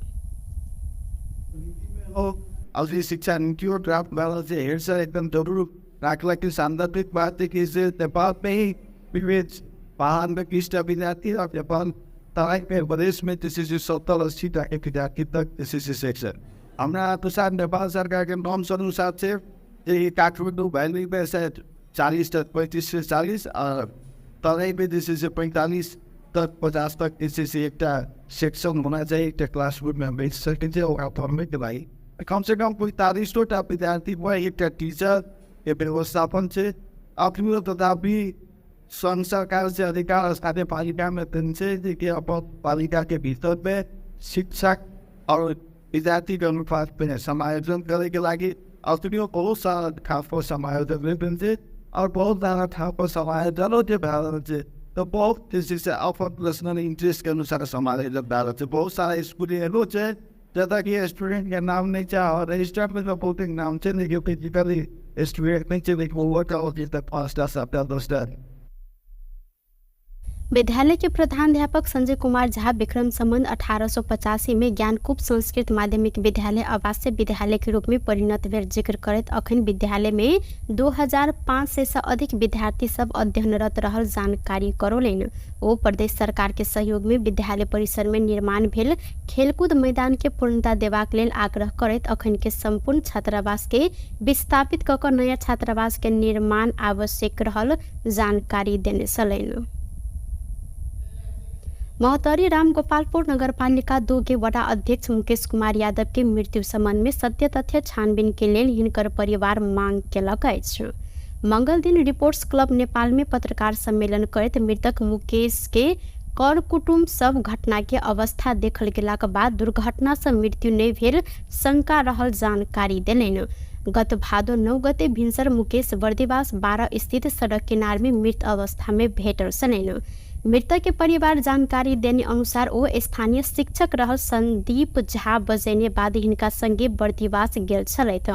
अभी शिक्षा नीतियों ड्राफ्ट वाला से हेर सर एकदम जरूर राखला की सांदर्भिक बात है कि इसे नेपाल में ही विविध पहाड़ में किस्ट विद्यार्थी और नेपाल तराई में प्रदेश में जैसे 70-80 तक विद्यार्थी तक जैसे सेक्शन हमारा अनुसार नेपाल सरकार के नॉर्म्स अनुसार से ये काठमाडौँ वैली में से 40 तक 35 से 40 और तराई में जैसे 45 तक 50 तक जैसे एक सेक्शन होना चाहिए एक क्लासरूम में बैठ सके और फॉर्मेट दिलाई कम से कम 45 विद्यार्थी हुआ एक टीचर के व्यवस्थापन से अपनी तथापि संघ सरकार से अधिकार स्थानीय पालिका में से कि पालिका के भीतर में शिक्षक और विद्यार्थी के अनुपात में समायोजन करे के लगी अपनी बहुत सारा ठाव पर समायोजन में और बहुत सारा ठाव पर समायोजनों के भारत से तो बहुत जैसे अपन पर्सनल इंटरेस्ट के अनुसार समायोजन भारत से बहुत सारा स्कूल एलो है जैसा कि स्टूडेंट के नाम नहीं चाह और रजिस्टर में तो बहुत नाम से नहीं फिजिकली स्टूडेंट नहीं चाहिए वो वर्क आउट जितना 5 सप्ताह 10 विद्यालय के प्रधानाध्यापक संजय कुमार झा विक्रम संबंध 1885 में ज्ञानकूप संस्कृत माध्यमिक विद्यालय आवासीय विद्यालय के रूप में परिणत भेल जिक्र करत अखन विद्यालय में 2500 से अधिक विद्यार्थी सब अध्ययनरत रहल जानकारी करौलनि। ओ प्रदेश सरकार के सहयोग में विद्यालय परिसर में निर्माण भेल खेलकूद मैदान के पूर्णता देबाक लेल आग्रह करैत अखन के संपूर्ण छात्रावास के विस्थापित कऽ कऽ नया छात्रावास के निर्माण आवश्यक रहल जानकारी देने छलनि। महोत्तरी रामगोपालपुर नगरपालिका 2 के वडा अध्यक्ष मुकेश कुमार यादव के मृत्यु संबंध में सत्य तथ्य छानबीन के लेल हिनकर परिवार मांग केलक अछि। मंगल दिन रिपोर्ट्स क्लब नेपाल में पत्रकार सम्मेलन करैत मृतक मुकेश के कर कुटुम्ब सब घटना के अवस्था देखल गेलाक बाद दुर्घटना से मृत्यु नहीं भेल शंका रहल जानकारी देलनि। गत भादो 9 गते भिनसर मुकेश बर्दिवास 12 स्थित सड़क किनार में मृत अवस्था में भेटल छलनि। मृतक के परिवार जानकारी देने अनुसार ओ स्थानीय शिक्षक रहल संदीप झा बजैने बाद हिनका संगे बर्दिवास गेल छलथि।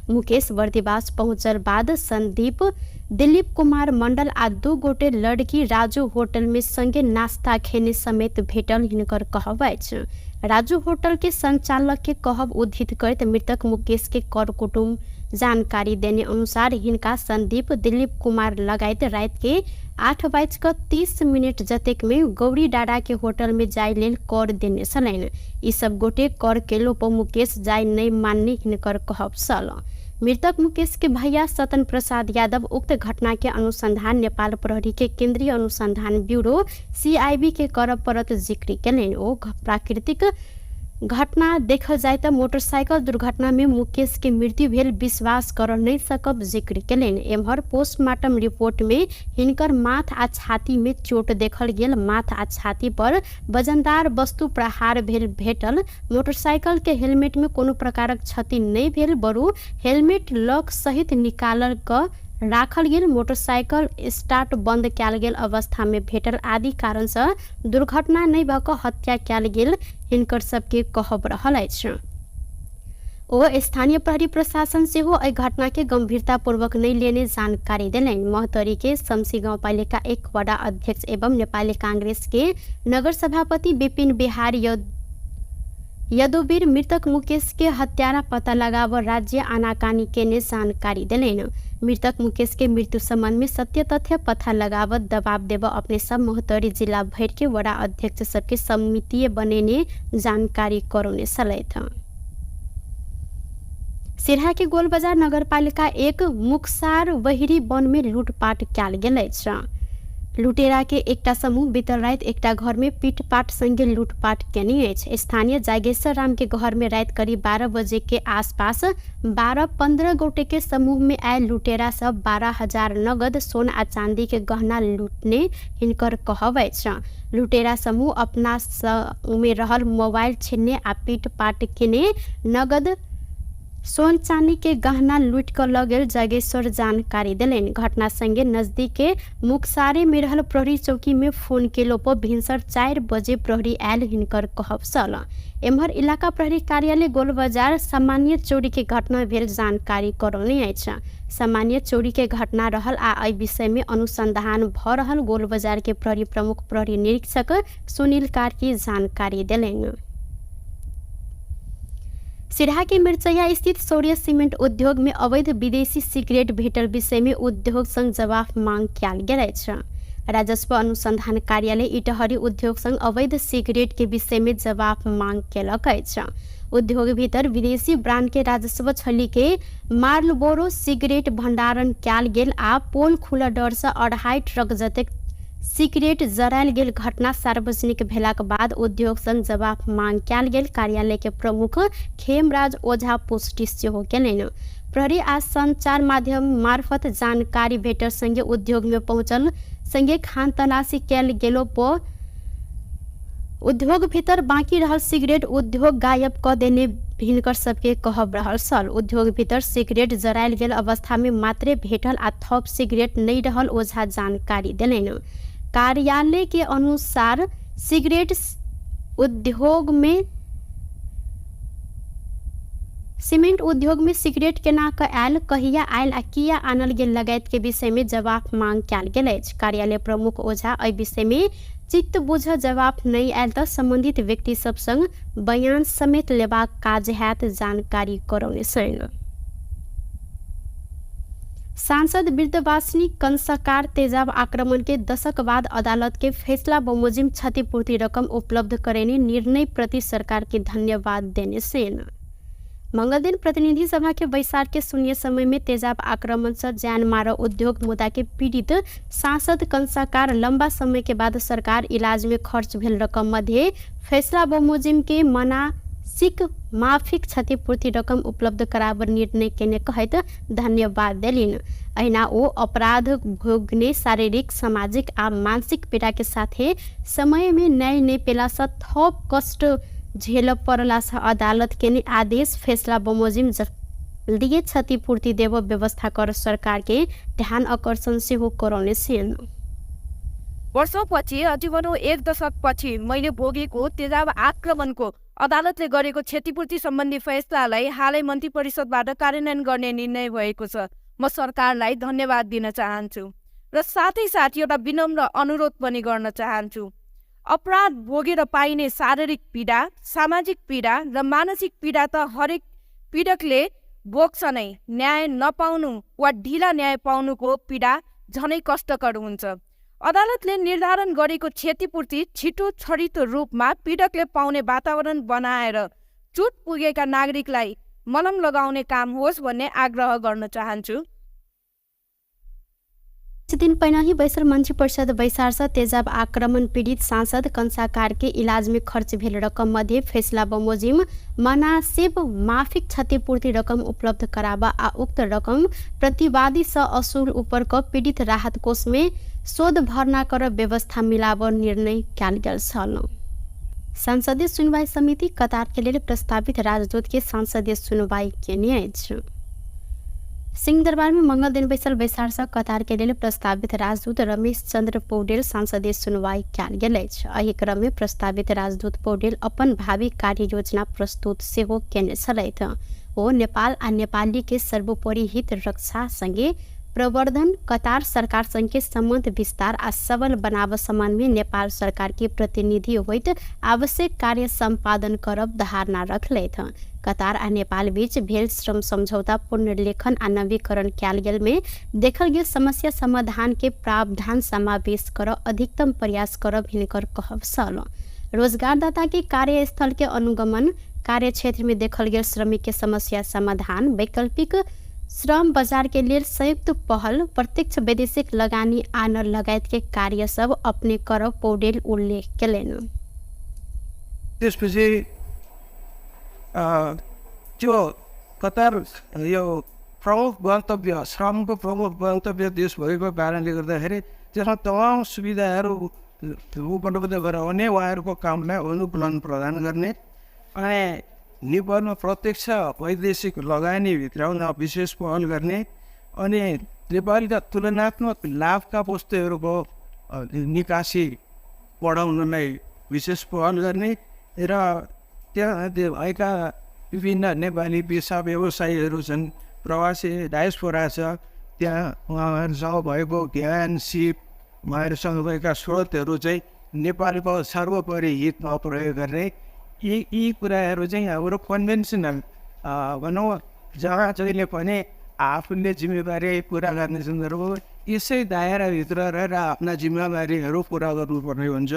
मुकेश बर्दिवास पहुंचल बाद संदीप दिलीप कुमार मंडल आ 2 गोटे लड़की राजू होटल में संगे नाश्ता खेने समेत भेटल हिनकर कहब अछि। राजू होटल के संचालक के कहब उद्धृत करैत मृतक मुकेश के कर कुटुम्ब जानकारी देने अनुसार हिनका संदीप दिलीप कुमार लगायत रात के 8:30 जतेक में गौरी डाडा के होटल में जाय लेल कर देने छलनि। ई सब गोटे कर केलो पर मुकेश जाय नहीं मानने हिनकर कहब छल। मृतक मुकेश के भैया सतन प्रसाद यादव उक्त घटना के अनुसंधान नेपाल प्रहरी के केंद्रीय अनुसंधान ब्यूरो CIB के कर परत जिक्र केलनि। ओ प्राकृतिक घटना देखल जाए त मोटरसाइकिल दुर्घटना में मुकेश के मृत्यु भेल विश्वास कर नहीं सकब जिक्र केलनि। एम्हर पोस्टमार्टम रिपोर्ट में हिनकर माथ आ छाती में चोट देखल गेल। माथ आ छाती पर वजनदार वस्तु प्रहार भेल भेटल। मोटरसाइकिल के हेलमेट में कोनो प्रकारक क्षति नहीं भेल, बरु हेलमेट लॉक सहित निकालल क राखल गेल। मोटरसाइकिल स्टार्ट बंद कयल गेल अवस्था में भेटल आदि कारण से दुर्घटना नहीं भ क हत्या कयल गेल हिनकर सबके कहब रहल अछि। ओ स्थानीय प्रहरी प्रशासन से हो एहि घटना के गंभीरता पूर्वक नहीं लेने जानकारी देलनि। महोत्तरी के शमसी गाउँपालिका 1 वडा अध्यक्ष एवं नेपाली कांग्रेस के नगर सभापति विपिन बिहारी यदुवीर मृतक मुकेश के हत्यारा पता लगाव राज्य आनाकानी केने जानकारी देलनि। मृतक मुकेश के मृत्यु संबंध में सत्य तथ्य पता लगावत दबाव देव अपने सब महोत्तरी जिला भर के वडा अध्यक्ष सबके समिति बनेने जानकारी करौने सलैथ। सिरहा के गोलबजार नगरपालिका 1 मुक्सार वहिरी वन में लूटपाट कयल गेल अछि। लुटेरा के एकटा समूह बीतल रात एकटा घर में पीटपाट संगे लूटपाट केने अछि। स्थानीय जागेश्वर राम के घर में रात करीब 12 बजे के आसपास 12-15 गोटे के समूह में आयल लुटेरा सब 12,000 नगद सोना आ चांदी के गहना लूटने हिनकर कहब अछि। लुटेरा समूह अपना में रहल मोबाइल छीनने आ पीटपाट केने नगद सोन चांदी के गहना लूट कर ल गेल जागेश्वर जानकारी देलनि। घटना संगे नजदीक के मुक्सारे में रहल प्रहरी चौकी में फोन केलो पर भिनसर 4 बजे प्रहरी आयल हिनकर कहब सल। एम्हर इलाका प्रहरी कार्यालय गोलबजार सामान्य चोरी के घटना भेल जानकारी करौने अछि। सामान्य चोरी के घटना रहल आ एहि विषय में अनुसंधान भ रहल गोलबजार के प्रहरी प्रमुख प्रहरी निरीक्षक सुनील कार्की जानकारी देलनि। सिरहा के मिर्चैया स्थित सौर्य सीमेंट उद्योग में अवैध विदेशी सिगरेट भेटल विषय में उद्योग संघ जवाब मांग कयल गेल अछि। राजस्व अनुसंधान कार्यालय इटहरी उद्योग संघ अवैध सिगरेट के विषय में जवाब मांग केलक अछि। उद्योग भीतर विदेशी ब्रांड के राजस्व छली के मार्लबोरो सिगरेट भंडारण कयल गेल आ पोल खुला डर से 2.5 ट्रक जतेक सिगरेट जरायल गेल घटना सार्वजनिक भेलाक बाद उद्योग संघ जवाब मांग कयल गेल। कार्यालय के प्रमुख खेमराज ओझा पुष्टि सेहो केलनि। प्रहरी आ संचार माध्यम मार्फत जानकारी भेटल संगे उद्योग में पहुंचल संगे खान तलाशी कयल गेलो पर उद्योग भीतर बाकी रहल सिगरेट उद्योग गायब क देने हिनकर सबके कहब रहल सल। उद्योग भीतर सिगरेट जरायल गेल अवस्था में मात्रे भेटल आ थप सिगरेट नहीं रहल ओझा जानकारी देलनि। कार्यालय के अनुसार सिगरेट उद्योग में सीमेंट उद्योग में सिगरेट केना क आयल, कहिया आयल आ किया आनल गेल लगायत के विषय में जवाब मांग कयल गेल अछि। कार्यालय प्रमुख ओझा एहि विषय में चित्त बुझ जवाब नहीं आयल त संबंधित व्यक्ति सब संग बयान समेत लेबाक काज हैत जानकारी करौने छनि। सांसद वृद्धवासिनी कंसाकार तेजाब आक्रमण के दशक बाद अदालत के फैसला बमोजिम क्षतिपूर्ति रकम उपलब्ध करेने निर्णय प्रति सरकार के धन्यवाद देने छन्। मंगल दिन प्रतिनिधि सभा के बैसार के शून्य समय में तेजाब आक्रमण से जान मार उद्योग मुद्दा के पीड़ित सांसद कंसाकार लंबा समय के बाद सरकार इलाज में खर्च भेल रकम मध्य फैसला बमोजिम के मासिक माफिक क्षतिपूर्ति रकम उपलब्ध कराबर निर्णय केने कहैत धन्यवाद देलिन। अहिना ओ अपराध भोगने शारीरिक सामाजिक आ मानसिक पीड़ा के साथे समय में न्याय नहीं पेला से थप कष्ट झेल पड़ला से अदालत के आदेश फैसला बमोजिम जल्दीए क्षतिपूर्ति देव व्यवस्था कर सरकार के ध्यान आकर्षण से हो करौने छन्। वर्षौंपछि अजीवनो 1 दशकपछि मैले भोगेको तेजाब आक्रमणको अदालतले गरेको क्षतिपूर्ति सम्बन्धी फैसलालाई हालै मन्त्री परिषदबाट कार्यान्वयन गर्ने निर्णय भएको छ। म सरकारलाई धन्यवाद दिन चाहन्छु र साथै साथ एउटा विनम्र अनुरोध पनि गर्न चाहन्छु। अपराध भोगेर पाइने शारीरिक पीडा, सामाजिक पीडा र मानसिक पीडा त हरेक पीडकले भोग्छ नै। न्याय नपाउनु वा ढिला न्याय पाउनुको पीडा झनै कष्टकर हुन्छ। अदालतले निर्धारण गरेको क्षतिपूर्ति छिटो छरितो रूपमा पीडकले पाउने वातावरण बनाएर चोट पुगेका नागरिकलाई मलम लगाउने काम होस् भन्ने आग्रह गर्न चाहन्छु। कुछ दिन पहिला ही बैसर मन्त्री परिषद बैसार तेजाब आक्रमण पीड़ित सांसद कंसा कार्की इलाज में खर्च भेल रकम मध्ये फैसला बमोजिम मनासिब माफिक क्षतिपूर्ति रकम उपलब्ध करावा आ उक्त रकम प्रतिवादी स असुल ऊपर क पीड़ित राहत कोष में शोध भर्ना कर व्यवस्था मिलाव निर्णय कयल गेल छल। संसदीय सुनवाई समिति कतार के लिए प्रस्तावित राजदूत के संसदीय सुनवाई केने अछि। सिंहदरबार में मंगल दिन बैसल बैसार से कतार के लिए प्रस्तावित राजदूत रमेश चंद्र पौडेल संसदीय सुनवाई कयल गेल अछि। एहि क्रम में प्रस्तावित राजदूत पौडेल अपन भावी कार्य योजना प्रस्तुत सेहो केने छलैथ। ओ नेपाल आ नेपाली के सर्वोपरि हित रक्षा संगे प्रवर्धन, कतार सरकार संग के संबंध विस्तार आ सबल बनाव सम्बन्ध में नेपाल सरकार के प्रतिनिधि होइत आवश्यक कार्य संपादन करब धारणा रखलैथ। कतार आ नेपाल बीच भेल श्रम समझौता पुनर्लेखन आ नवीकरण कयल गेल में देखल गेल समस्या समाधान के प्रावधान समावेश कर अधिकतम प्रयास करब हिनकर कहब छल। रोजगारदाता के कार्यस्थल के अनुगमन, कार्य क्षेत्र में देखल गेल श्रमिक के समस्या समाधान, वैकल्पिक श्रम बाजार के लिए संयुक्त पहल, प्रत्यक्ष वैदेशिक लगानी आनर लगायत के कार्य सब अपने कर पौडेल उल्लेख केलैन। त्यसपछि त्यो कतार यो प्रमुख गन्तव्य, श्रमको प्रमुख गन्तव्य देश भएको कारणले गर्दाखेरि त्यसमा तमाम सुविधाहरू उपलब्ध गराउने, उहाँहरूको कामलाई अनुकूलन प्रदान गर्ने अनि नेपालमा प्रत्यक्ष वैदेशिक लगानी भित्राउन विशेष पहल गर्ने अनि नेपालका तुलनात्मक लाभका वस्तुहरूको निकासी बढाउनलाई विशेष पहल गर्ने र त्यहाँ भएका विभिन्न नेपाली पेसा व्यवसायीहरू छन्, प्रवासी डायस्पोरा छ, त्यहाँ उहाँहरूसँग भएको ज्ञान, सिप, उहाँहरूसँग भएका स्रोतहरू चाहिँ नेपालको सर्वोपरि हितमा प्रयोग गर्ने यी कुराहरू चाहिँ हाम्रो कन्भेन्सनल भनौँ जहाँ जहिले पनि आफूले जिम्मेवारी पुरा गर्ने सन्दर्भमा यसै दायराभित्र रहेर आफ्ना जिम्मेवारीहरू पुरा गर्नुपर्ने हुन्छ।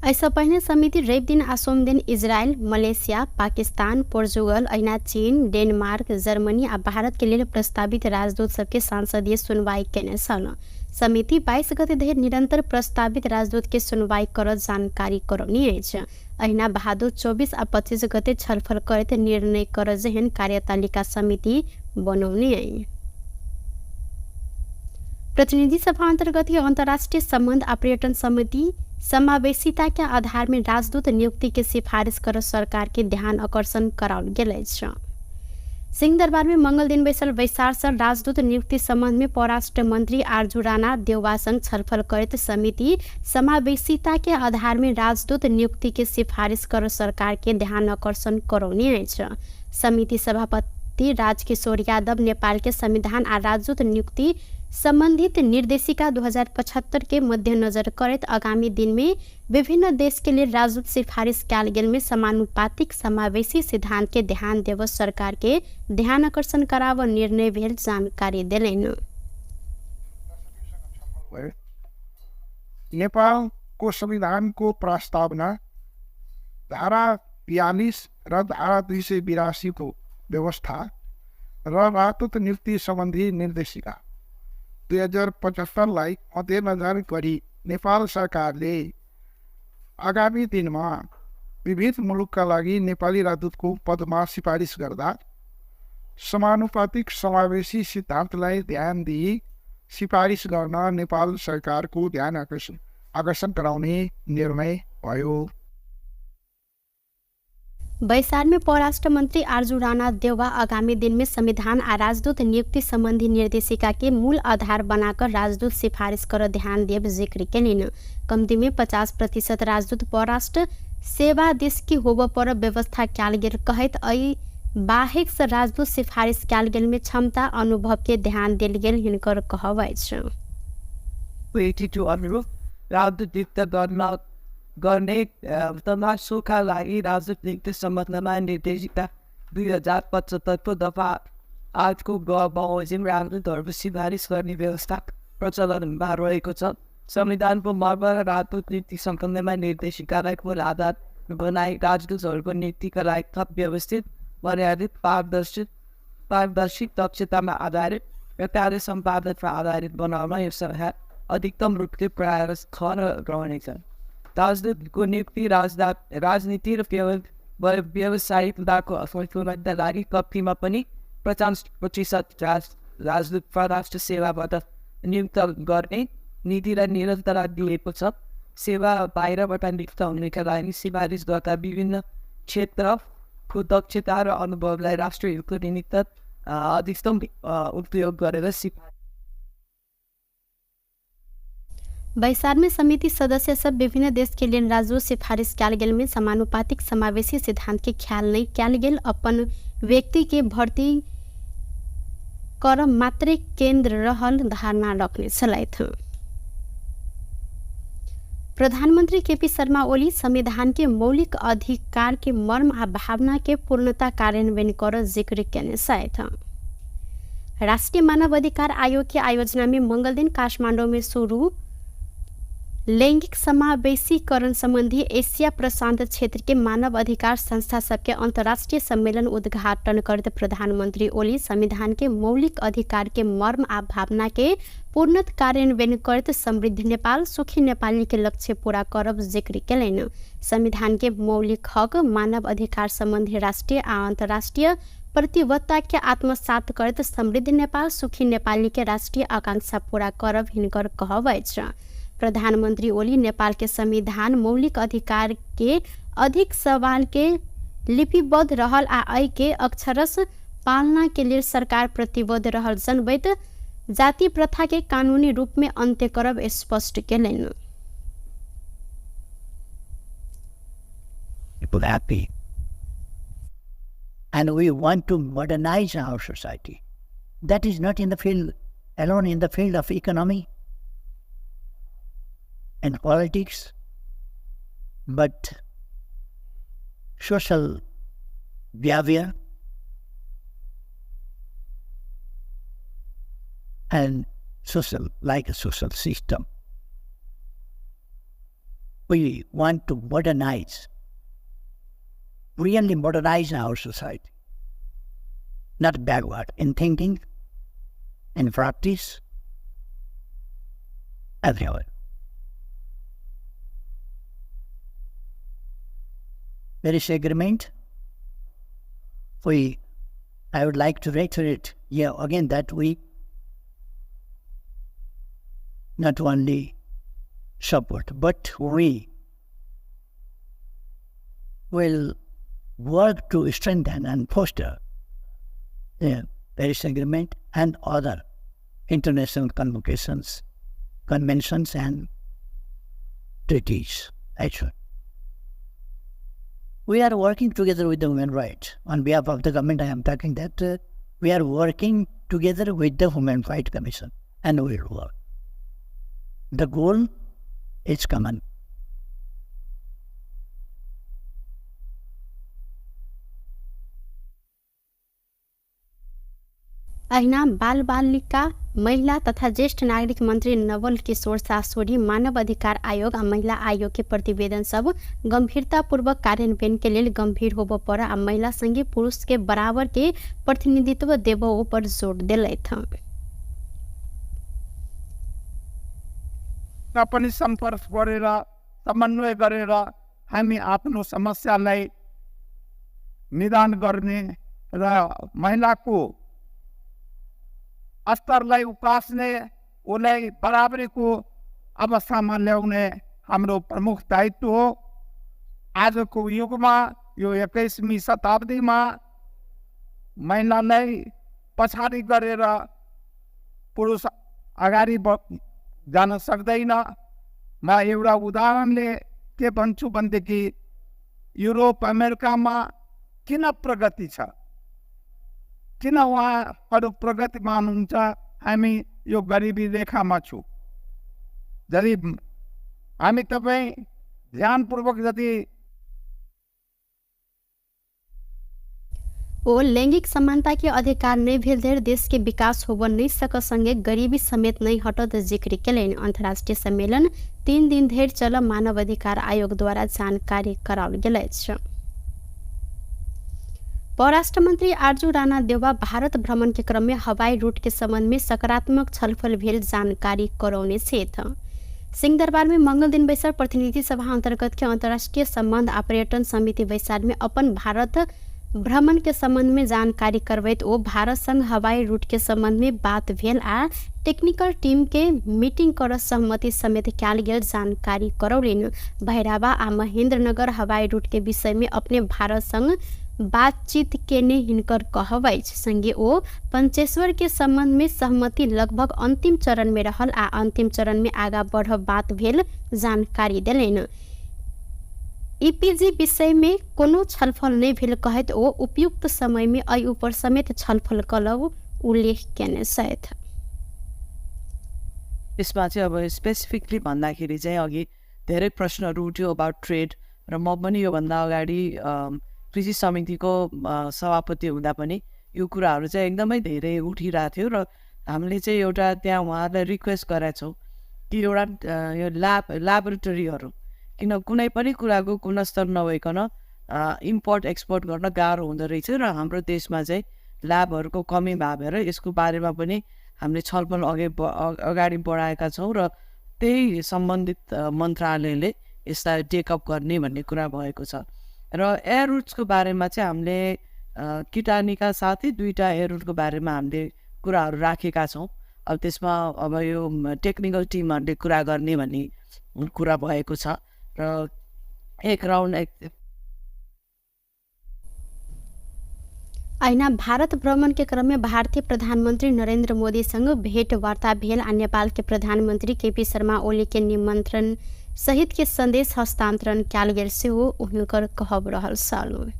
ऐसा पहले समिति रवि दिन आ सोम दिन इजरायल, मलेशिया, पाकिस्तान, पोर्चुगल, ऐना चीन, डेनमार्क, जर्मनी आ भारत के लिए प्रस्तावित राजदूत सबके सांसदीय सुनवाई केने छल। समिति 22 गते धरि निरंतर प्रस्तावित राजदूत के सुनवाई कर जानकारी करौनी अछि। अहिना भादो 24 आ 25 गते छलफल करैत निर्णय कर जेहन कार्यतालिका समिति बनौनी अछि। प्रतिनिधि सभा अंतर्गत अंतर्राष्ट्रीय संबंध आ पर्यटन समिति समावेशिता के आधार में राजदूत नियुक्ति के सिफारिश कर सरकार के ध्यान आकर्षण कराओल गेल अछि। सिंहदरबार में मंगल दिन बैसल बैसार राजदूत नियुक्ति संबंध में परराष्ट्र मंत्री आरजू राणा देउवा संग छलफल करत समिति समावेशिता के आधार में राजदूत नियुक्ति के सिफारिश कर सरकार के ध्यान आकर्षण करौनी अछि। समिति सभापति राजकिशोर यादव नेपाल के संविधान आ राजदूत नियुक्ति संबंधित निर्देशिका 2075 के मद्देनजर करत आगामी दिन में विभिन्न देश के लिए राजदूत सिफारिश कयल गेल में समानुपातिक समावेशी सिद्धांत के ध्यान देव सरकार के ध्यान आकर्षण कराव निर्णय भेल जानकारी देलैन। नेपालको संविधानको प्रस्तावना धारा 42 र धारा 282 को व्यवस्था र राजदूत नियुक्ति सम्बन्धी निर्देशिका 2075 मध्यनजर गरी नेपाल सरकारले आगामी दिनमा विविध मुलुकका लागि नेपाली राजदूतको पदमा सिफारिस गर्दा समानुपातिक समावेशी सिद्धान्तलाई ध्यान दिई सिफारिस गर्न नेपाल सरकारको ध्यान आकर्षण गराउने निर्णय भयो। बैसार में परराष्ट्र मंत्री आरजू राणा देउवा आगामी दिन में संविधान आ राजदूत नियुक्ति संबंधी निर्देशिका के मूल आधार बनाकर राजदूत सिफारिश कर ध्यान देव जिक्र केलिन। कम्ती में 50% राजदूत परराष्ट्र सेवा देश की होब पर व्यवस्था कयल गेल कहैत अई बाहेक से राजदूत सिफारिश कयल गेल में क्षमता अनुभव के ध्यान देल गेल हिनकर कहब अछि। गर्ने तमासुका लागि राजदूत नियुक्ति सम्बन्धमा निर्देशिका 2075 को दफा 8 को बमोजिम राजदूतहरूको सिफारिस गर्ने व्यवस्था प्रचलनमा रहेको छ। संविधानको मर्म र राजदूत नीति सम्बन्धमा निर्देशिकालाई मूल आधार बनाई राजदूतहरूको नीतिका लागि थप व्यवस्थित, मर्यादित, पारदर्शी, दक्षतामा आधारित र कार्य सम्पादनमा आधारित बनाउन यो सरकार अधिकतम रूपले प्रयास रहनेछ। राजदूतको नियुक्ति राजनीति र व्यावसायिकताको असफलताका लागि कम्तीमा पनि 50% राजदूत परराष्ट्र सेवाबाट नियुक्त गर्ने नीतिलाई निरन्तरता दिएको छ। सेवा बाहिरबाट नियुक्त हुनेका लागि सिफारिस गर्दा विभिन्न क्षेत्रको दक्षता र अनुभवलाई राष्ट्रिय हितको निमित्त अधिकतम उपयोग गरेर बैसार में समिति सदस्य सब विभिन्न देश के लिए राजदूत सिफारिश कैल गेल में समानुपातिक समावेशी सिद्धांत के ख्याल नहीं कैल गेल, अपन व्यक्ति के भर्ती कर मात्रै केंद्र रहल धारणा रखने चलाइत। प्रधानमंत्री केपी शर्मा ओली संविधान के मौलिक अधिकार के मर्म आ भावना के पूर्णता कार्यान्वयन कर जिक्र केने साथ राष्ट्रीय मानव अधिकार आयोग की आयोजना में मंगल दिन काठमांडू में शुरू लैंगिक समावेशीकरण संबंधी एशिया प्रशांत क्षेत्र के मानव अधिकार संस्था सबके अंतर्राष्ट्रीय सम्मेलन उद्घाटन करते प्रधानमंत्री ओली संविधान के मौलिक अधिकार के मर्म आ भावना के पूर्णत कार्यान्वयन करते समृद्ध नेपाल सुखी नेपाली के लक्ष्य पूरा करब जिक्र केलैन। संविधान के मौलिक हक मानव अधिकार संबंधी राष्ट्रीय आ अंतर्राष्ट्रीय प्रतिबद्धता के आत्मसात करते समृद्ध नेपाल सुखी नेपाली के राष्ट्रीय आकांक्षा पूरा करब हिनकर कहब छ। प्रधानमंत्री ओली नेपाल के संविधान मौलिक अधिकार के अधिक सवाल के लिपिबद्ध रहल आ आई के अक्षरश पालना के लिए सरकार प्रतिबद्ध रहल जनबैत जाति प्रथा के कानूनी रूप में अंत्य करब स्पष्ट केलैन। People happy, and we want to modernize our society. That is not in the field alone, in the field of economy and politics, but social behavior and like a social system. We want to modernize, really modernize our society, not backward in thinking, in practice, everywhere. Paris Agreement, I would like to reiterate here again that we not only support, but we will work to strengthen and foster the Paris Agreement and other international conventions and treaties. Actually, we are working together with the human rights. On behalf of the government, I am talking that we are working together with the Human Rights Commission, and we will work. The goal is common. अहिना बाल बालिका महिला तथा ज्येष्ठ नागरिक मंत्री नवल किशोर सासोरी मानव अधिकार आयोग और महिला आयोग के प्रतिवेदन सब गंभीरता पूर्वक कार्यान्वयन के लिए गंभीर होबो पर आ महिला संगे पुरुष के बराबर के प्रतिनिधित्व देबो पर जोर दिलैथ। पनि सम्पर्क गरेर समन्वय गरेर हामी आफ्नो समस्यालाई निदान गर्ने र महिलाको स्तरलाई उकास्ने उसलाई बराबरीको अवस्थामा ल्याउने हाम्रो प्रमुख दायित्व हो। आजको युगमा यो 21वीं शताब्दीमा महिलालाई पछाडि गरेर पुरुष अगाडि जान सक्दैन। म एउटा उदाहरणले के भन्छु भनेदेखि युरोप अमेरिकामा किन प्रगति छ, किन उहाँहरू प्रगतिमान हुन्छ, हामी यो गरिबी रेखामा छौँ। यदि हामी तपाईँ ध्यानपूर्वक यदि ओ लैंगिक समानता के अधिकार नहीं भेल धरि देश के विकास होब नहीं सक संगे गरीबी समेत नहीं हटत जिक्र केलनि। अंतर्राष्ट्रीय सम्मेलन 3 दिन धरि चल मानव अधिकार आयोग द्वारा जानकारी कराओल गेल अछि। परराष्ट्र मंत्री आरजू राणा देउवा भारत भ्रमण के क्रम में हवाई रूट के संबंध में सकारात्मक छलफल भेल जानकारी करौने छथि। सिंहदरबार में मंगल दिन बैसार प्रतिनिधि सभा अंतर्गत के अंतर्राष्ट्रीय संबंध आ पर्यटन समिति बैसार में अपन भारत भ्रमण के संबंध में जानकारी करबैत ओ भारत संग हवाई रूट के संबंध में बात भेल आ टेक्निकल टीम के मीटिंग कर सहमति समेत कयल गेल जानकारी करौलनि। भैरावा आ महेंद्रनगर हवाई रूट के विषय में अपने भारत संग बातचीत केने हिनकर कहबै संगे ओ पंचेश्वर के संबंध में सहमति लगभग अंतिम चरण में रहल आ अंतिम चरण में आगा बढ़ब बात भेल जानकारी देलनि। ईपीजी विषय में कोनो छलफल नहीं भेल कहैत ओ उपयुक्त समय में एहि ऊपर समेत छलफल कलब उल्लेख केने छथि। यसमा चाहिँ अब स्पेसिफिकली भन्दाखेरि चाहिँ अघि धेरै प्रश्नहरू उठ्यो अबाउट ट्रेड र म पनि योभन्दा अगाडि कृषि समितिको सभापति हुँदा पनि यो कुराहरू चाहिँ एकदमै धेरै उठिरहेको थियो र हामीले चाहिँ एउटा त्यहाँ उहाँहरूलाई रिक्वेस्ट गरेका छौँ कि एउटा यो ल्याबोरेटरीहरू किन कुनै पनि कुराको गुणस्तर नभइकन इम्पोर्ट एक्सपोर्ट गर्न गाह्रो हुँदो रहेछ र हाम्रो देशमा चाहिँ ल्याबहरूको कमी भएर यसको बारेमा पनि हामीले छलफल अगाडि बढाएका छौँ र त्यही सम्बन्धित मन्त्रालयले यसलाई टेकअप गर्ने भन्ने कुरा भएको छ। र एयर रुट्सको बारेमा चाहिँ हामीले किटानीका साथै 2टा एयर रुटको बारेमा हामीले कुराहरू राखेका छौँ। अब त्यसमा अब यो टेक्निकल टिमहरूले कुरा गर्ने भन्ने कुरा भएको छ र एक राउन्ड ऐना भारत भ्रमण के क्रम में भारतीय प्रधानमंत्री नरेंद्र मोदी संग भेंटवार्ता भेल आ नेपाल के प्रधानमंत्री केपी शर्मा ओली के निमंत्रण सहित के संदेश हस्तांतरण कयल गेल सेहो हुनकर कहब रहल छल।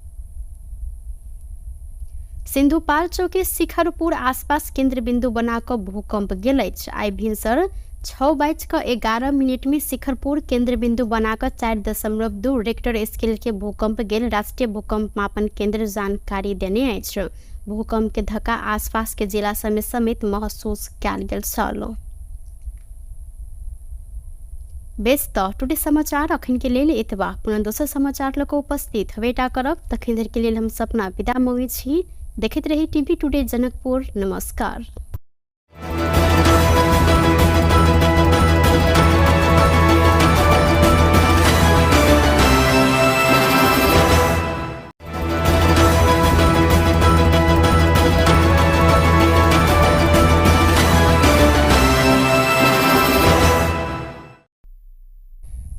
सिंधुपाल्चोक के शिखरपुर आसपास केंद्र बिंदु बनाकर भूकंप गेल अछि। आई भिनसर 6:11 में शिखरपुर केंद्र बिंदु बनाकर 4.2 रेक्टर स्केल के भूकंप गेल राष्ट्रीय भूकंप मापन केंद्र जानकारी देने अछि। भूकंप के धक्का आसपास के जिला समेत महसूस कयल गेल छल। बेस त टुडे समाचार अखन के लेल एतबा पुनः दोसर समाचार लक उपस्थित हवेटा करब तखन देर के लेल हम सपना विदा मंगै छी। देखैत रही टीवी टुडे जनकपुर। नमस्कार।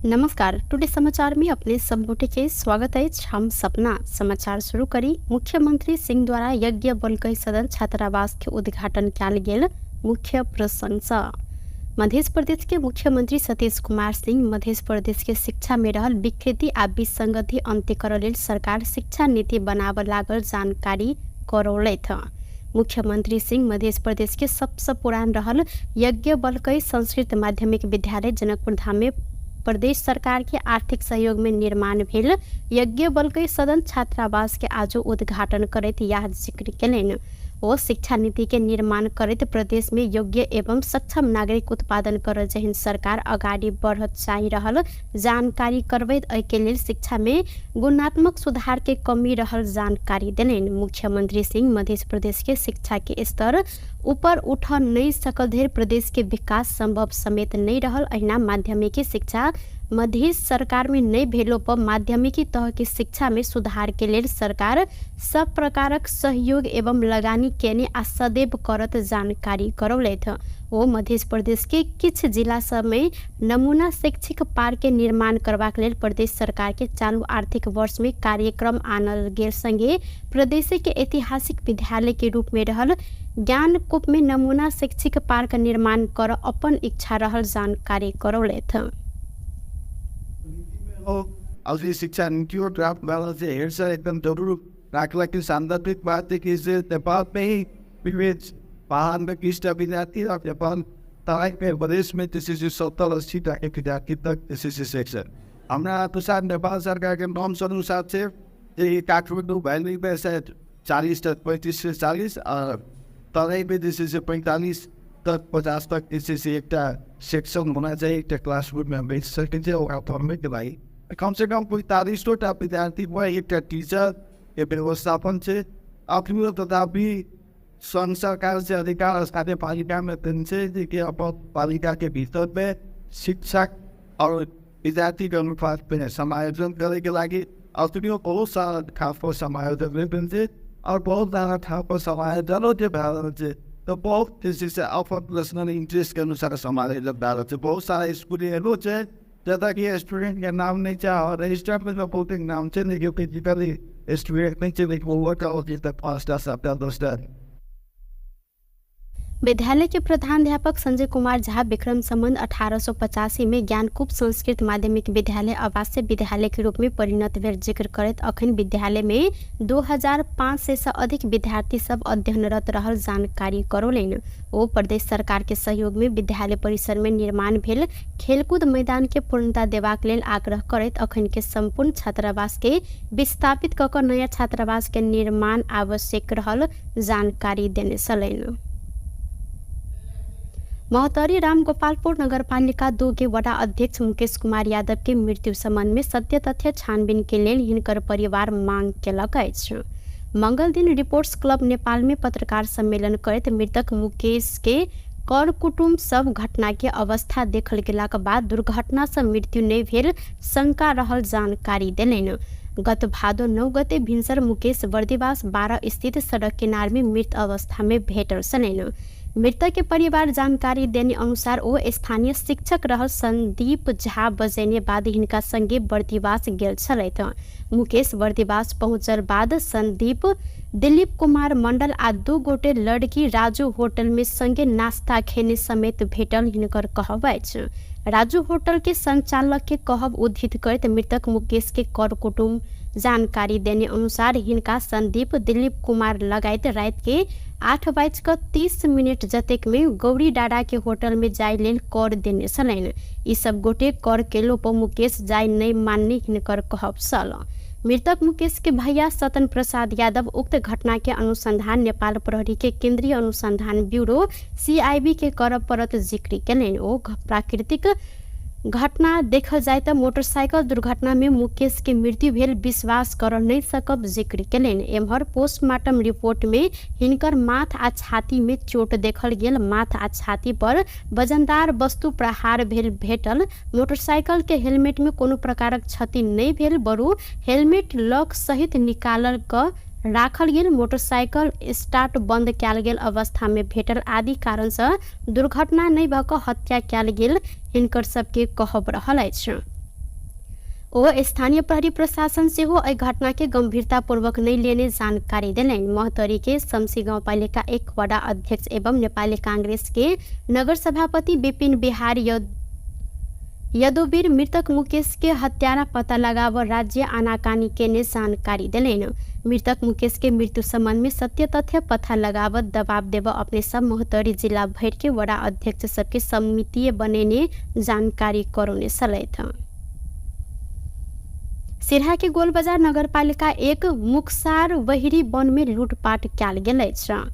नमस्कार। टुडे समाचार में अपने सब गोटे के स्वागत है। हम सपना समाचार शुरू करी। मुख्यमंत्री सिंह द्वारा यज्ञ बलकै सदन छात्रावास के उद्घाटन कयल गेल। मुख्य प्रशंसा मध्य प्रदेश के मुख्यमंत्री सतीश कुमार सिंह मध्य प्रदेश के शिक्षा में रहल विकृति आ विसंगति अंत्य करय लेल सरकार शिक्षा नीति बनाब लागल जानकारी करौलथि। मुख्यमंत्री सिंह मध्य प्रदेश के सबसे पुरान रहल यज्ञ बलकै संस्कृत माध्यमिक विद्यालय जनकपुर धाम में प्रदेश सरकार के आर्थिक सहयोग में निर्माण भेल यज्ञ बलकै सदन छात्रावास के आज उद्घाटन करैत यह जिक्र केलनि। ओ शिक्षा नीति के निर्माण करैत प्रदेश में योग्य एवं सक्षम नागरिक उत्पादन कर जहिन सरकार अगाडि बढ़त चाहि रहल जानकारी करबैत एहि के लेल शिक्षा में गुणात्मक सुधार के कमी रहल जानकारी देलनि। मुख्यमंत्री सिंह मध्य प्रदेश के शिक्षा के स्तर ऊपर उठ नहीं सकल धरि प्रदेश के विकास संभव समेत नहीं रहल। अहिना माध्यमिकी शिक्षा मध्य सरकार में नहीं भेलो पर माध्यमिकी तह की शिक्षा में सुधार के लेल सरकार सब प्रकारक सहयोग एवं लगानी केने आ सदैव करत जानकारी करौलथि। वो मध्य प्रदेश के किछ जिला सब में नमूना शैक्षिक पार्क के निर्माण करबाक लेल प्रदेश सरकार के चालू आर्थिक वर्ष में कार्यक्रम आनल गेल संगे प्रदेश के ऐतिहासिक विद्यालय के रूप में रहल ज्ञानकूप में नमूना शैक्षिक पार्क निर्माण कर अपन इच्छा रहल जानकारी करौलथि। आज शिक्षा नीति और ड्राफ्ट वाला से हेरसा एकदम जरूर राखला की सांदर्भिक बात है कि इसे नेपाल में ही विवेच वाहन में किस्टा विद्यार्थी और नेपाल तराई में प्रदेश में जैसे 70-80 के विद्यार्थी तक जैसे सेक्शन हमारा अनुसार नेपाल सरकार के नॉर्म्स अनुसार से काठमाडौँ भैली में शायद 40 तक 35 से 40 और तराई में जैसे से 45 तक 50 तक जैसे एक सेक्शन होना चाहिए, एक क्लासरूम में बैठ सके और फॉर्म के भाई कम से कम 45 विद्यार्थी व एक टीचर के व्यवस्थापन से अपनी तथापि संघ सरकार से अधिकार स्थानीय पालिका में दिन से कि अब पालिका के भीतर में शिक्षक और विद्यार्थी के अनुपात में समायोजन करने के लगी अपनी बहुत सारा ठाकुर समायोजन दिन से और बहुत सारा ठाकुर समायोजनों के भारत से तो बहुत जैसे अपन पर्सनल इंटरेस्ट के अनुसार समायोजन भारत से बहुत सारा स्कूली है जैसा कि स्टूडेंट का नाम नहीं चाह और रजिस्टर में बहुत नाम से नहीं फिजिकली स्टूडेंट नहीं चाहिए वो वर्कआउट तक 5 सप्ताह 10 विद्यालय के प्रधानाध्यापक संजय कुमार झा विक्रम संबंध 1885 में ज्ञानकूप संस्कृत माध्यमिक विद्यालय आवासीय विद्यालय के रूप में परिणत भेल जिक्र करत अखन विद्यालय में 2500 से अधिक विद्यार्थी सब अध्ययनरत रहल जानकारी करौलैन। ओ प्रदेश सरकार के सहयोग में विद्यालय परिसर में निर्माण भेल खेलकूद मैदान के पूर्णता देबाक लेल आग्रह करत अखन के संपूर्ण छात्रावास के विस्थापित क क नया छात्रावास के निर्माण आवश्यक रहल जानकारी देने छलैन। महोत्तरी रामगोपालपुर नगरपालिका 2 के वडा अध्यक्ष मुकेश कुमार यादव के मृत्यु संबंध में सत्य तथ्य छानबीन के लेल हिनकर परिवार मांग केलक अछि। मंगल दिन रिपोर्ट्स क्लब नेपाल में पत्रकार सम्मेलन करत मृतक मुकेश के कर कुटुम्ब सब घटना के अवस्था देखल गेलाक बाद दुर्घटना से मृत्यु नहीं भेल शंका रहल जानकारी देलैन। गत भादो 9 गते भिनसर मुकेश बर्दिवास 12 स्थित सड़क किनार में मृत अवस्था में भेटल छलैन। मृतक के परिवार जानकारी देने अनुसार वो स्थानीय शिक्षक रहल संदीप झा बजेने बाद हिनका संगे बर्दिवास गेल छलैथ। मुकेश बर्दिवास पहुंचल बाद संदीप दिलीप कुमार मंडल आ 2 गोटे लड़की राजू होटल में संगे नाश्ता खेने समेत भेटल हिनकर कहब अछि। राजू होटल के संचालक के कहब उद्धृत करत मृतक मुकेश के कर कुटुम्ब जानकारी देने अनुसार हिनका संदीप दिलीप कुमार लगायत रात के 8:30 जतेक में गौरी डाडा के होटल में जाय लेल कर देने छलैन। ई सब गोटे कर केलो पर मुकेश जाय नहीं मानने हिनकर कहब छल। मृतक मुकेश के भैया सतन प्रसाद यादव उक्त घटना के अनुसंधान नेपाल प्रहरी के केंद्रीय अनुसंधान ब्यूरो CIB के करब परत जिक्र केलैन। ओ प्राकृतिक घटना देखल जाए तो मोटरसाइकिल दुर्घटना में मुकेश के मृत्यु भेल विश्वास कर नहीं सकब जिक्र केलैन। एम्हर पोस्टमार्टम रिपोर्ट में हिनकर माथ आ छाती में चोट देखल गेल। माथ आ छाती पर वजनदार वस्तु प्रहार भेल भेटल। मोटरसाइकिल के हेलमेट में कोनो प्रकारक क्षति नहीं भेल बरु हेलमेट लॉक सहित निकालल क राखल गेल। मोटरसाइकिल स्टार्ट बंद कैल गेल अवस्था में भेटल आदि कारण से दुर्घटना नहीं भऽ कऽ हत्या कैल गेल हिनकर सबके कहब रहल अछि। ओ स्थानीय प्रहरी प्रशासन से हो घटना के गंभीरता पूर्वक नहीं लेने जानकारी देलैन। महोत्तरी के शमसी गाउँपालिका 1 वडा अध्यक्ष एवं नेपाली कांग्रेस के नगर सभापति विपिन बिहारी यदुवीर मृतक मुकेश के हत्यारा पता लगाव राज्य आनाकानी के ने जानकारी देलैन। मृतक मुकेश के मृत्यु संबंध में सत्य तथ्य पता लगावत दबाव देव अपने सब महोत्तरी जिला भर के वडा अध्यक्ष सबके समिति बनेने जानकारी करौने छलैथ। सिरहा के गोलबजार नगरपालिका 1 मुक्सार वहिरी वन में लूटपाट कैल गेल अछि।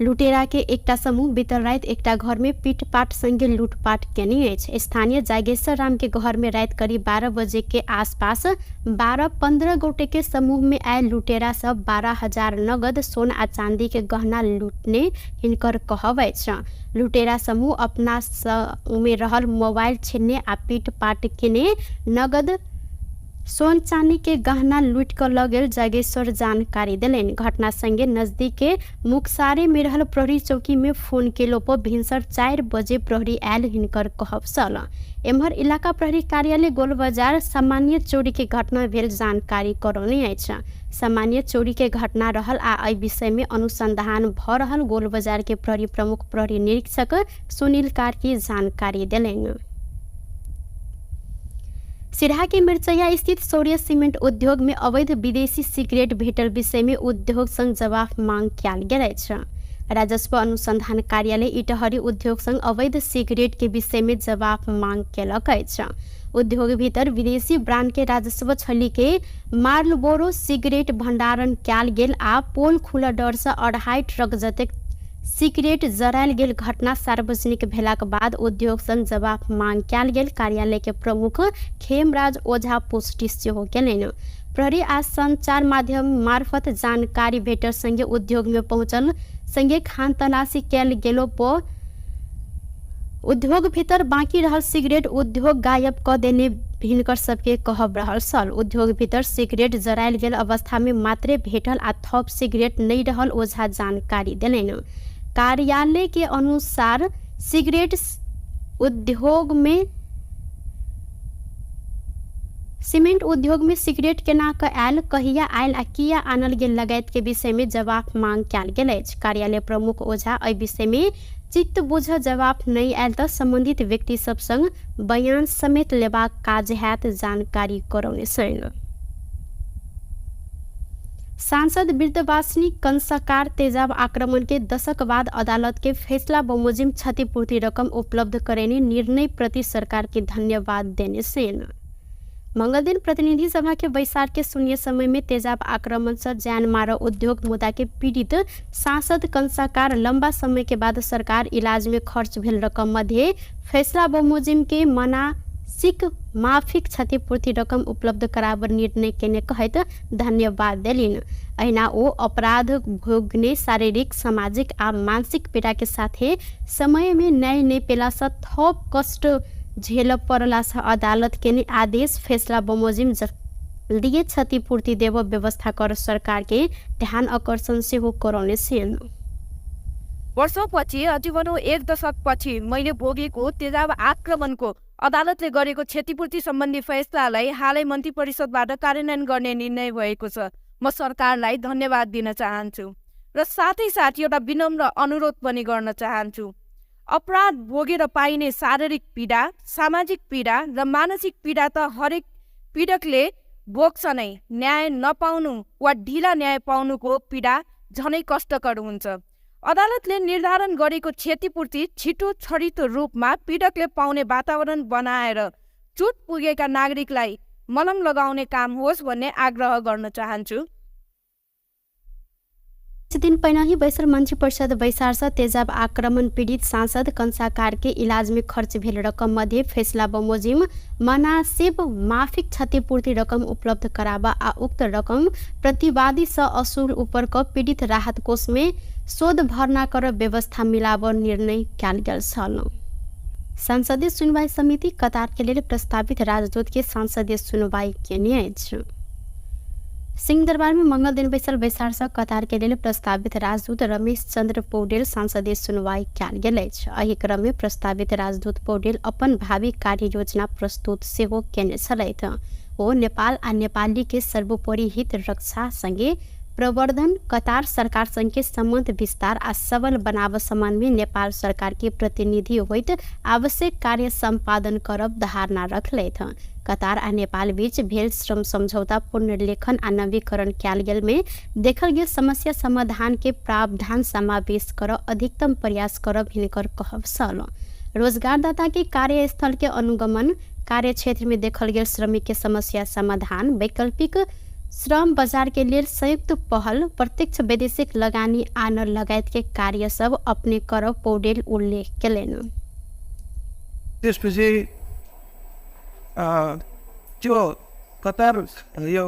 लुटेरा के एकटा समूह बीतल रात एकटा घर में पीटपाट संगे लूटपाट केने अछि। स्थानीय जागेश्वर राम के घर में रात करीब 12 बजे के आसपास 12-15 गोटे के समूह में आए लुटेरा सब 12,000 नगद सोन आ चांदी के गहना लूटने हिनकर कहब अछि। लुटेरा समूह अपना में रहल मोबाइल छीनने आ पीटपाट केने नगद सोन चांदी के गहना लूट कर लगेल जागेश्वर जानकारी दिलेन। घटना संगे नजदीक के मुक्सारे में रहल प्रहरी चौकी में फोन केलो पर भिनसर 4 बजे प्रहरी आयल हिनकर कहब छल। एम्हर इलाका प्रहरी कार्यालय गोलबाजार सामान्य चोरी के घटना भेल जानकारी करौने अछि। सामान्य चोरी के घटना रहल आ एहि विषय में अनुसंधान भ रहल गोलबाजार के प्रहरी प्रमुख प्रहरी निरीक्षक सुनील कार्की जानकारी दिलेन। सिरहा के मिर्चैया स्थित सौर्य सीमेंट उद्योग में अवैध विदेशी सिगरेट भेटल विषय में उद्योग संघ जवाब मांग कैल गेल अछि। राजस्व अनुसंधान कार्यालय इटहरी उद्योग संघ अवैध सिगरेट के विषय में जवाब मांग केलक अछि। उद्योग भीतर विदेशी ब्रांड के राजस्व छली के मार्लबोरो सिगरेट भंडारण कयल गेल आ पोल खुला डर से 2.5 ट्रक जतेक सिगरेट जरायल गेल घटना सार्वजनिक भेलाक बाद उद्योग संघ जवाब मांग कयल गेल कार्यालय के प्रमुख खेमराज ओझा पुष्टि सेहो केलनि। प्रहरी आ संचार माध्यम मार्फत जानकारी भेटल संगे उद्योग में पहुंचल संगे खान तलाशी कयल गेलो पर उद्योग भीतर बाकी रहल सिगरेट उद्योग गायब क देने हिनकर सबके कहब रहल सल। उद्योग भीतर सिगरेट जरायल गेल अवस्था में मात्रे भेटल आ थप सिगरेट नहीं रहल ओझा जानकारी देलनि। कार्यालय के अनुसार सिगरेट उद्योग में सीमेंट उद्योग में सिगरेट केना क आयल, कहिया आयल आ किया आनल गेल लगायत के विषय में जवाब मांग कयल गेल अछि। कार्यालय प्रमुख ओझा एहि विषय में चित्त बुझ जवाब नहीं आयल तऽ संबंधित व्यक्ति सब संग बयान समेत लेबाक काज हैत जानकारी करौने छनि। सांसद वृद्धवासिनी कंसाकार तेजाब आक्रमण के दशक बाद अदालत के फैसला बमोजिम क्षतिपूर्ति रकम उपलब्ध करेने निर्णय प्रति सरकार के धन्यवाद देने छन्। मंगल दिन प्रतिनिधि सभा के बैसार के शून्य समय में तेजाब आक्रमण से जान मार उद्योग मुद्दा के पीड़ित सांसद कंसाकार लंबा समय के बाद सरकार इलाज में खर्च भेल रकम मध्य फैसला बमोजिम के मानसिक माफिक क्षतिपूर्ति रकम उपलब्ध कराबर निर्णय केने कहत धन्यवाद देलिन। अहिना ओ अपराध भोगने शारीरिक सामाजिक आ मानसिक पीड़ा के साथे समय में न्याय नहीं पेला से थप कष्ट झेल पड़ला से अदालत के आदेश फैसला बमोजिम जल्दीए क्षतिपूर्ति देव व्यवस्था कर सरकार के ध्यान आकर्षण से हो करौने छन्। वर्षौंपछि अजीवनौ 1 दशकपछि मैले भोगेको तेजाब आक्रमणको अदालतले गरेको क्षतिपूर्ति सम्बन्धी फैसलालाई हालै मन्त्री परिषदबाट कार्यान्वयन गर्ने निर्णय भएको छ। म सरकारलाई धन्यवाद दिन चाहन्छु र साथै साथ एउटा विनम्र अनुरोध पनि गर्न चाहन्छु। अपराध भोगेर पाइने शारीरिक पीडा, सामाजिक पीडा र मानसिक पीडा त हरेक पीडकले भोग्छ नै। न्याय नपाउनु वा ढिला न्याय पाउनुको पीडा झनै कष्टकर हुन्छ। अदालतले निर्धारण गरेको क्षतिपूर्ति छिटो छरितो रूपमा पीडकले पाउने वातावरण बनाएर चोट पुगेका नागरिकलाई मलम लगाउने काम होस् भन्ने आग्रह गर्न चाहन्छु। कुछ दिन पहले ही बैसर मंत्री परिषद बैसार से तेजाब आक्रमण पीड़ित सांसद कंसाकार के इलाज में खर्च भेल रकम मध्य फैसला बमोजिम मनासिब माफिक क्षतिपूर्ति रकम उपलब्ध कराबा आ उक्त रकम प्रतिवादी से असूल ऊपर क पीड़ित राहत कोष में शोध भर्ना कर व्यवस्था मिलाबर निर्णय कयल गेल छल। संसदीय सुनवाई समिति कतार के लिए प्रस्तावित राजदूत के संसदीय सुनवाई केने अछि। सिंहदरबार में मंगल दिन बैसल बैसार से कतार के लिए प्रस्तावित राजदूत रमेश चंद्र पौडेल संसदीय सुनवाई कयल गेल अछि। एहि क्रम में प्रस्तावित राजदूत पौडेल अपन भावी कार्य योजना प्रस्तुत सेहो केने छलथि। ओ नेपाल आ नेपाली के सर्वोपरि हित रक्षा संगे प्रवर्धन, कतार सरकार संग के संबंध विस्तार आ सबल बनाव सम्मान में नेपाल सरकार के प्रतिनिधि होइत आवश्यक कार्य संपादन करब धारणा रखलथि। कतार आ नेपाल बीच भेल श्रम समझौता पुनर्लेखन आ नवीकरण कयल गेल में देखल गेल समस्या समाधान के प्रावधान समावेश कर अधिकतम प्रयास करब हिनकर कहब छल। रोजगारदाता के कार्यस्थल के अनुगमन, कार्य क्षेत्र में देखल गेल श्रमिक के समस्या समाधान, वैकल्पिक श्रम बाजार के लिए संयुक्त पहल, प्रत्यक्ष वैदेशिक लगानी आन लगायत के कार्य सब अपने कर पौडेल उल्लेख केलनि। त्यसपछि त्यो कतार यो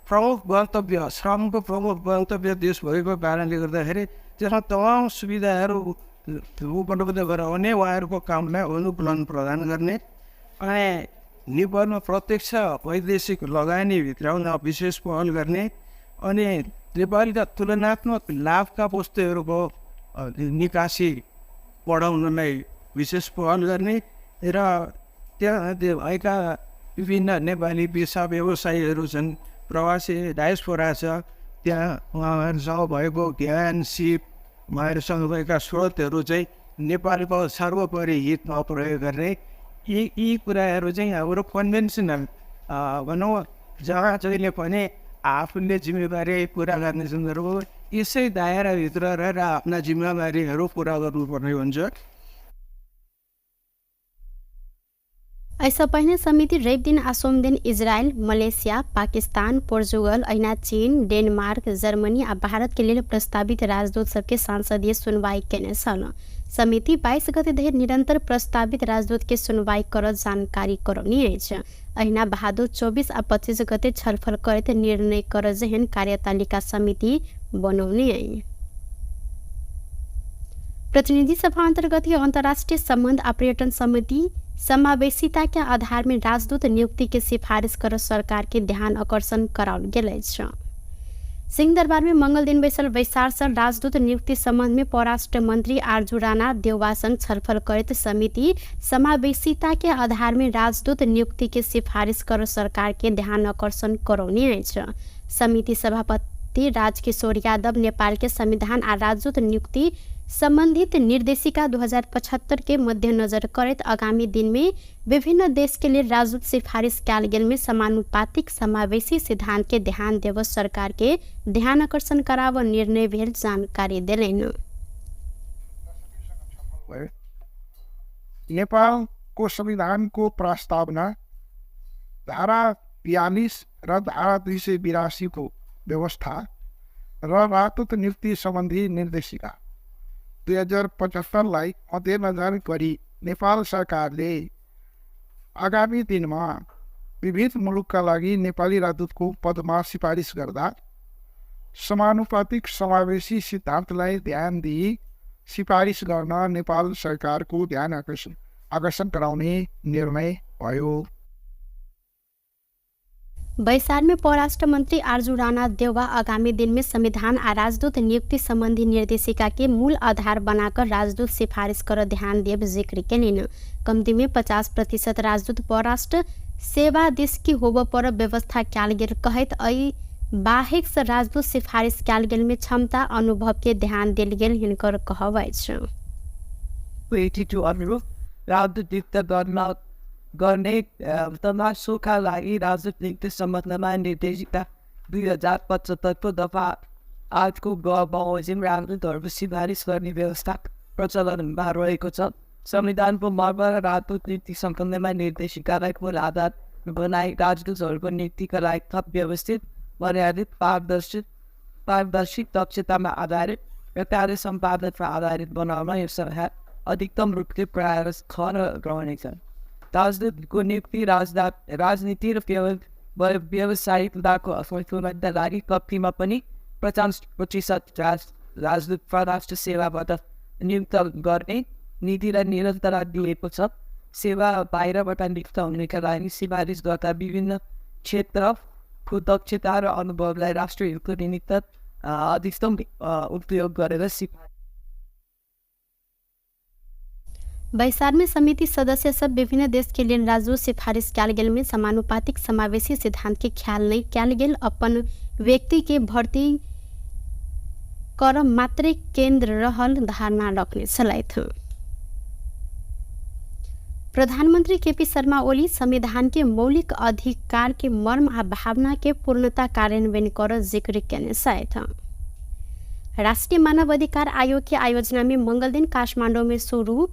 प्रमुख गन्तव्य श्रमको प्रमुख गन्तव्य देश भएको कारणले गर्दाखेरि त्यसमा तमाम सुविधाहरू उपलब्ध गराउने, उहाँहरूको कामलाई अनुकूलन प्रदान गर्ने अनि नेपालमा प्रत्यक्ष वैदेशिक लगानी भित्राउन विशेष पहल गर्ने अनि नेपालका तुलनात्मक लाभका वस्तुहरूको निकासी बढाउनलाई विशेष पहल गर्ने र त्यहाँ भएका विभिन्न नेपाली पेसा व्यवसायीहरू छन्, प्रवासी डायस्पोरा छ, त्यहाँ उहाँहरूसँग भएको ज्ञान सिप, उहाँहरूसँग भएका स्रोतहरू चाहिँ नेपालको सर्वोपरि हितमा प्रयोग गर्ने यी कुराहरू चाहिँ हाम्रो कन्भेन्सनल भनौँ जहाँ जहिले पनि आफूले जिम्मेवारी पुरा गर्ने सन्दर्भ यसै दायराभित्र रहेर आफ्ना जिम्मेवारीहरू पुरा गर्नुपर्ने हुन्छ। ऐसा पहिने समिति रवि दिन आ सोम दिन इजरायल, मलेसिया, पाकिस्तान, पोर्चुगल, ऐना चीन, डेनमार्क, जर्मनी आ भारत के लेल प्रस्तावित राजदूत सबके सांसदीय सुनवाई केने छल। समिति 22 गते धरि निरंतर प्रस्तावित राजदूत के सुनवाई कर जानकारी करौनी अछि। अहिना भादो 24 आ 25 गते छलफल करैत निर्णय कर जेहन कार्यतालिका समिति बनौनी अछि। प्रतिनिधि सभा अंतर्गत अंतर्राष्ट्रीय संबंध आ पर्यटन समिति समावेशिता के आधार में राजदूत नियुक्ति के सिफारिश कर सरकार के ध्यान आकर्षण कराओल गेल अछि। सिंह दरबार में मंगल दिन बैसल बैसार सँ राजदूत नियुक्ति संबंध में परराष्ट्र मंत्री आरजू राणा देउवा संग छलफल करैत समिति समावेशिता के आधार में राजदूत नियुक्ति के सिफारिश कर सरकार के ध्यान आकर्षण करौनी अछि। समिति सभापति राजकिशोर यादव नेपाल के संविधान आ राजदूत नियुक्ति संबंधित निर्देशिका 2075 के मद्देनजर करैत आगामी दिन में विभिन्न देश के लिए राजदूत सिफारिश कैल गेल में समानुपातिक समावेशी सिद्धांत के ध्यान देव सरकार के ध्यान आकर्षण कराव निर्णय भेल जानकारी देलैन। नेपालको संविधानको प्रस्तावना धारा 42 र धारा 282 को व्यवस्था र राजदूत नियुक्ति सम्बन्धी निर्देशिका 2075 मध्यनजर गरी नेपाल सरकारले आगामी दिनमा विविध मुलुकका लागि नेपाली राजदूतको पदमा सिफारिस गर्दा समानुपातिक समावेशी सिद्धान्तलाई ध्यान दिई सिफारिस गर्न नेपाल सरकारको ध्यान आकर्षण गराउने निर्णय भयो। बैसार में परराष्ट्र मंत्री आरजू राणा देउवा आगामी दिन में संविधान आ राजदूत नियुक्ति संबंधी निर्देशिका के मूल आधार बनाकर राजदूत सिफारिश कर ध्यान देव जिक्र केलिन। कम्ती में 50% राजदूत परराष्ट्र सेवा देश की होब पर व्यवस्था कैल गेल कहैत अई बाहेक से राजदूत सिफारिश कैल गेल में क्षमता अनुभव के ध्यान देल गेल हिनकर कहब अछि। राजदूत नियुक्त गर्ने तमासुका लागि राजदूत नियुक्ति सम्बन्धमा निर्देशिका 2075 को दफा 8 को बमोजिम राजदूतहरूको सिफारिस गर्ने व्यवस्था प्रचलनमा रहेको छ। संविधानको मर्म र राजदूत नियुक्ति सम्बन्धमा निर्देशिकालाई मूल आधार बनाई राजदूतहरूको नियुक्तिका लागि थप व्यवस्थित, मर्यादित, पारदर्शी, दक्षतामा आधारित र कार्य सम्पादनमा आधारित बनाउन यो सरकार अधिकतम रूपले प्रयास रहनेछ। राजदूतको नियुक्ति राजनीति र व्यावसायिकताको असफलताका लागि कम्तीमा पनि 50% राजदूत परराष्ट्र सेवाबाट नियुक्त गर्ने नीति र निरन्तरता दिएको छ। सेवा बाहिरबाट नियुक्त हुनेका लागि सिफारिस गर्दा विभिन्न क्षेत्रको दक्षता र अनुभवलाई राष्ट्रिय हितको निमित्त अधिकतम उपयोग गरेर बैसार में समिति सदस्य सब विभिन्न देश के लिए राजदूत सिफारिश कैल गेल में समानुपातिक समावेशी सिद्धांत के ख्याल नहीं कैल गेल, अपन व्यक्ति के भर्ती कर मात्रै केंद्र रहल धारणा रखने छलैथ। प्रधानमंत्री केपी शर्मा ओली संविधान के मौलिक अधिकार के मर्म आ भावना के पूर्णता कार्यान्वयन कर जिक्र केने छथि। राष्ट्रीय मानव अधिकार आयोग के आयोजना में मंगल दिन काठमांडू में शुरू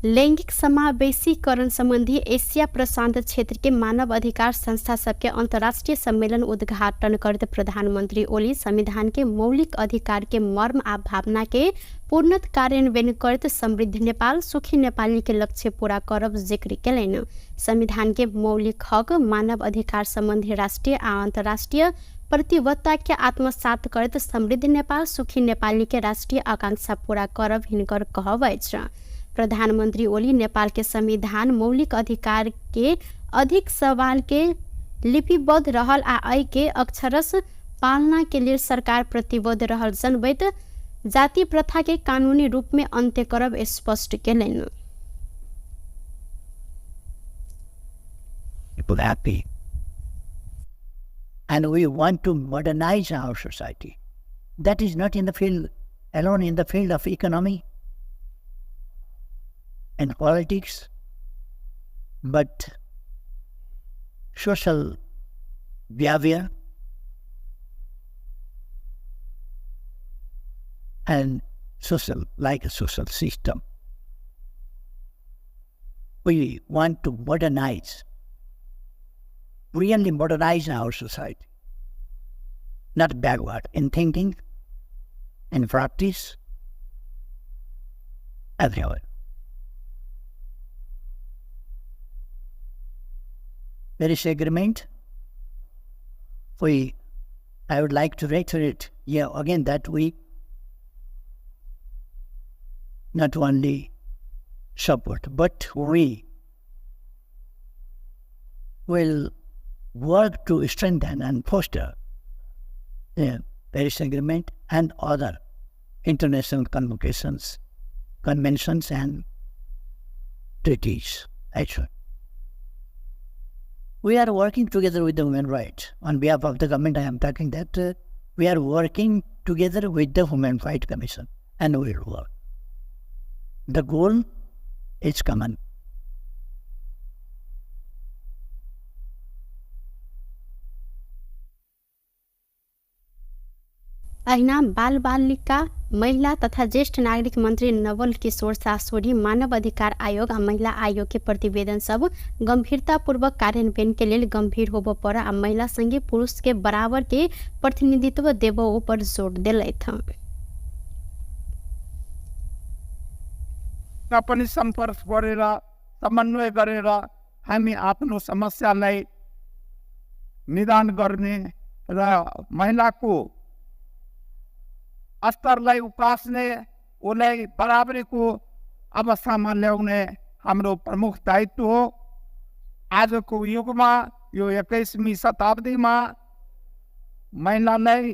लैंगिक समावेशीकरण संबंधी एशिया प्रशांत क्षेत्र के मानव अधिकार संस्था सबके अंतर्राष्ट्रीय सम्मेलन उद्घाटन करते प्रधानमंत्री ओली संविधान के मौलिक अधिकार के मर्म आ भावना के पूर्णत कार्यान्वयन करते समृद्ध नेपाल, सुखी नेपाली के लक्ष्य पूरा करब जिक्र केलैन। संविधान के मौलिक हक, मानव अधिकार संबंधी राष्ट्रीय आ अंतर्राष्ट्रीय प्रतिबद्धता के आत्मसात करते समृद्ध नेपाल, सुखी नेपाली के राष्ट्रीय आकांक्षा पूरा करब हिनकर कहब अछि। प्रधानमंत्री ओली नेपाल के संविधान मौलिक अधिकार के अधिक सवाल के लिपिबद्ध रहल आ अय के अक्षरश पालना के लिए सरकार प्रतिबद्ध रहल जनबैत जाति प्रथा के कानूनी रूप में अंत्य करब स्पष्ट केलैन। People happy, and we want to modernize our society. That is not in the field alone, in the field of economy and politics, but social behavior, and social, like a social system. We want to modernize, really modernize our society, not backward in thinking, in practice, everywhere. Paris Agreement, I would like to reiterate here again that we not only support, but we will work to strengthen and foster the Paris Agreement and other international conventions and treaties. Actually, we are working together with the human rights. On behalf of the government, I am talking that we are working together with the Human Rights Commission, and we will work. The goal is common. ऐना बाल बालिका महिला तथा ज्येष्ठ नागरिक मंत्री नवल किशोर सासोरी मानव अधिकार आयोग आ महिला आयोग के प्रतिवेदन सब गंभीरतापूर्वक कार्यान्वयन के लिए गंभीर होबो पर आ महिला संगे पुरुष के बराबर के प्रतिनिधित्व देबो पर जोड़ दिलैथ। पनि सम्पर्क गरेर समन्वय गरेर हामी आफ्नो समस्यालाई निदान गर्ने र महिलाको स्तरलाई उकास्ने, उसलाई बराबरीको अवस्थामा ल्याउने हाम्रो प्रमुख दायित्व हो। आजको युगमा, यो 21वीं शताब्दीमा महिलालाई